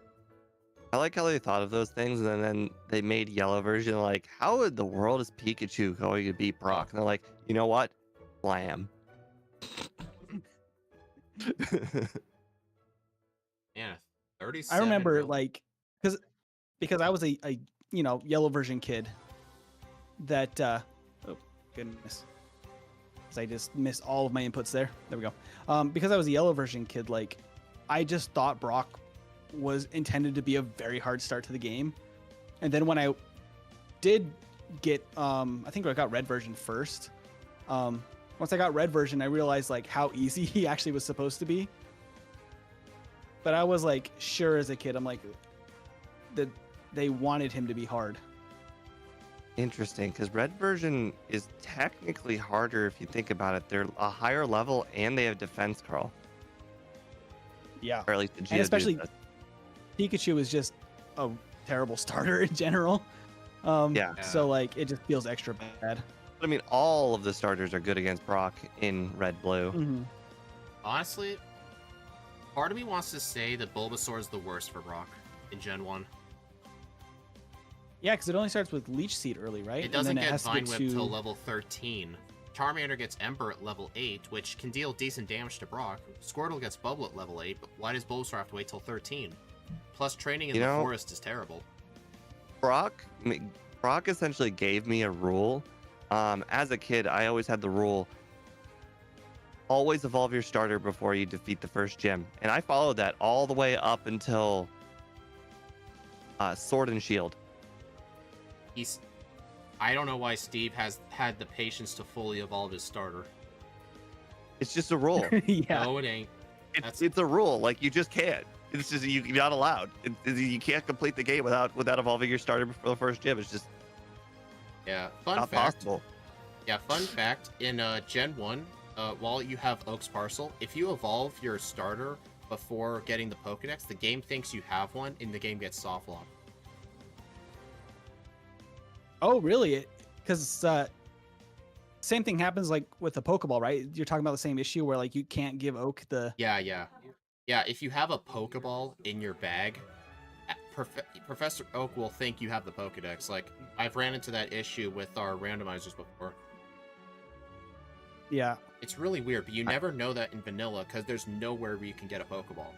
I like how they thought of those things, and then they made yellow version like, how in the world is Pikachu going to beat Brock? And they're like, you know what? Slam. Yeah, 37. I remember like because I was a yellow version kid that oh goodness. I just missed all of my inputs there. There we go. Because I was a yellow version kid, like I just thought Brock was intended to be a very hard start to the game. And then when I did get I think I got red version first. Once I got red version, I realized like how easy he actually was supposed to be. But I was like sure as a kid, I'm like that they wanted him to be hard. Interesting, because red version is technically harder if you think about it. They're a higher level and they have defense curl. Yeah. Or at least the And especially does. Pikachu is just a terrible starter in general. So like it just feels extra bad. But I mean, all of the starters are good against Brock in red blue. Mm-hmm. Honestly, part of me wants to say that Bulbasaur is the worst for Brock in Gen 1. Yeah, because it only starts with Leech Seed early, right? It doesn't and then get has to Vine Whip till level 13. Charmander gets Ember at level 8, which can deal decent damage to Brock. Squirtle gets Bubble at level 8, but why does Bulbasaur have to wait till 13? Plus, training in the forest is terrible. Brock essentially gave me a rule. As a kid, I always had the rule, always evolve your starter before you defeat the first gym. And I followed that all the way up until Sword and Shield. I don't know why Steve has had the patience to fully evolve his starter. It's just a rule. Yeah. No, it ain't. It's a rule. Like, you just can't. It's just you're not allowed. You can't complete the game without evolving your starter before the first gym. It's just Yeah. Fun not fact. possible. Yeah, fun fact. In Gen 1, while you have Oak's Parcel, if you evolve your starter before getting the Pokedex, the game thinks you have one, and the game gets soft locked. Oh, really? Because same thing happens like with the Pokeball, right? You're talking about the same issue where like you can't give Oak the. Yeah. If you have a Pokeball in your bag, Professor Oak will think you have the Pokedex. Like, I've ran into that issue with our randomizers before. Yeah. It's really weird, but you never know that in vanilla because there's nowhere where you can get a Pokeball.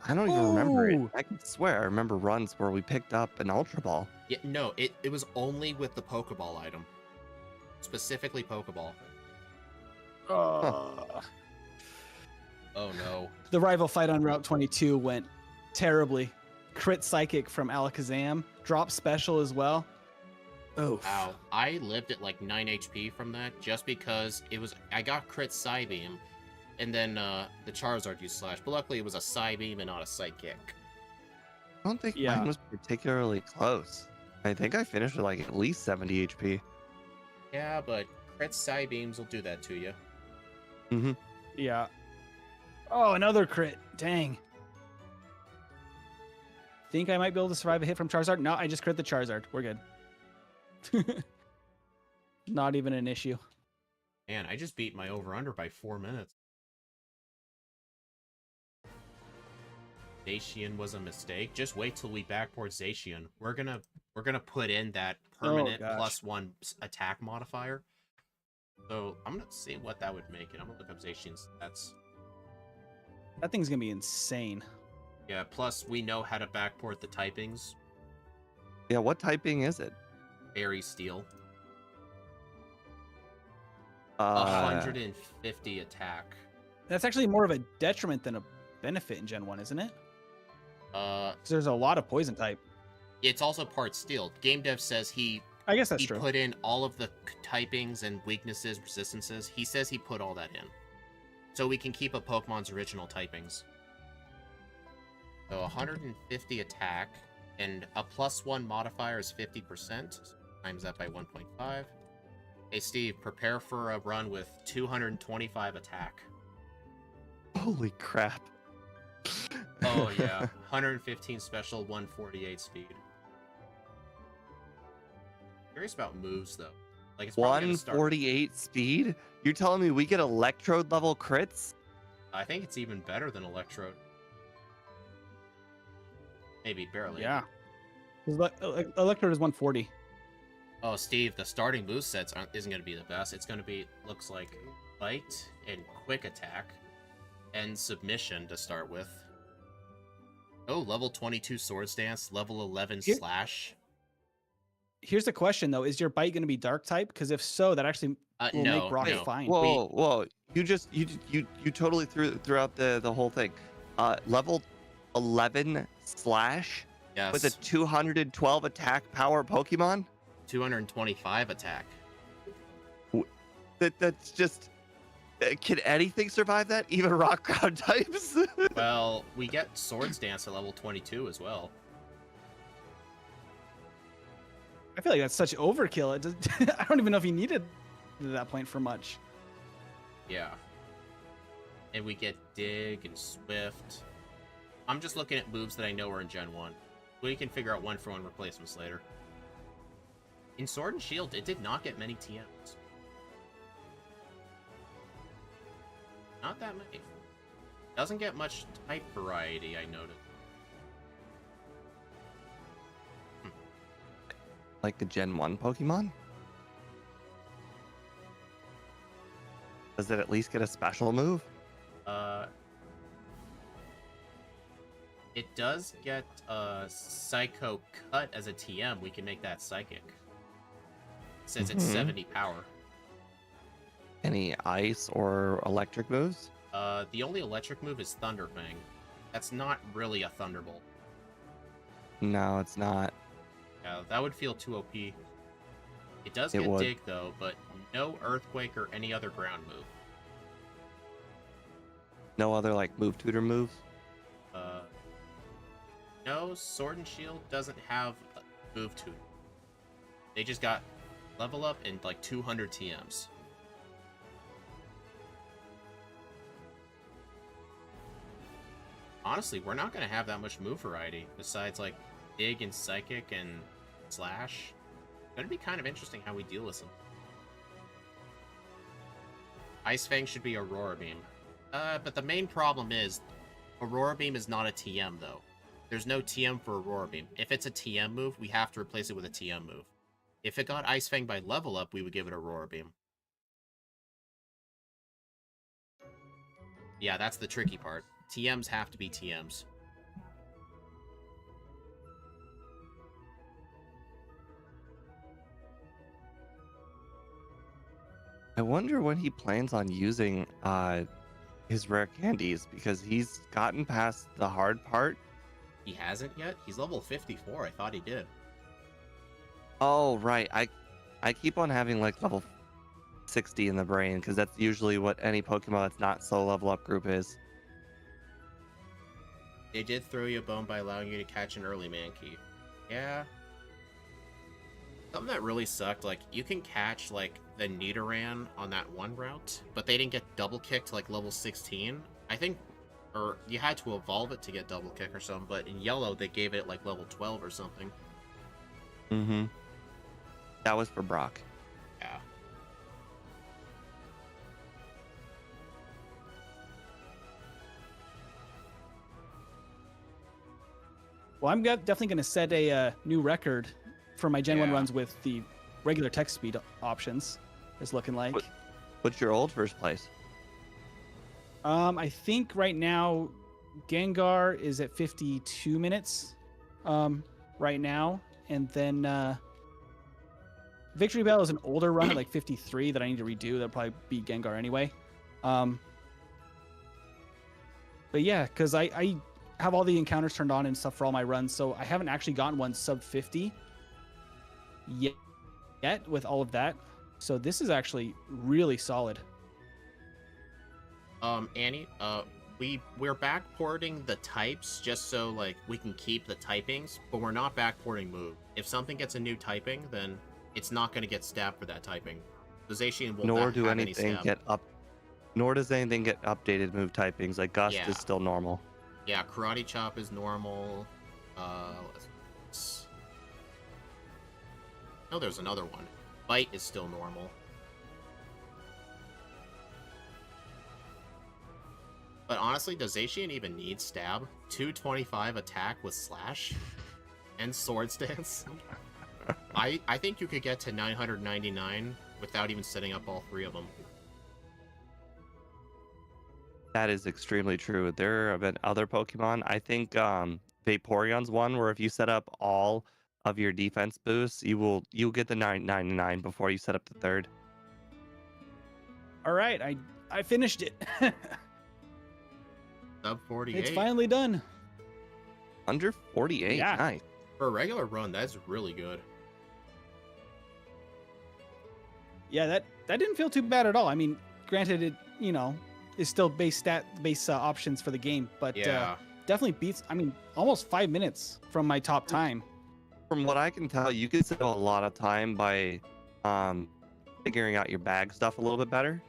I don't even remember it. Ooh. I can swear I remember runs where we picked up an Ultra Ball. Yeah, no, it was only with the Pokeball item. Specifically Pokeball. Oh no. The rival fight on Route 22 went terribly. Crit Psychic from Alakazam. Drop special as well. Oh. Wow. I lived at like 9 HP from that just because I got crit Psybeam, and then the Charizard used Slash, but luckily it was a Psybeam and not a Psychic. I don't think Yeah. mine was particularly close. I think I finished with like at least 70 HP. Yeah, but crit Psybeams will do that to you. Mm-hmm. Yeah. Oh, another crit. Dang. Think I might be able to survive a hit from Charizard? No, I just crit the Charizard. We're good. Not even an issue. Man, I just beat my over-under by 4 minutes. Zacian was a mistake. Just wait till we backport Zacian. We're gonna put in that permanent gosh. +1 attack modifier. So I'm gonna see what that would make it. I'm gonna look up Zacian's stats. That thing's gonna be insane. Yeah, plus we know how to backport the typings. Yeah, what typing is it? Fairy Steel. 150 attack. That's actually more of a detriment than a benefit in Gen 1, isn't it? 'Cause there's a lot of poison type. It's also part steel. Game dev says I guess that's he true. put in all of the typings and weaknesses, resistances. He says he put all that in. So we can keep a Pokemon's original typings. So 150 attack, and a +1 modifier is 50%. So times that by 1.5. Hey Steve, prepare for a run with 225 attack. Holy crap. Oh yeah, 115 special, 148 speed. Curious about moves though. Like it's probably gonna start. 148 speed? You're telling me we get Electrode level crits? I think it's even better than Electrode. Maybe barely. Yeah. Electrode is 140. Oh, Steve, the starting movesets isn't going to be the best. It's going to be, looks like, Bite and Quick Attack and Submission to start with. Oh, level 22 Swords Dance, level 11 Slash. Here's the question though: is your bite going to be Dark type? Because if so, that actually will No, make Brock no. fine. Whoa! You totally threw out the whole thing. Level 11 Slash Yes. with a 212 attack power Pokemon. 225 attack. That's just. Can anything survive that? Even rock ground types? Well, we get Swords Dance at level 22 as well. I feel like that's such overkill. It does, I don't even know if he needed to that point for much. Yeah. And we get Dig and Swift. I'm just looking at moves that I know are in Gen 1. We can figure out one-for-one replacements later. In Sword and Shield, it did not get many TMs. Not that many. Doesn't get much type variety, I noted. Like the Gen 1 Pokemon? Does it at least get a special move? It does get Psycho Cut as a TM. We can make that Psychic. Since it's 70 power. Any ice or electric moves? The only electric move is Thunder Fang. That's not really a Thunderbolt. No, it's not. Yeah, that would feel too OP. It does It get would. dig though, but no earthquake or any other ground move. No other like move tutor moves. Uh, no, Sword and Shield doesn't have a move to. They just got level up and like 200 TMs. Honestly, we're not going to have that much move variety besides like dig and psychic and slash. It's going to be kind of interesting how we deal with them. Ice Fang should be Aurora Beam. But the main problem is Aurora Beam is not a TM though. There's no TM for Aurora Beam. If it's a TM move, we have to replace it with a TM move. If it got Ice Fang by level up, we would give it Aurora Beam. Yeah, that's the tricky part. TMs have to be TMs. I wonder when he plans on using his rare candies, because he's gotten past the hard part. He hasn't yet? He's level 54. I thought he did. Oh, right. I keep on having like level 60 in the brain, because that's usually what any Pokemon that's not so level up group is. They did throw you a bone by allowing you to catch an early Mankey. Yeah. Something that really sucked, like, you can catch, like, the Nidoran on that one route, but they didn't get double kicked like level 16. I think, or you had to evolve it to get double kick or something, but in yellow, they gave it, like, level 12 or something. Mm-hmm. That was for Brock. Yeah. Well, I'm definitely going to set a new record for my Gen 1 Yeah. runs with the regular text speed options. It's looking like. What's your old first place? I think right now Gengar is at 52 minutes right now. And then Victory Bell is an older run at like 53 that I need to redo. That'll probably be Gengar anyway. But yeah, because I have all the encounters turned on and stuff for all my runs, so I haven't actually gotten one sub 50 yet with all of that. So this is actually really solid. Annie, we're backporting the types just so like we can keep the typings, but we're not backporting move. If something gets a new typing, then it's not going to get stabbed for that typing. The Zacian won't Nor have do any anything stab. get up. Nor does anything get updated move typings. Like Gust Yeah. is still normal. Yeah, Karate Chop is normal. No, there's another one. Bite is still normal. But honestly, does Zacian even need stab? 225 attack with slash and sword stance? I think you could get to 999 without even setting up all three of them. That is extremely true. There have been other Pokemon. I think Vaporeon's one where if you set up all of your defense boosts, you'll get the 999 before you set up the third. All right, I finished it. Sub 48. It's finally done. Under 48. Yeah. Nice. For a regular run, that's really good. Yeah, that didn't feel too bad at all. I mean, granted, it is still base options for the game, but Yeah. definitely beats. I mean, almost 5 minutes from my top time. From what I can tell, you could save a lot of time by figuring out your bag stuff a little bit better.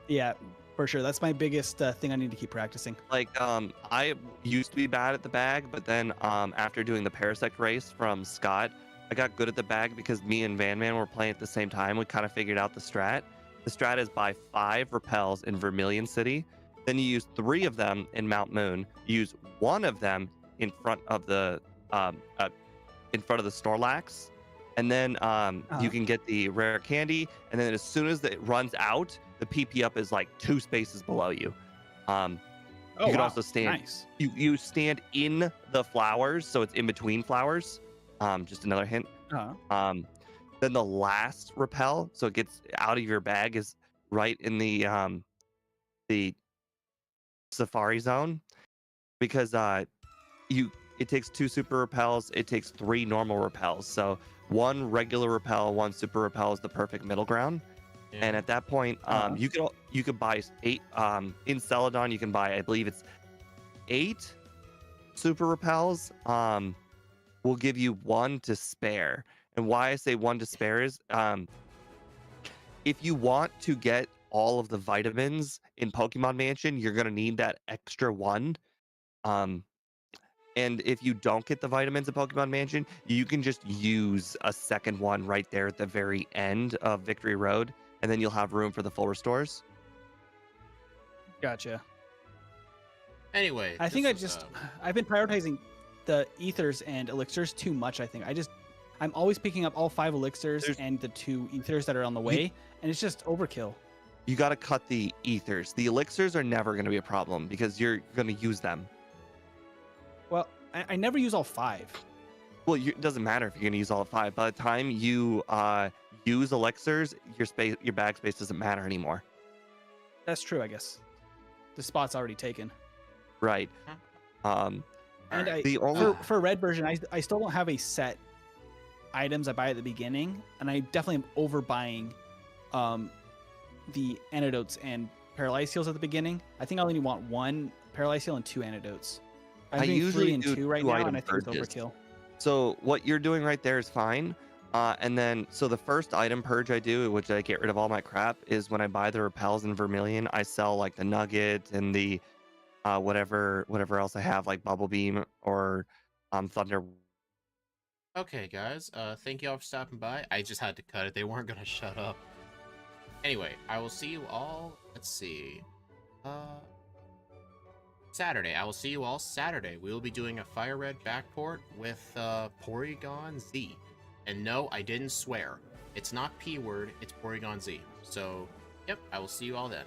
Yeah, for sure. That's my biggest thing I need to keep practicing. Like I used to be bad at the bag, but then after doing the Parasect race from Scott, I got good at the bag because me and Van Man were playing at the same time. We kind of figured out the strat. The strat is buy 5 repels in Vermilion City, then you use 3 of them in Mount Moon. You use 1 of them in front of the Snorlax, and then you can get the rare candy. And then as soon as it runs out, the PP up is like 2 spaces below you. You can also stand. Nice. You stand in the flowers, so it's in between flowers. Just another hint. Uh-huh. Then the last repel, so it gets out of your bag, is right in the Safari Zone, because it takes 2 super repels, it takes 3 normal repels. So one regular repel, one super repel is the perfect middle ground. And at that point, you could buy 8 in Celadon. You can buy, I believe it's 8 super repels. Will give you 1 to spare. And why I say 1 to spare is if you want to get all of the vitamins in Pokemon Mansion, you're gonna need that extra 1. And if you don't get the vitamins in Pokemon Mansion, you can just use a second one right there at the very end of Victory Road, and then you'll have room for the full restores. Gotcha. Anyway, I've been prioritizing the ethers and elixirs too much. I think I'm always picking up all 5 elixirs and the 2 ethers that are on the way, and it's just overkill. You got to cut the ethers. The elixirs are never going to be a problem because you're going to use them. Well, I never use all 5. Well, it doesn't matter if you're going to use all 5. By the time you use elixirs, your bag space doesn't matter anymore. That's true, I guess. The spot's already taken. Right. And for red version, I still don't have a set items I buy at the beginning, and I definitely am overbuying the antidotes and paralyze heals at the beginning. I think I only want 1 paralyze heal and 2 antidotes. I'm doing usually 3 and do 2 right 2 now, item and I think it's purges. overkill. So what you're doing right there is fine. And then, so the first item purge I do, which I get rid of all my crap, is when I buy the repels in Vermilion, I sell like the nugget and the whatever else I have, like Bubble Beam or Thunder. Okay, guys. Thank you all for stopping by. I just had to cut it. They weren't gonna shut up. Anyway, I will see you all. Let's see. Saturday. I will see you all Saturday. We will be doing a Fire Red Backport with Porygon Z. And no, I didn't swear. It's not P word. It's Porygon Z. So, yep. I will see you all then.